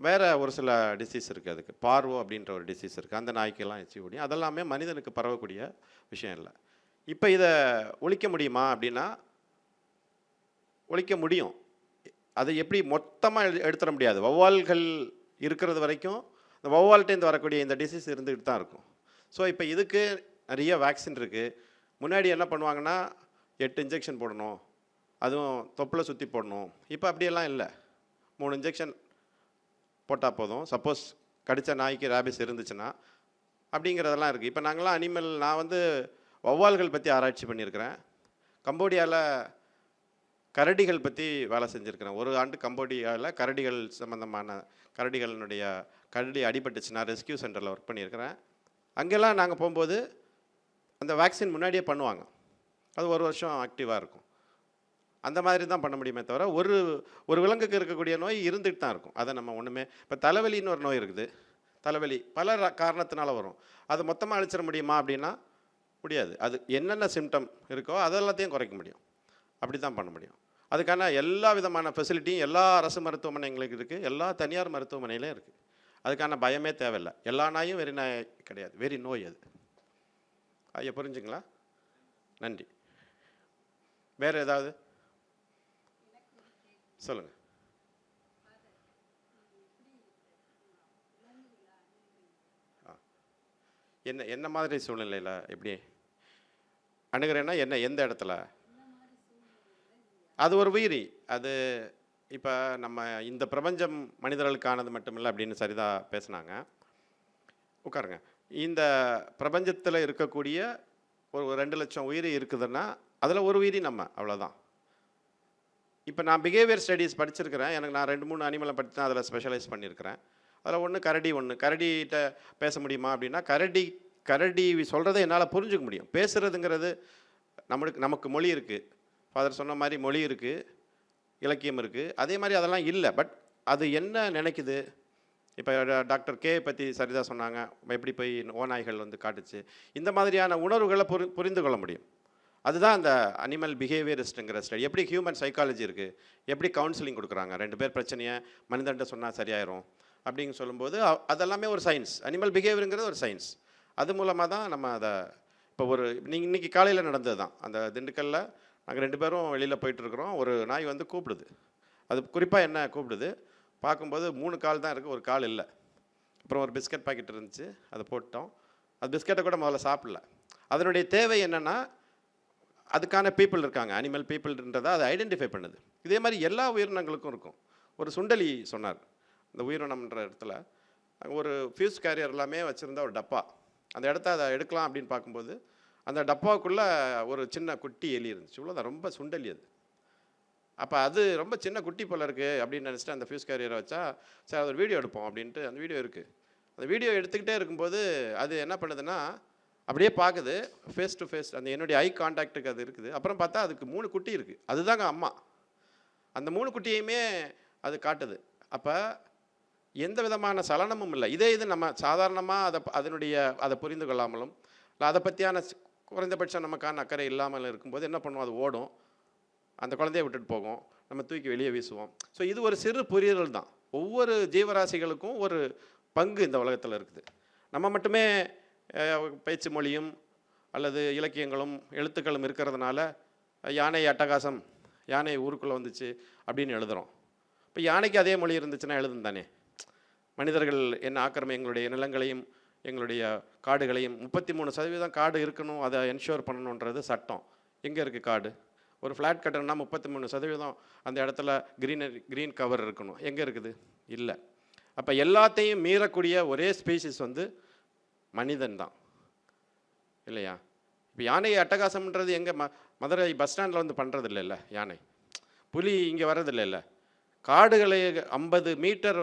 வேறு ஒரு சில டிசீஸ் இருக்குது. அதுக்கு பார்வோ அப்படின்ற ஒரு டிசீஸ் இருக்குது, அந்த நாய்க்கெல்லாம் எச்சி ஓடியும். அதெல்லாமே மனிதனுக்கு பரவக்கூடிய விஷயம் இல்லை. இப்போ இதை ஒழிக்க முடியுமா அப்படின்னா ஒழிக்க முடியும். அதை எப்படி மொத்தமாக எடுத்துட முடியாது. வௌவால்கள் இருக்கிறது வரைக்கும் இந்த வௌவால்கிட்டேருந்து வரக்கூடிய இந்த டிசீஸ் இருந்துகிட்டு தான் இருக்கும். ஸோ இப்போ இதுக்கு நிறைய வேக்சின் இருக்குது. முன்னாடி என்ன பண்ணுவாங்கன்னா 8 இன்ஜெக்ஷன் போடணும், அதுவும் தொப்பில் சுற்றி போடணும். இப்போ அப்படியெல்லாம் இல்லை, 3 இன்ஜெக்ஷன் போட்டால் போதும். சப்போஸ் கடித்த நாய்க்கு ரேபிஸ் இருந்துச்சுன்னா அப்படிங்கிறதெல்லாம் இருக்குது. இப்போ நாங்களாம் நான் வந்து வௌவால்கள் பற்றி ஆராய்ச்சி பண்ணியிருக்கிறேன். கம்போடியாவில் கரடிகள் பற்றி வேலை செஞ்சுருக்கிறேன். ஒரு ஆண்டு கம்போடியாவில் கரடிகள் சம்மந்தமான கரடிகளினுடைய கரடி அடிபட்டுச்சுன்னா ரெஸ்கியூ சென்டரில் ஒர்க் பண்ணியிருக்கிறேன். அங்கெல்லாம் நாங்கள் போகும்போது அந்த வேக்சின் முன்னாடியே பண்ணுவாங்க, அது ஒரு வருஷம் ஆக்டிவாக இருக்கும். அந்த மாதிரி தான் பண்ண முடியுமே தவிர ஒரு விலங்குக்கு இருக்கக்கூடிய நோய் இருந்துகிட்டு தான் இருக்கும். அதை நம்ம ஒன்றுமே இப்போ தலைவலின்னு ஒரு நோய் இருக்குது. தலைவலி பல காரணத்தினால வரும். அதை மொத்தமாக அழிச்சிட முடியுமா அப்படின்னா முடியாது. அது என்னென்ன சிம்டம் இருக்கோ அதெல்லாத்தையும் குறைக்க முடியும், அப்படி தான் பண்ண முடியும். அதுக்கான எல்லா விதமான ஃபெசிலிட்டியும் எல்லா அரசு மருத்துவமனைகளுக்கு இருக்குது, எல்லா தனியார் மருத்துவமனையிலும் இருக்குது. அதுக்கான பயமே தேவையில்லை. எல்லா நாயும் வெறி நாய் கிடையாது, வெறி நோய் அது. ஐயா புரிஞ்சுங்களா? நன்றி. வேறு ஏதாவது சொல்லுங்கள். என்ன மாதிரி சூழ்நிலையில் எப்படி அணுகிறேன்னா எந்த இடத்துல? அது ஒரு உயிரி. அது இப்போ நம்ம இந்த பிரபஞ்சம் மனிதர்களுக்கானது மட்டுமில்லை அப்படின்னு சரிதான் பேசுனாங்க. உட்காருங்க. இந்த பிரபஞ்சத்தில் இருக்கக்கூடிய ஒரு 2 லட்சம் உயிரி இருக்குதுன்னா அதில் ஒரு உயிரி நம்ம, அவ்வளோதான். இப்போ நான் பிஹேவியர் ஸ்டடீஸ் படிச்சிருக்கிறேன். நான் 2-3 அனிமலை பற்றி தான் அதில் ஸ்பெஷலைஸ் பண்ணியிருக்கிறேன். அதில் ஒன்று கரடிகிட்ட பேச முடியுமா அப்படின்னா கரடி சொல்கிறத என்னால் புரிஞ்சுக்க முடியும். பேசுகிறதுங்கிறது நமக்கு மொழி இருக்குது, ஃபாதர் சொன்ன மாதிரி மொழி இருக்குது, இலக்கியம் இருக்குது. அதே மாதிரி அதெல்லாம் இல்லை. பட் அது என்ன நினைக்குது? இப்போ டாக்டர் கே பற்றி சரிதாக சொன்னாங்க, எப்படி போய் ஓநாய்கள் வந்து காட்டுச்சு. இந்த மாதிரியான உணர்வுகளை புரிந்து கொள்ள முடியும். அதுதான் அந்த அனிமல் பிஹேவியரிஸ்ட்டுங்கிற ஸ்டடி. எப்படி ஹியூமன் சைக்காலஜி இருக்குது, எப்படி கவுன்சிலிங் கொடுக்குறாங்க, 2 பேர் பிரச்சனையை மனிதன்ட்ட சொன்னால் சரியாயிரும் அப்படின்னு சொல்லும்போது அதெல்லாமே ஒரு சயின்ஸ். அனிமல் பிஹேவியருங்கிறது ஒரு சயின்ஸ். அது மூலமாக தான் நம்ம அதை இப்போ இன்றைக்கி காலையில் நடந்தது தான். அந்த திண்டுக்கல்லில் நாங்கள் 2 பேரும் வெளியில் போயிட்டுருக்குறோம். ஒரு நாய் வந்து கூப்பிடுது. அது குறிப்பாக என்ன கூப்பிடுது பார்க்கும்போது 3 கால் தான் இருக்குது, ஒரு கால் இல்லை. அப்புறம் ஒரு பிஸ்கட் பாக்கெட் இருந்துச்சு, அதை போட்டோம். அது பிஸ்கட்டை கூட முதல்ல சாப்பிடல. அதனுடைய தேவை என்னென்னா அதுக்கான பீப்புள் இருக்காங்க, அனிமல் பீப்புள்ன்றதை அதை ஐடென்டிஃபை பண்ணுது. இதே மாதிரி எல்லா உயிரினங்களுக்கும் இருக்கும். ஒரு சுண்டலி சொன்னார், இந்த உயிரினம்ன்ற இடத்துல ஒரு ஃபியூஸ் கேரியர் எல்லாமே வச்சுருந்த ஒரு டப்பா. அந்த இடத்த அதை எடுக்கலாம் அப்படின்னு பார்க்கும்போது அந்த டப்பாவுக்குள்ளே ஒரு சின்ன குட்டி எலி இருந்துச்சு. இவ்வளோதான், ரொம்ப சுண்டலி அது. அப்போ அது ரொம்ப சின்ன குட்டி போல இருக்குது அப்படின்னு நினச்சிட்டு அந்த ஃபியூஸ் கேரியரை வச்சா சார் அது ஒரு வீடியோ எடுப்போம் அப்படின்ட்டு அந்த வீடியோ இருக்குது. அந்த வீடியோ எடுத்துக்கிட்டே இருக்கும்போது அது என்ன பண்ணுதுன்னா அப்படியே பார்க்குது ஃபேஸ் டு ஃபேஸ், அந்த என்னுடைய ஐ கான்டாக்டுக்கு அது இருக்குது. அப்புறம் பார்த்தா அதுக்கு 3 குட்டி இருக்குது, அதுதாங்க அம்மா. அந்த 3 குட்டியுமே அது காட்டுது. அப்போ எந்த விதமான சலனமும் இல்லை. இது நம்ம சாதாரணமாக அதை புரிந்து கொள்ளாமலும் இல்லை அதை பற்றியான குறைந்தபட்சம் நமக்கான அக்கறை இல்லாமல் இருக்கும்போது என்ன பண்ணுவோம், அது ஓடும், அந்த குழந்தைய விட்டுட்டு போகும், நம்ம தூக்கி வெளியே வீசுவோம். ஸோ இது ஒரு சிறு புரிதல் தான். ஒவ்வொரு ஜீவராசிகளுக்கும் ஒரு பங்கு இந்த உலகத்தில் இருக்குது. நம்ம மட்டுமே பேச்சு மொழியும் அல்லது இலக்கியங்களும் எழுத்துக்களும் இருக்கிறதுனால யானை அட்டகாசம், யானை ஊருக்குள்ளே வந்துச்சு அப்படின்னு எழுதுகிறோம். இப்போ யானைக்கு அதே மொழி இருந்துச்சுன்னா எழுதும் தானே. மனிதர்கள் என்ன ஆக்கிரமம் எங்களுடைய நிலங்களையும் எங்களுடைய காடுகளையும் 33% காடு இருக்கணும், அதை என்ஷூர் பண்ணணுன்றது சட்டம். எங்கே இருக்குது காடு? ஒரு ஃப்ளாட் கட்டணும்னா 33% அந்த இடத்துல க்ரீன் கவர் இருக்கணும். எங்கே இருக்குது? இல்லை. அப்போ எல்லாத்தையும் மீறக்கூடிய ஒரே ஸ்பீசிஸ் மனிதன் தான், இல்லையா? இப்போ யானை அட்டகாசம்ன்றது எங்கே மதுரை பஸ் ஸ்டாண்டில் பண்ணுறது இல்லைல்ல. யானை புலி இங்கே வர்றதில்லைல்ல. காடுகளை 50 மீட்டர்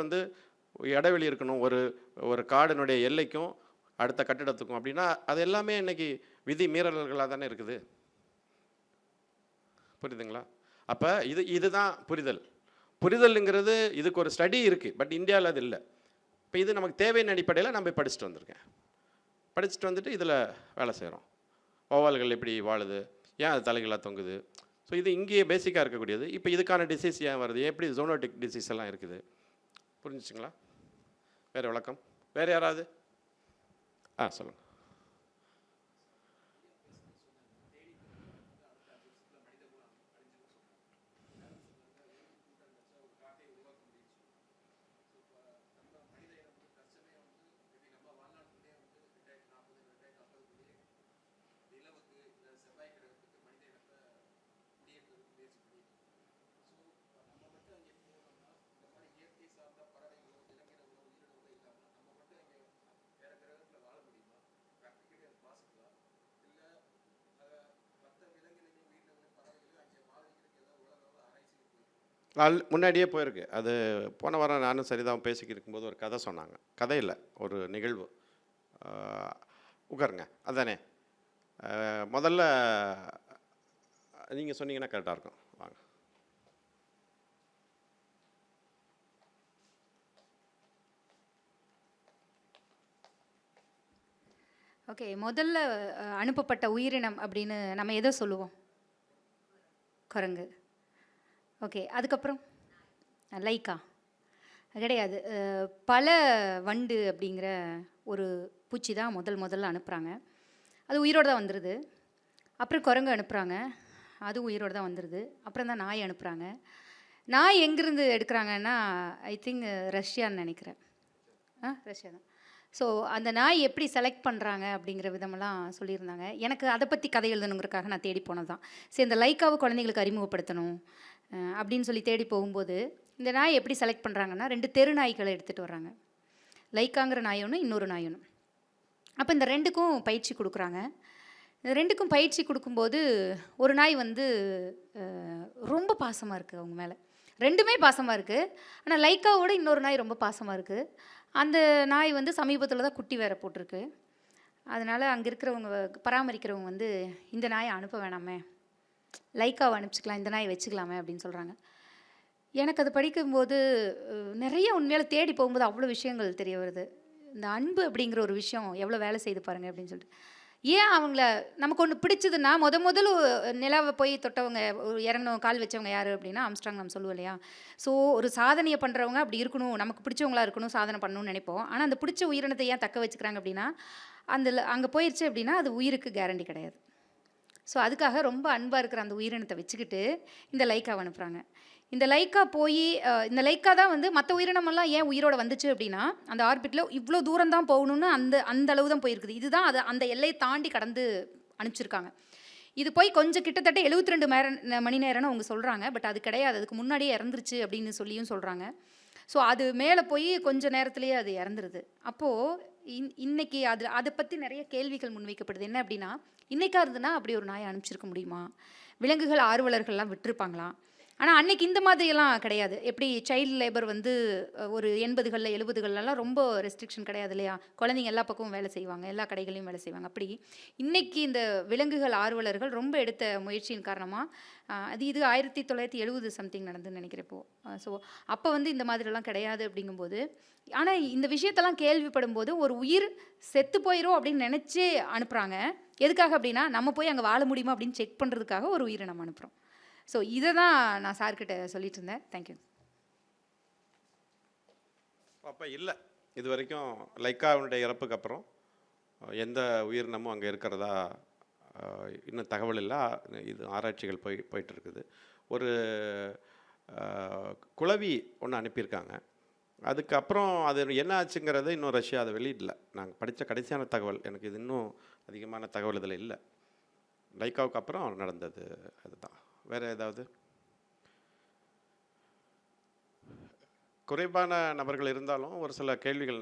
இடைவெளி இருக்கணும் ஒரு காடினுடைய எல்லைக்கும் அடுத்த கட்டிடத்துக்கும். அப்படின்னா அது எல்லாமே இன்னைக்கு விதி மீறல்களாக தானே இருக்குது. புரியுதுங்களா? அப்போ இதுதான் புரிதல்ங்கிறது. இதுக்கு ஒரு ஸ்டடி இருக்குது, பட் இந்தியாவில் அது இல்லை. இப்போ இது நமக்கு தேவையின் அடிப்படையில் நம்ம படிச்சுட்டு வந்திருக்கேன். படிச்சுட்டு வந்துட்டு இதில் வேலை செய்கிறோம். வௌவால்கள் எப்படி வாழுது, ஏன் அது தலைகளாக தொங்குது. ஸோ இது இங்கேயே பேசிக்காக இருக்கக்கூடியது. இப்போ இதுக்கான டிசீஸ் ஏன் வருது, எப்படி ஜோனோட்டிக் டிசீஸ் எல்லாம் இருக்குது. புரிஞ்சுச்சுங்களா? வேறு விளக்கம் வேறு யாராவது? சொல்லுங்கள். முன்னாடியே போயிருக்கு. அது போன வாரம் நானும் சரிதான் பேசிக்கிட்டு இருக்கும்போது ஒரு கதை சொன்னாங்க. கதை இல்லை, ஒரு நிகழ்வு. உட்காருங்க. அதானே முதல்ல நீங்கள் சொன்னீங்கன்னா கரெக்டாக இருக்கும். வாங்க. ஓகே, முதல்ல அனுப்பப்பட்ட உயிரினம் அப்படின்னு நம்ம எதை சொல்லுவோம்? குரங்கு. ஓகே, அதுக்கப்புறம் லைக்கா கிடையாது. பல வண்டு அப்படிங்கிற ஒரு பூச்சி தான் முதல்ல அனுப்புகிறாங்க. அது உயிரோடு தான் வந்துடுது. அப்புறம் குரங்கு அனுப்புகிறாங்க, அது உயிரோடு தான் வந்துடுது. அப்புறம் தான் நாய் அனுப்புகிறாங்க. நாய் எங்கேருந்து எடுக்கிறாங்கன்னா ஐ திங்க் ரஷ்யான்னு நினைக்கிறேன். ரஷ்யா தான். ஸோ அந்த நாய் எப்படி செலக்ட் பண்ணுறாங்க அப்படிங்கிற விதமெல்லாம் சொல்லியிருந்தாங்க. எனக்கு அதை பற்றி கதை எழுதணுங்கிறதுக்காக நான் தேடி போனது தான். சரி, இந்த லைக்காவை குழந்தைங்களுக்கு அறிமுகப்படுத்தணும் அப்படின்னு சொல்லி தேடி போகும்போது இந்த நாய் எப்படி செலக்ட் பண்ணுறாங்கன்னா 2 தெரு நாய்களை எடுத்துகிட்டு வர்றாங்க. லைக்காங்கிற நாய் ஒன்று, இன்னொரு நாய் ஒன்று. அப்போ இந்த 2க்கும் பயிற்சி கொடுக்குறாங்க. இந்த 2க்கும் பயிற்சி கொடுக்கும்போது ஒரு நாய் ரொம்ப பாசமாக இருக்குது அவங்க மேலே. 2மே பாசமாக இருக்குது. ஆனால் லைக்காவோட இன்னொரு நாய் ரொம்ப பாசமாக இருக்குது. அந்த நாய் சமீபத்தில் தான் குட்டி வேற போட்டிருக்கு. அதனால் அங்கே இருக்கிறவங்க பராமரிக்கிறவங்க இந்த நாயை அனுப்ப வேணாமே, லைக்காவை அனுப்பிச்சிக்கலாம், இந்த நாயை வச்சுக்கலாமே அப்படின்னு சொல்கிறாங்க. எனக்கு அது படிக்கும்போது நிறைய உண்மையில தேடி போகும்போது அவ்வளோ விஷயங்கள் தெரிய வருது. இந்த அன்பு அப்படிங்கிற ஒரு விஷயம் எவ்வளோ வேலை செய்து பாருங்கள் அப்படின்னு சொல்லிட்டு. ஏன் அவங்கள நமக்கு ஒன்று பிடிச்சதுன்னா முதல்ல நிலாவை போய் தொட்டவங்க, இறங்கினவங்க, கால் வச்சவங்க யார் அப்படின்னா ஆம்ஸ்ட்ராங் நம்ம சொல்லுவோம் இல்லையா. ஸோ ஒரு சாதனையை பண்ணுறவங்க அப்படி இருக்கணும், நமக்கு பிடிச்சவங்களா இருக்கணும், சாதனை பண்ணணும்னு நினைப்போம். ஆனால் அந்த பிடிச்ச உயிரினத்தை ஏன் தக்க வச்சுக்கிறாங்க அப்படின்னா அங்கே போயிடுச்சு அப்படின்னா அது உயிருக்கு கேரண்டி கிடையாது. ஸோ அதுக்காக ரொம்ப அன்பாக இருக்கிற அந்த உயிரினத்தை வச்சுக்கிட்டு இந்த லைக்காவை அனுப்புகிறாங்க. இந்த லைக்கா போய் இந்த லைக்கா தான் மற்ற உயிரினமெல்லாம் ஏன் உயிரோட வந்துச்சு அப்படின்னா அந்த ஆர்பிட்டில் இவ்வளோ தூரம் தான் போகணுன்னு அந்த அளவு தான் போயிருக்குது. இதுதான் அது அந்த எல்லையை தாண்டி கடந்து அனுப்பிச்சிருக்காங்க. இது போய் கொஞ்சம் கிட்டத்தட்ட 72 மணி நேரம்னு அவங்க சொல்கிறாங்க. பட் அது கிடையாது, அதுக்கு முன்னாடியே இறந்துருச்சு அப்படின்னு சொல்லியும் சொல்கிறாங்க. ஸோ அது மேலே போய் கொஞ்சம் நேரத்துலேயே அது இறந்துருது. அப்போது இன்னைக்கு அதை பற்றி நிறைய கேள்விகள் முன்வைக்கப்படுது. என்ன அப்படின்னா, இன்றைக்கா இருந்துன்னா அப்படி ஒரு நாயை அனுப்பிச்சிருக்க முடியுமா? விலங்குகள் ஆர்வலர்கள்லாம் விட்டுருப்பாங்களா? ஆனால் அன்னைக்கு இந்த மாதிரியெல்லாம் கிடையாது. எப்படி சைல்டு லேபர் வந்து ஒரு 80களில் 70கள்லாம் ரொம்ப ரெஸ்ட்ரிக்ஷன் கிடையாது இல்லையா? குழந்தைங்க எல்லா பக்கமும் வேலை செய்வாங்க, எல்லா கடைகளையும் வேலை செய்வாங்க. அப்படி இன்னைக்கு இந்த விலங்குகள் ஆர்வலர்கள் ரொம்ப எடுத்த முயற்சியின் காரணமாக இது 1970 சம்திங் நடந்துன்னு நினைக்கிறேன் இப்போ. ஸோ அப்போ வந்து இந்த மாதிரிலாம் கிடையாது அப்படிங்கும்போது, ஆனால் இந்த விஷயத்தெல்லாம் கேள்விப்படும்போது ஒரு உயிர் செத்து போயிடும் அப்படின்னு நினச்சே அனுப்புகிறாங்க. எதுக்காக அப்படின்னா, நம்ம போய் அங்கே வாழ முடியுமா அப்படின்னு செக் பண்ணுறதுக்காக ஒரு உயிரை நம்ம அனுப்புகிறோம். ஸோ இதை தான் நான் சார்கிட்ட சொல்லிட்டு இருந்தேன். தேங்க்யூ. அப்போ இல்லை, இது வரைக்கும் லைக்காவுடைய இறப்புக்கு அப்புறம் எந்த உயிரினமும் அங்கே இருக்கிறதா இன்னும் தகவல் இல்லை. இது ஆராய்ச்சிகள் போயிட்டு இருக்குது. ஒரு குளவி ஒன்று அனுப்பியிருக்காங்க. அதுக்கப்புறம் அது என்ன ஆச்சுங்கிறது இன்னும் ரஷ்யா அதை வெளியிடல. நாங்கள் படித்த கடைசியான தகவல், எனக்கு இது இன்னும் அதிகமான தகவல் இதில் இல்லை. லைக்காவுக்கு அப்புறம் நடந்தது அதுதான். வேறு ஏதாவது குறைவான நபர்கள் இருந்தாலும் ஒரு சில கேள்விகள்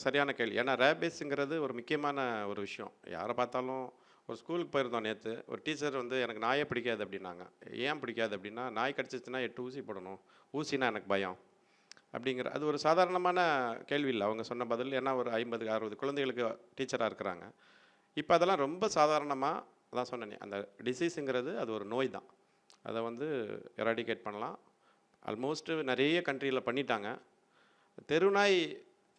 சரியான கேள்வி. ஏன்னா ரேபிஸ்ங்கிறது ஒரு முக்கியமான ஒரு விஷயம். யாரை பார்த்தாலும் ஒரு ஸ்கூலுக்கு போயிருந்தோம் நேற்று, ஒரு டீச்சர் வந்து எனக்கு நாயே பிடிக்காது அப்படின்னாங்க. ஏன் பிடிக்காது அப்படின்னா, நாய் கடிச்சிச்சுன்னா 8 ஊசி போடணும், ஊசினா எனக்கு பயம் அப்படிங்கிற அது ஒரு சாதாரணமான கேள்வி இல்லை அவங்க சொன்ன பதில். ஏன்னா ஒரு 50-60 குழந்தைகளுக்கு டீச்சராக இருக்கிறாங்க. இப்போ அதெல்லாம் ரொம்ப சாதாரணமாக அதான் சொன்னேனே, அந்த டிசீஸுங்கிறது அது ஒரு நோய் தான். அதை வந்து எராடிகேட் பண்ணலாம். ஆல்மோஸ்ட்டு நிறைய கண்ட்ரியில் பண்ணிட்டாங்க. தெருநாய்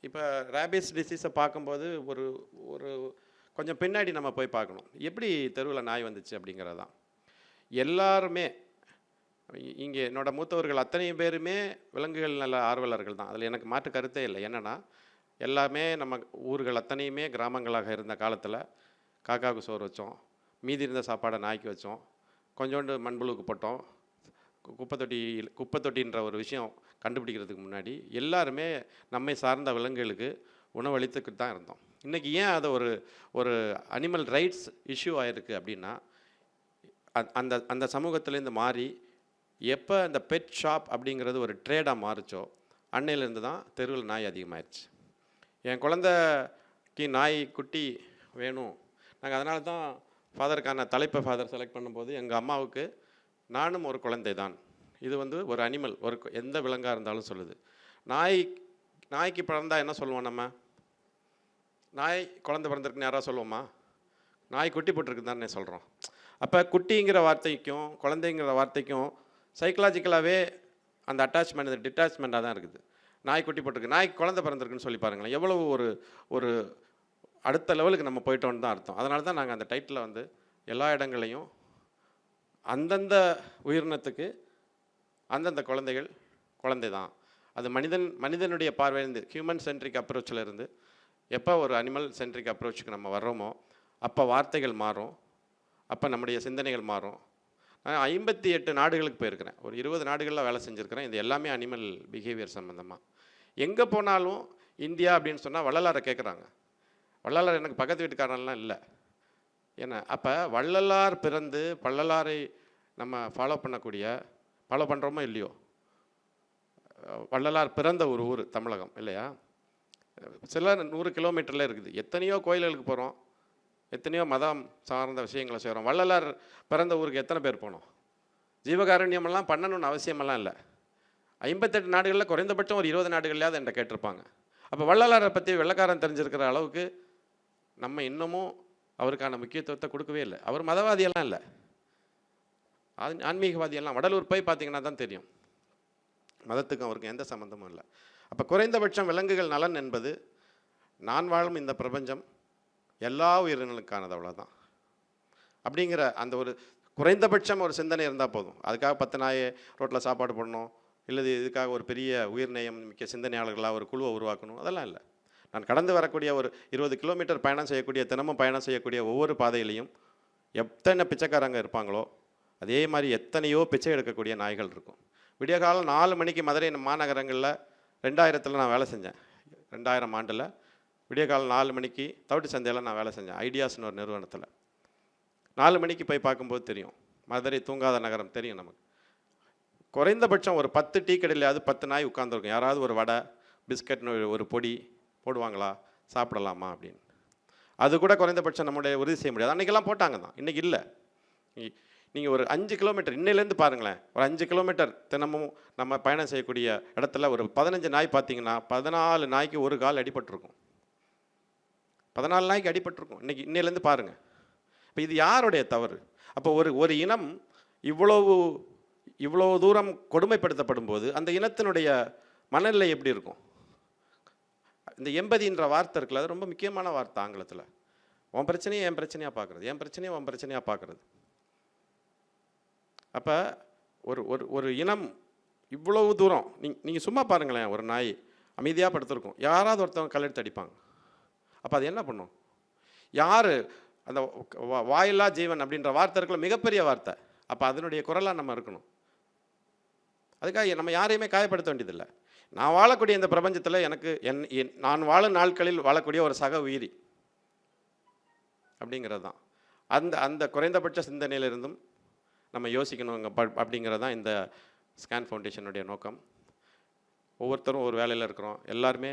இப்போ ரேபிஸ் டிசீஸை பார்க்கும்போது ஒரு ஒரு கொஞ்சம் பின்னாடி நம்ம போய் பார்க்கணும், எப்படி தெருவில் நாய் வந்துச்சு அப்படிங்கிறது தான். எல்லாருமே இங்கே என்னோட மூத்தவர்கள் அத்தனை பேருமே விலங்குகள் நல்ல ஆர்வலர்கள் தான். அதில் எனக்கு மாற்று கருத்தே இல்லை. என்னென்னா எல்லாமே நம்ம ஊர்கள் அத்தனையுமே கிராமங்களாக இருந்த காலத்தில் காக்காவுக்கு சோறு வச்சோம், மீதி இருந்த சாப்பாடை நாய்க்கு வச்சோம், கொஞ்சோண்டு மண்புழுக்கு போட்டோம். குப்பை தொட்டின்ற ஒரு விஷயம் கண்டுபிடிக்கிறதுக்கு முன்னாடி எல்லாருமே நம்மை சார்ந்த விலங்குகளுக்கு உணவளித்துக்கிட்டு தான் இருந்தோம். இன்றைக்கி ஏன் அதை ஒரு அனிமல் ரைட்ஸ் இஷ்யூ ஆகிருக்கு அப்படின்னா, அந்த அந்த சமூகத்துலேருந்து மாறி எப்போ இந்த பெட் ஷாப் அப்படிங்கிறது ஒரு ட்ரேடாக மாறிச்சோ அன்னையிலேருந்து தான் தெருவில் நாய் அதிகமாகிடுச்சு. என் குழந்தைக்கு நாய் குட்டி வேணும், நாங்கள் அதனால தான் ஃபாதருக்கான தலைப்பை ஃபாதர் செலக்ட் பண்ணும்போது எங்கள் அம்மாவுக்கு நானும் ஒரு குழந்தை தான், இது வந்து ஒரு அனிமல், ஒரு எந்த விலங்காக இருந்தாலும் சொல்லுது. நாய்க்கு பிறந்தா என்ன சொல்லுவோம் நம்ம? நாய் குழந்தை பிறந்திருக்குன்னு யாராவது சொல்லுவோமா? நாய் குட்டி போட்டிருக்குன்னு தானே சொல்கிறோம். அப்போ குட்டிங்கிற வார்த்தைக்கும் குழந்தைங்கிற வார்த்தைக்கும் சைக்கலாஜிக்கலாகவே அந்த அட்டாச்மெண்ட் டிட்டாச்மெண்ட்டாக தான் இருக்குது. நாய் குட்டி போட்டிருக்கு, நாய் குழந்தை பிறந்திருக்குன்னு சொல்லி பாருங்களேன், எவ்வளவு ஒரு அடுத்த லெவலுக்கு நம்ம போயிட்டோன்னு தான் அர்த்தம். அதனால தான் நாங்கள் அந்த டைட்டில் வந்து எல்லா இடங்களையும் அந்தந்த உயிரினத்துக்கு அந்தந்த குழந்தை தான். அது மனிதனுடைய பார்வையிலேருந்து ஹியூமன் சென்ட்ரிக் அப்ரோச்சில் இருந்து எப்போ ஒரு அனிமல் சென்ட்ரிக் அப்ரோச்சுக்கு நம்ம வர்றோமோ அப்போ வார்த்தைகள் மாறும், அப்போ நம்முடைய சிந்தனைகள் மாறும். நான் 58 நாடுகளுக்கு போயிருக்கிறேன், ஒரு 20 நாடுகளில் வேலை செஞ்சுருக்கிறேன். இது எல்லாமே அனிமல் பிஹேவியர் சம்மந்தமாக. எங்கே போனாலும் இந்தியா அப்படின்னு சொன்னால் வள்ளலாரை கேட்குறாங்க. வள்ளலார் எனக்கு பக்கத்து வீட்டுக்காரன்லாம் இல்லை. ஏன்னா அப்போ வள்ளலார் பிறந்து வள்ளலாரை நம்ம ஃபாலோ பண்ணுறோமோ இல்லையோ, வள்ளலார் பிறந்த ஒரு ஊர் தமிழகம் இல்லையா? சில 100 கிலோமீட்டரில் இருக்குது. எத்தனையோ கோயில்களுக்கு போகிறோம், எத்தனையோ மதம் சார்ந்த விஷயங்களை செய்கிறோம். வள்ளலார் பிறந்த ஊருக்கு எத்தனை பேர் போனோம்? ஜீவகாருண்யமெல்லாம் பண்ணணும்னு அவசியமெல்லாம் இல்லை. 58 நாடுகளில் குறைந்தபட்சம் ஒரு 20 நாடுகள்லையாவது என்கிட்ட கேட்டிருப்பாங்க. அப்போ வள்ளலாரை பற்றி வெள்ளைக்காரன் தெரிஞ்சிருக்கிற அளவுக்கு நம்ம இன்னமும் அவருக்கான முக்கியத்துவத்தை கொடுக்கவே இல்லை. அவர் மதவாதியெல்லாம் இல்லை, ஆன்மீகவாதியெல்லாம். வடலூர் போய் பார்த்தீங்கன்னா தான் தெரியும், மதத்துக்கும் அவருக்கும் எந்த சம்மந்தமும் இல்லை. அப்போ குறைந்தபட்சம் விலங்குகள் நலன் என்பது நான் வாழும் இந்த பிரபஞ்சம் எல்லா உயிரினங்களுக்கானது, அவ்வளோதான். அப்படிங்கிற அந்த ஒரு குறைந்தபட்சம் ஒரு சிந்தனை இருந்தால் போதும். அதுக்காக 10 நாயை ரோட்டில் சாப்பாடு போடணும், இல்லை இதுக்காக ஒரு பெரிய உயிர்நேயம் மிக்க சிந்தனையாளர்களாக ஒரு குழுவை உருவாக்கணும், அதெல்லாம் இல்லை. நான் கடந்து வரக்கூடிய ஒரு 20 கிலோமீட்டர் பயணம் செய்யக்கூடிய, தினமும் பயணம் செய்யக்கூடிய ஒவ்வொரு பாதையிலையும் எத்தனை பிச்சைக்காரங்க இருப்பாங்களோ அதே மாதிரி எத்தனையோ பிச்சை எடுக்கக்கூடிய நாய்கள் இருக்கும். விடிய காலம் 4 மணிக்கு மதுரை மாநகரங்களில் 2000 நான் வேலை செஞ்சேன். 2000 ஆண்டில் விடிய காலம் 4 மணிக்கு தவிட்டு சந்தையில் நான் வேலை செஞ்சேன், ஐடியாஸ்னு ஒரு நிறுவனத்தில். 4 மணிக்கு போய் பார்க்கும்போது தெரியும், மதுரை தூங்காத நகரம் தெரியும் நமக்கு. குறைந்தபட்சம் ஒரு 10 டீ கடையிலையாவது 10 நாய் உட்காந்துருக்கும். யாராவது ஒரு வடை பிஸ்கட்னு ஒரு பொடி போடுவாங்களா, சாப்பிடலாமா அப்படின்னு. அது கூட குறைந்தபட்சம் நம்முடைய உறுதி செய்ய முடியாது. அன்றைக்கெல்லாம் போட்டாங்க தான், இன்றைக்கி இல்லை. நீங்கள் ஒரு 5 கிலோமீட்டர் இன்னையிலேருந்து பாருங்களேன், ஒரு 5 கிலோமீட்டர் தினமும் நம்ம பயணம் செய்யக்கூடிய இடத்துல ஒரு 15 நாய் பார்த்தீங்கன்னா 14 நாய்க்கு ஒரு கால் அடிபட்டிருக்கும். 14 நாய்க்கு அடிபட்டிருக்கும். இன்னையிலேருந்து பாருங்கள். இப்போ இது யாருடைய தவறு? அப்போ ஒரு இனம் இவ்வளவு தூரம் கொடுமைப்படுத்தப்படும் போது அந்த இனத்தினுடைய மனநிலை எப்படி இருக்கும்? இந்த எம்பதின்ற வார்த்தை இருக்குல்ல, அது ரொம்ப முக்கியமான வார்த்தை ஆங்கிலத்தில். உன் பிரச்சனையை என் பிரச்சனையாக பார்க்குறது, என் பிரச்சனையை உன் பிரச்சனையாக பார்க்குறது. அப்போ ஒரு இனம் இவ்வளவு தூரம் நீங்கள் சும்மா பாருங்களேன், ஒரு நாய் அமைதியாக படுத்திருக்கும், யாராவது ஒருத்தவங்க கல்லெடுத்து அடிப்பாங்க. அப்போ அது என்ன பண்ணும்? யார் அந்த வாயில்லா ஜீவன் அப்படின்ற வார்த்தை இருக்குல்ல, மிகப்பெரிய வார்த்தை. அப்போ அதனுடைய குரலாக நம்ம இருக்கணும். அதுக்காக நம்ம யாரையுமே காயப்படுத்த வேண்டியதில்லை. நான் வாழக்கூடிய இந்த பிரபஞ்சத்தில் எனக்கு நான் வாழும் நாட்களில் வாழக்கூடிய ஒரு சக உயிரி அப்படிங்கிறது தான். அந்த குறைந்தபட்ச சிந்தனையிலிருந்தும் நம்ம யோசிக்கணுங்க அப்படிங்கிறது தான் இந்த ஸ்கேன் ஃபவுண்டேஷனுடைய நோக்கம். ஒவ்வொருத்தரும் ஒரு வேலையில் இருக்கிறோம், எல்லாருமே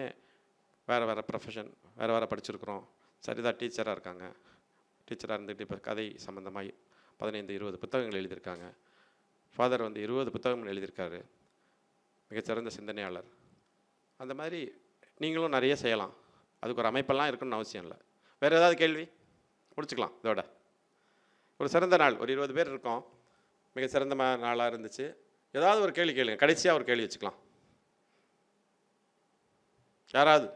வேறு வேறு ப்ரொஃபஷன், வேறு வேறு படிச்சிருக்கிறோம். சரிதான், டீச்சராக இருக்காங்க, டீச்சராக இருந்துட்டு இப்போ கதை சம்மந்தமாக 15-20 புத்தகங்கள் எழுதியிருக்காங்க. ஃபாதர் 20 புத்தகங்கள் எழுதியிருக்காரு, மிகச்சிறந்த சிந்தனையாளர். அந்த மாதிரி நீங்களும் நிறைய செய்யலாம். அதுக்கு ஒரு அமைப்பெல்லாம் இருக்குன்னு அவசியம் இல்லை. வேறு ஏதாவது கேள்வி? முடிச்சுக்கலாம் இதோட. ஒரு சிறந்த நாள், ஒரு 20 பேர் இருக்கோம், மிக சிறந்த நாளாக இருந்துச்சு. ஏதாவது ஒரு கேள்வி கேளுங்க, கடைசியாக ஒரு கேள்வி வச்சுக்கலாம். யாராவது?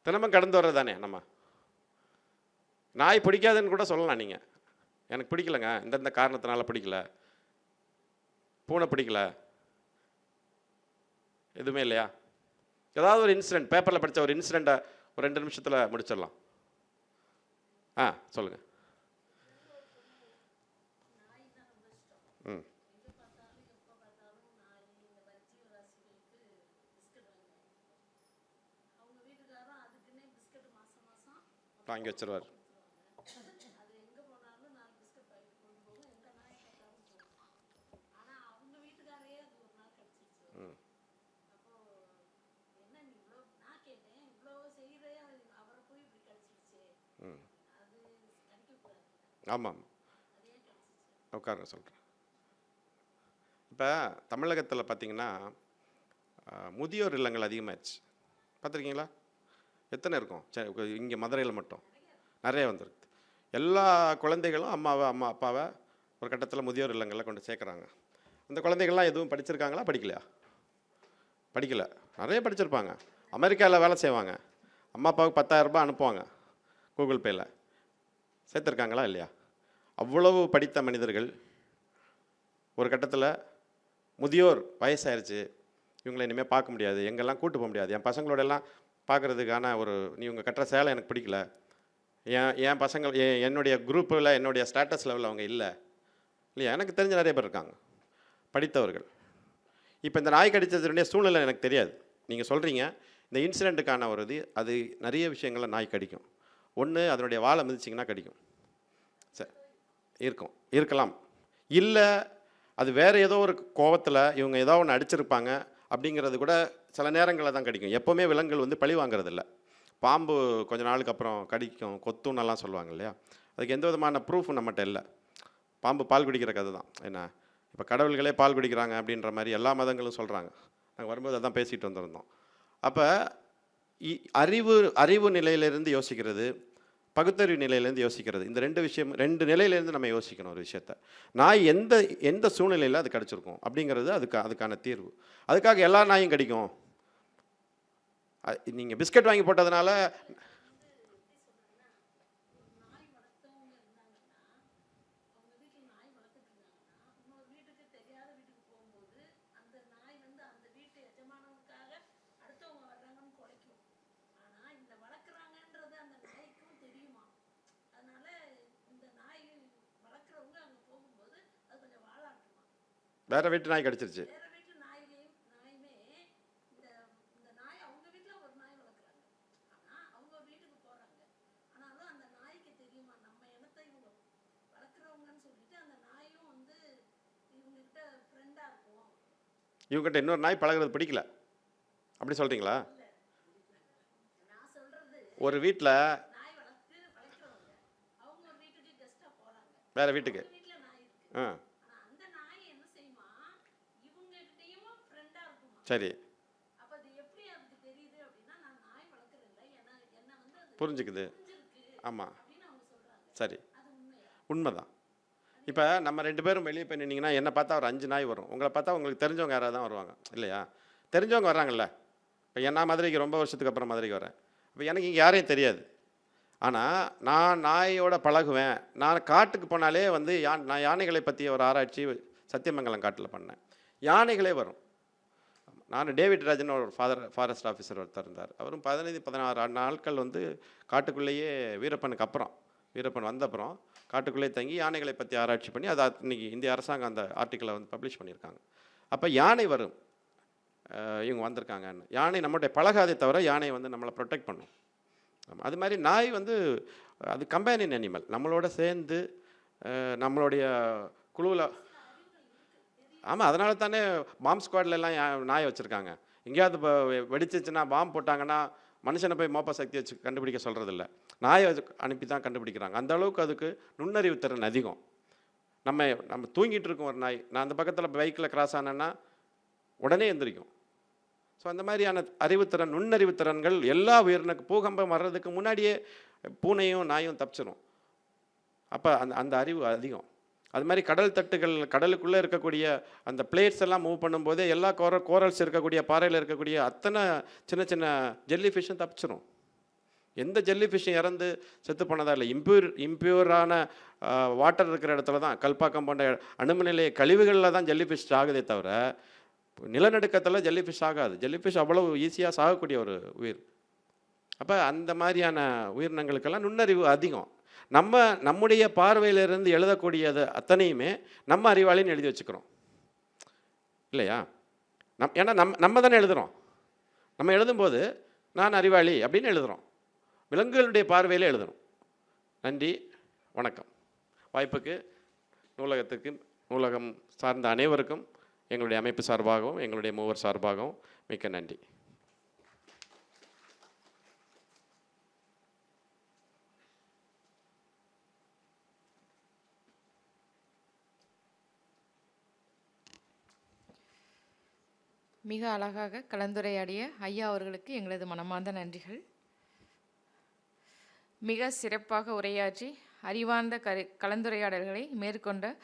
தினமும் கடந்து வர்றது தானே நம்ம. நாய் பிடிக்காதுன்னு கூட சொல்லலாம். நீங்கள் எனக்கு பிடிக்கலங்க, இந்தந்த காரணத்தினால பிடிக்கல, பூனை பிடிக்கல, எதுவுமே இல்லையா? ஏதாவது ஒரு இன்சிடெண்ட், பேப்பரில் படித்த ஒரு இன்சிடெண்ட்டை ஒரு 2 நிமிஷத்தில் முடிச்சிடலாம். சொல்லுங்கள். வாங்கி வச்சிருவார். ஆமாம், உட்காருங்க சொல்கிறேன். இப்போ தமிழகத்தில் பார்த்தீங்கன்னா முதியோர் இல்லங்கள் அதிகமாகிடுச்சு. பார்த்துருக்கீங்களா? எத்தனை இருக்கும்? இங்கே மதுரையில் மட்டும் நிறைய வந்துருக்கு. எல்லா குழந்தைகளும் அம்மா அப்பாவை ஒரு கட்டத்தில் முதியோர் இல்லங்களில் கொண்டு சேர்க்குறாங்க. அந்த குழந்தைகள்லாம் எதுவும் படிச்சிருக்காங்களா, படிக்கலையா? படிக்கலை. நிறைய படிச்சிருப்பாங்க. அமெரிக்காவில் வேலை செய்வாங்க, அம்மா அப்பாவுக்கு 10,000 ரூபாய் அனுப்புவாங்க கூகுள் பேயில். சேர்த்துருக்காங்களா இல்லையா? அவ்வளவு படித்த மனிதர்கள் ஒரு கட்டத்தில் முதியோர் வயசாயிருச்சு, இவங்களை இனிமேல் பார்க்க முடியாது, எங்கெல்லாம் கூட்டு போக முடியாது, என் பசங்களோடெல்லாம் பார்க்குறதுக்கான நீ உங்கள் கட்டுற சேலை எனக்கு பிடிக்கல, என் பசங்கள் என்னுடைய குரூப்பில் என்னுடைய ஸ்டேட்டஸ் லெவலில் அவங்க இல்லை இல்லையா? எனக்கு தெரிஞ்ச நிறைய பேர் இருக்காங்க படித்தவர்கள். இப்போ இந்த நாய் கடித்ததுடைய சூழ்நிலை எனக்கு தெரியாது. நீங்கள் சொல்கிறீங்க இந்த இன்சிடெண்ட்டுக்கான அது நிறைய விஷயங்களில் நாய் கடிக்கும். ஒன்று, அதனுடைய வாழை மிதிச்சிங்கன்னா கடிக்கும். சரி, இருக்கலாம். இல்லை அது வேறு ஏதோ ஒரு கோவத்தில் இவங்க ஏதோ ஒன்று அடிச்சிருப்பாங்க அப்படிங்கிறது கூட சில நேரங்களில் தான் கடிக்கும். எப்போவுமே விலங்குகள் பழி வாங்கிறது இல்லை. பாம்பு கொஞ்ச நாளுக்கு அப்புறம் கடிக்கும், கொத்துன்னெல்லாம் சொல்லுவாங்க இல்லையா? அதுக்கு எந்த விதமான ப்ரூஃபும் நம்மகிட்ட இல்லை. பாம்பு பால் குடிக்கிற கதை தான். என்ன இப்போ கடவுள்களே பால் குடிக்கிறாங்க அப்படின்ற மாதிரி எல்லா மதங்களும் சொல்கிறாங்க. நாங்கள் வரும்போது அதான் பேசிகிட்டு வந்திருந்தோம். அப்போ அறிவு நிலையிலேருந்து யோசிக்கிறது, பகுத்தறிவு நிலையிலேருந்து யோசிக்கிறது, இந்த 2 நிலையிலேருந்து நம்ம யோசிக்கணும் ஒரு விஷயத்த. நாய் எந்த சூழ்நிலையில் அது கடிச்சிருக்கும் அப்படிங்கிறது அதுக்கான தீர்வு. அதுக்காக எல்லா நாயும் கடிக்கும். நீங்கள் பிஸ்கட் வாங்கி போட்டதுனால வேற வீட்டு நாய் கடிச்சிருச்சு. இவங்ககிட்ட இன்னொரு நாய் பழகிறது பிடிக்கல அப்படி சொல்கிறீங்களா? ஒரு வீட்டில் வேற வீட்டுக்கு ஆ சரி புரிஞ்சுக்குது. ஆமாம் சரி உண்மைதான். இப்போ நம்ம 2 பேரும் வெளியே போய் நின்னீங்கன்னா என்னை பார்த்தா ஒரு 5 நாய் வரும். உங்களை பார்த்தா உங்களுக்கு தெரிஞ்சவங்க யாராவது தான் வருவாங்க இல்லையா? தெரிஞ்சவங்க வர்றாங்கல்ல. இப்போ நான் மதுரைக்கு ரொம்ப வருஷத்துக்கு அப்புறம் மதுரைக்கு வரேன். இப்போ எனக்கு இங்கே யாரையும் தெரியாது. ஆனால் நான் நாயோட பழகுவேன். நான் காட்டுக்கு போனாலே வந்து நான் யானைகளை பற்றி ஒரு ஆராய்ச்சி சத்தியமங்கலம் காட்டில் பண்ணேன். யானைகளே வரும். நான் டேவிட் ராஜன் ஒரு ஃபாரஸ்ட் ஆஃபீஸர் ஒருத்தர் இருந்தார். அவரும் 15-16 நாட்கள் வந்து காட்டுக்குள்ளேயே வீரப்பன் வந்தப்புறம் காட்டுக்குள்ளே தங்கி யானைகளை பற்றி ஆராய்ச்சி பண்ணி அதை இன்னைக்கு இந்திய அரசாங்கம் அந்த ஆர்டிக்கலை வந்து பப்ளிஷ் பண்ணியிருக்காங்க. அப்போ யானை வரும், இவங்க வந்திருக்காங்கன்னு. யானை நம்மளுடைய பழகாதே தவிர யானை வந்து நம்மளை ப்ரொடெக்ட் பண்ணும். அது மாதிரி நாய் வந்து அது கம்பேனியன் அனிமல், நம்மளோட சேர்ந்து நம்மளுடைய குழுவில். ஆமாம், அதனால தானே பாம்பு ஸ்குவாட்லலாம் நாயை வச்சுருக்காங்க. எங்கேயாவது இப்போ வெடிச்சிச்சுன்னா பாம்பு போட்டாங்கன்னா மனுஷனை போய் மோப்ப சக்தி வச்சு கண்டுபிடிக்க சொல்கிறதில்ல, நாயை அனுப்பி தான் கண்டுபிடிக்கிறாங்க. அந்த அளவுக்கு அதுக்கு நுண்ணறிவு திறன் அதிகம். நம்ம தூங்கிட்டு இருக்கோம் ஒரு நாய், நான் அந்த பக்கத்தில் பைக்கில் கிராஸ் ஆனேன்னா உடனே எந்திரிக்கும். ஸோ அந்த மாதிரியான அறிவுத்திறன், நுண்ணறிவுத்திறன்கள் எல்லா உயிரினக்கு பூகம்பம் வர்றதுக்கு முன்னாடியே பூனையும் நாயும் தப்பிச்சிடும். அப்போ அந்த அறிவு அதிகம். அது மாதிரி கடல் தட்டுகள், கடலுக்குள்ளே இருக்கக்கூடிய அந்த பிளேட்ஸ் எல்லாம் மூவ் பண்ணும்போதே எல்லா கோரல்ஸ் இருக்கக்கூடிய பாறையில் இருக்கக்கூடிய அத்தனை சின்ன சின்ன ஜெல்லி ஃபிஷ்ஷும் தப்பிச்சிடும். எந்த ஜெல்லி ஃபிஷ்ஷும் இறந்து செத்து போனதா இல்லை. இம்பியூரான வாட்டர் இருக்கிற இடத்துல தான், கல்பாக்கம் போன்ற அணுமின் நிலைய கழிவுகளில் தான் ஜெல்லி ஃபிஷ் ஆகுதே தவிர நிலநடுக்கத்தில் ஜெல்லி ஃபிஷ் ஆகாது. ஜெல்லி ஃபிஷ் அவ்வளோ ஈஸியாக சாகக்கூடிய ஒரு உயிர். அப்போ அந்த மாதிரியான உயிரினங்களுக்கெல்லாம் நுண்ணறிவு அதிகம். நம்முடைய பார்வையிலிருந்து எழுதக்கூடியது அத்தனையுமே நம்ம அறிவாளின்னு எழுதி வச்சுக்கிறோம் இல்லையா? ஏன்னா நம்ம தானே எழுதுகிறோம். நம்ம எழுதும்போது நான் அறிவாளி அப்படின்னு எழுதுகிறோம். விலங்குகளுடைய பார்வையில் எழுதணும். நன்றி, வணக்கம். வாய்ப்புக்கு நூலகம் சார்ந்த அனைவருக்கும் எங்களுடைய அமைப்பு சார்பாகவும் எங்களுடைய மூவர் சார்பாகவும் மிக்க நன்றி. மிக அழகாக கலந்துரையாடிய ஐயா அவர்களுக்கு எங்களது மனமார்ந்த நன்றிகள். மிக சிறப்பாக உரையாற்றி அறிவார்ந்த கலந்துரையாடல்களை மேற்கொண்ட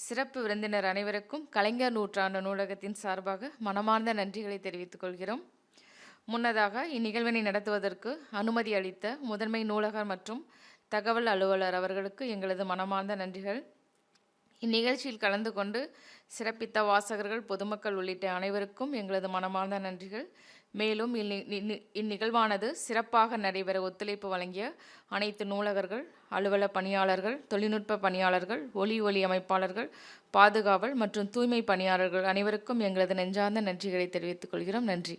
சிறப்பு விருந்தினர் அனைவருக்கும் கலைஞர் நூற்றாண்டு நூலகத்தின் சார்பாக மனமார்ந்த நன்றிகளை தெரிவித்துக் கொள்கிறோம். முன்னதாக இந்நிகழ்வினை நடத்துவதற்கு அனுமதி அளித்த முதன்மை நூலகர் மற்றும் தகவல் அலுவலர் அவர்களுக்கு எங்களது மனமார்ந்த நன்றிகள். இந்நிகழ்ச்சியில் கலந்து கொண்டு சிறப்பித்த வாசகர்கள், பொதுமக்கள் உள்ளிட்ட அனைவருக்கும் எங்களது மனமார்ந்த நன்றிகள். மேலும் இந்நிகழ்வானது சிறப்பாக நடைபெற ஒத்துழைப்பு வழங்கிய அனைத்து நூலகர்கள், அலுவலக பணியாளர்கள், தொழில்நுட்ப பணியாளர்கள், ஒலி அமைப்பாளர்கள், பாதுகாவல் மற்றும் தூய்மை பணியாளர்கள் அனைவருக்கும் எங்களது நெஞ்சார்ந்த நன்றிகளை தெரிவித்துக் கொள்கிறோம். நன்றி.